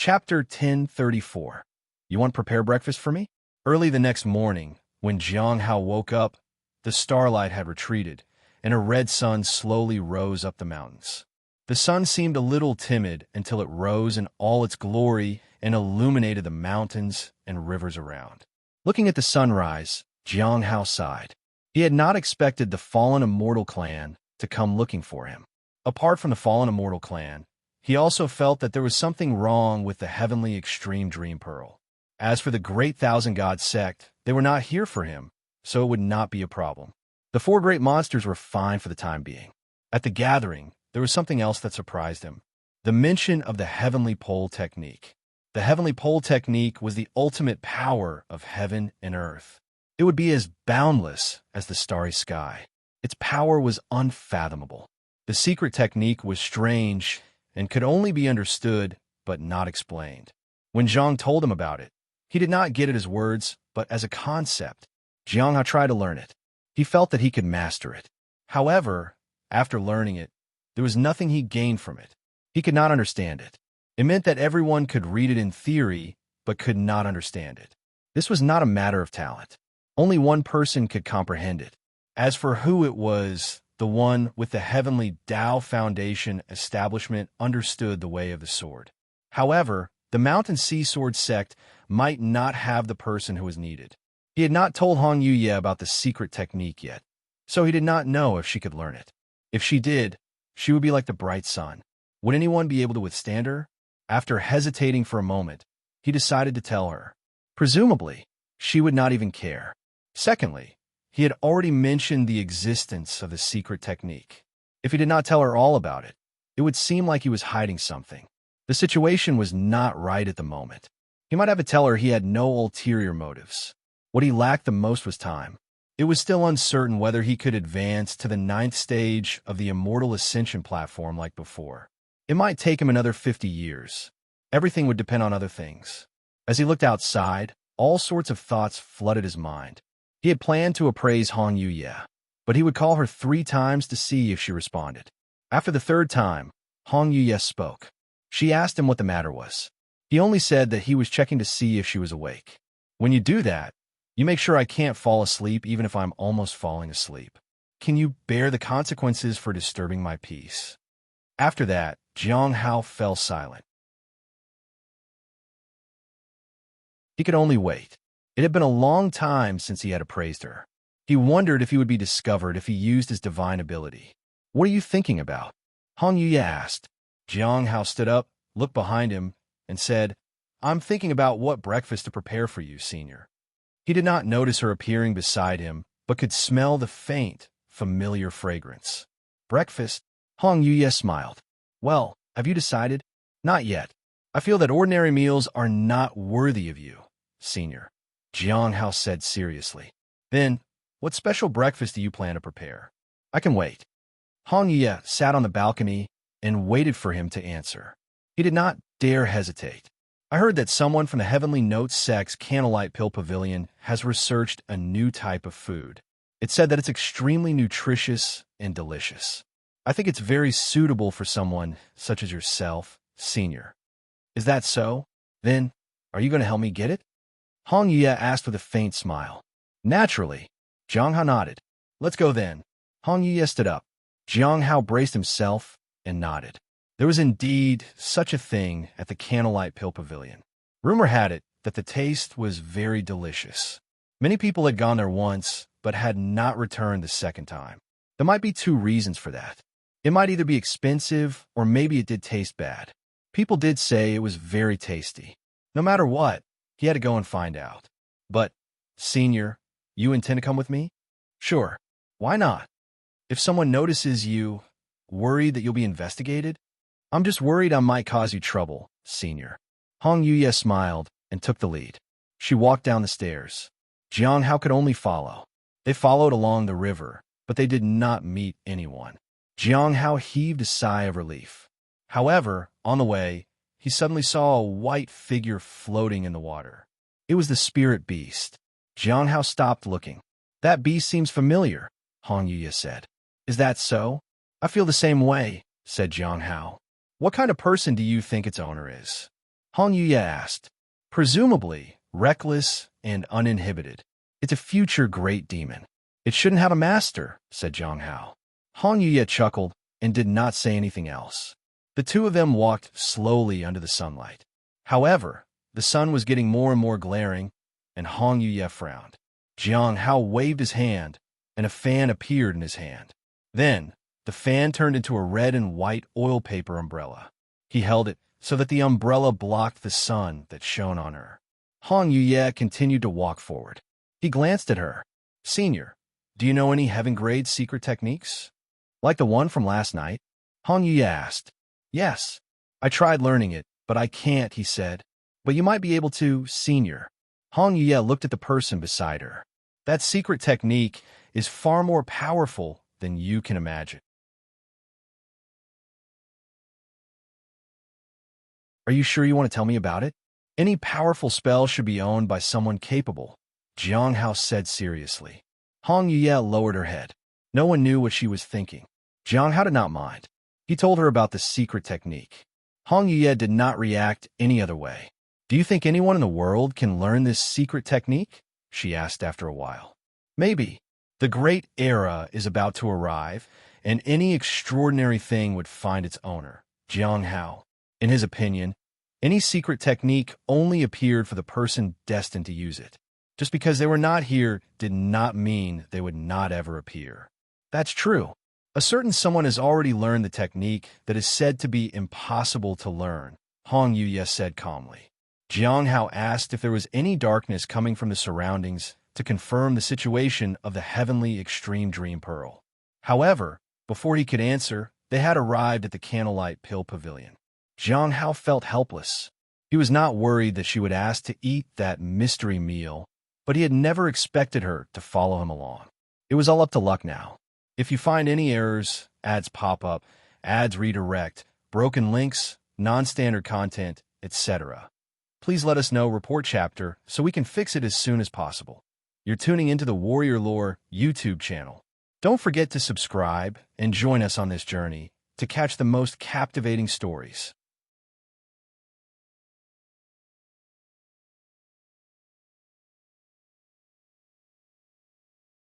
Chapter 1034. You want to prepare breakfast for me? Early the next morning, when Jiang Hao woke up, the starlight had retreated, and a red sun slowly rose up the mountains. The sun seemed a little timid until it rose in all its glory and illuminated the mountains and rivers around. Looking at the sunrise, Jiang Hao sighed. He had not expected the fallen immortal clan to come looking for him. Apart from the fallen immortal clan, he also felt that there was something wrong with the heavenly extreme dream pearl. As for the great thousand god sect, they were not here for him, so it would not be a problem. The four great monsters were fine for the time being. At the gathering, there was something else that surprised him. The mention of the heavenly pole technique. The heavenly pole technique was the ultimate power of heaven and earth. It would be as boundless as the starry sky. Its power was unfathomable. The secret technique was strange and could only be understood but not explained. When Zhang told him about it, he did not get it as words, but as a concept. Jiang Hao tried to learn it. He felt that he could master it. However, after learning it, there was nothing he gained from it. He could not understand it. It meant that everyone could read it in theory, but could not understand it. This was not a matter of talent. Only one person could comprehend it. As for who it was, the one with the heavenly Tao Foundation establishment understood the way of the sword. However, the Mountain Sea Sword sect might not have the person who was needed. He had not told Hong Yuye about the secret technique yet, so he did not know if she could learn it. If she did, she would be like the bright sun. Would anyone be able to withstand her? After hesitating for a moment, he decided to tell her. Presumably, she would not even care. Secondly, he had already mentioned the existence of the secret technique. If he did not tell her all about it, it would seem like he was hiding something. The situation was not right at the moment. He might have to tell her he had no ulterior motives. What he lacked the most was time. It was still uncertain whether he could advance to the 9th stage of the Immortal Ascension platform like before. It might take him another 50 years. Everything would depend on other things. As he looked outside, all sorts of thoughts flooded his mind. He had planned to appraise Hong Yuye, but he would call her 3 times to see if she responded. After the 3rd time, Hong Yuye spoke. She asked him what the matter was. He only said that he was checking to see if she was awake. When you do that, you make sure I can't fall asleep even if I'm almost falling asleep. Can you bear the consequences for disturbing my peace? After that, Jiang Hao fell silent. He could only wait. It had been a long time since he had appraised her. He wondered if he would be discovered if he used his divine ability. What are you thinking about? Hong Yuye asked. Jiang Hao stood up, looked behind him, and said, I'm thinking about what breakfast to prepare for you, senior. He did not notice her appearing beside him, but could smell the faint, familiar fragrance. Breakfast? Hong Yuye smiled. Well, have you decided? Not yet. I feel that ordinary meals are not worthy of you, senior. Jiang Hao said seriously. Then, what special breakfast do you plan to prepare? I can wait. Hong Yuye sat on the balcony and waited for him to answer. He did not dare hesitate. I heard that someone from the Heavenly Note Sect's Candlelight Pill Pavilion has researched a new type of food. It said that it's extremely nutritious and delicious. I think it's very suitable for someone such as yourself, senior. Is that so? Then, are you going to help me get it? Hong Yuye asked with a faint smile. Naturally. Jiang Hao nodded. Let's go then. Hong Yuye stood up. Jiang Hao braced himself and nodded. There was indeed such a thing at the Candlelight Pill Pavilion. Rumor had it that the taste was very delicious. Many people had gone there once, but had not returned the second time. There might be 2 reasons for that. It might either be expensive, or maybe it did taste bad. People did say it was very tasty. No matter what, he had to go and find out. But, senior, you intend to come with me? Sure. Why not? If someone notices you, worried that you'll be investigated? I'm just worried I might cause you trouble, senior. Hong Yuye smiled and took the lead. She walked down the stairs. Jiang Hao could only follow. They followed along the river, but they did not meet anyone. Jiang Hao heaved a sigh of relief. However, on the way, he suddenly saw a white figure floating in the water. It was the spirit beast. Jiang Hao stopped looking. That beast seems familiar, Hong Yuye said. Is that so? I feel the same way, said Jiang Hao. What kind of person do you think its owner is? Hong Yuye asked. Presumably, reckless and uninhibited. It's a future great demon. It shouldn't have a master, said Jiang Hao. Hong Yuye chuckled and did not say anything else. The 2 of them walked slowly under the sunlight. However, the sun was getting more and more glaring, and Hong Yuye frowned. Jiang Hao waved his hand, and a fan appeared in his hand. Then, the fan turned into a red and white oil paper umbrella. He held it so that the umbrella blocked the sun that shone on her. Hong Yuye continued to walk forward. He glanced at her. Senior, do you know any heaven-grade secret techniques? Like the one from last night? Hong Yuye asked. Yes. I tried learning it, but I can't, he said. But you might be able to, senior. Hong Yuye looked at the person beside her. That secret technique is far more powerful than you can imagine. Are you sure you want to tell me about it? Any powerful spell should be owned by someone capable, Jiang Hao said seriously. Hong Yuye lowered her head. No one knew what she was thinking. Jiang Hao did not mind. He told her about the secret technique. Hong Yuye did not react any other way. Do you think anyone in the world can learn this secret technique? She asked after a while. Maybe. The great era is about to arrive, and any extraordinary thing would find its owner. Jiang Hao. In his opinion, any secret technique only appeared for the person destined to use it. Just because they were not here did not mean they would not ever appear. That's true. A certain someone has already learned the technique that is said to be impossible to learn, Hong Yuye said calmly. Jiang Hao asked if there was any darkness coming from the surroundings to confirm the situation of the heavenly extreme dream pearl. However, before he could answer, they had arrived at the candlelight pill pavilion. Jiang Hao felt helpless. He was not worried that she would ask to eat that mystery meal, but he had never expected her to follow him along. It was all up to luck now. If you find any errors, ads pop up, ads redirect, broken links, non-standard content, etc., please let us know, report chapter, so we can fix it as soon as possible. You're tuning into the Warrior Lore YouTube channel. Don't forget to subscribe and join us on this journey to catch the most captivating stories.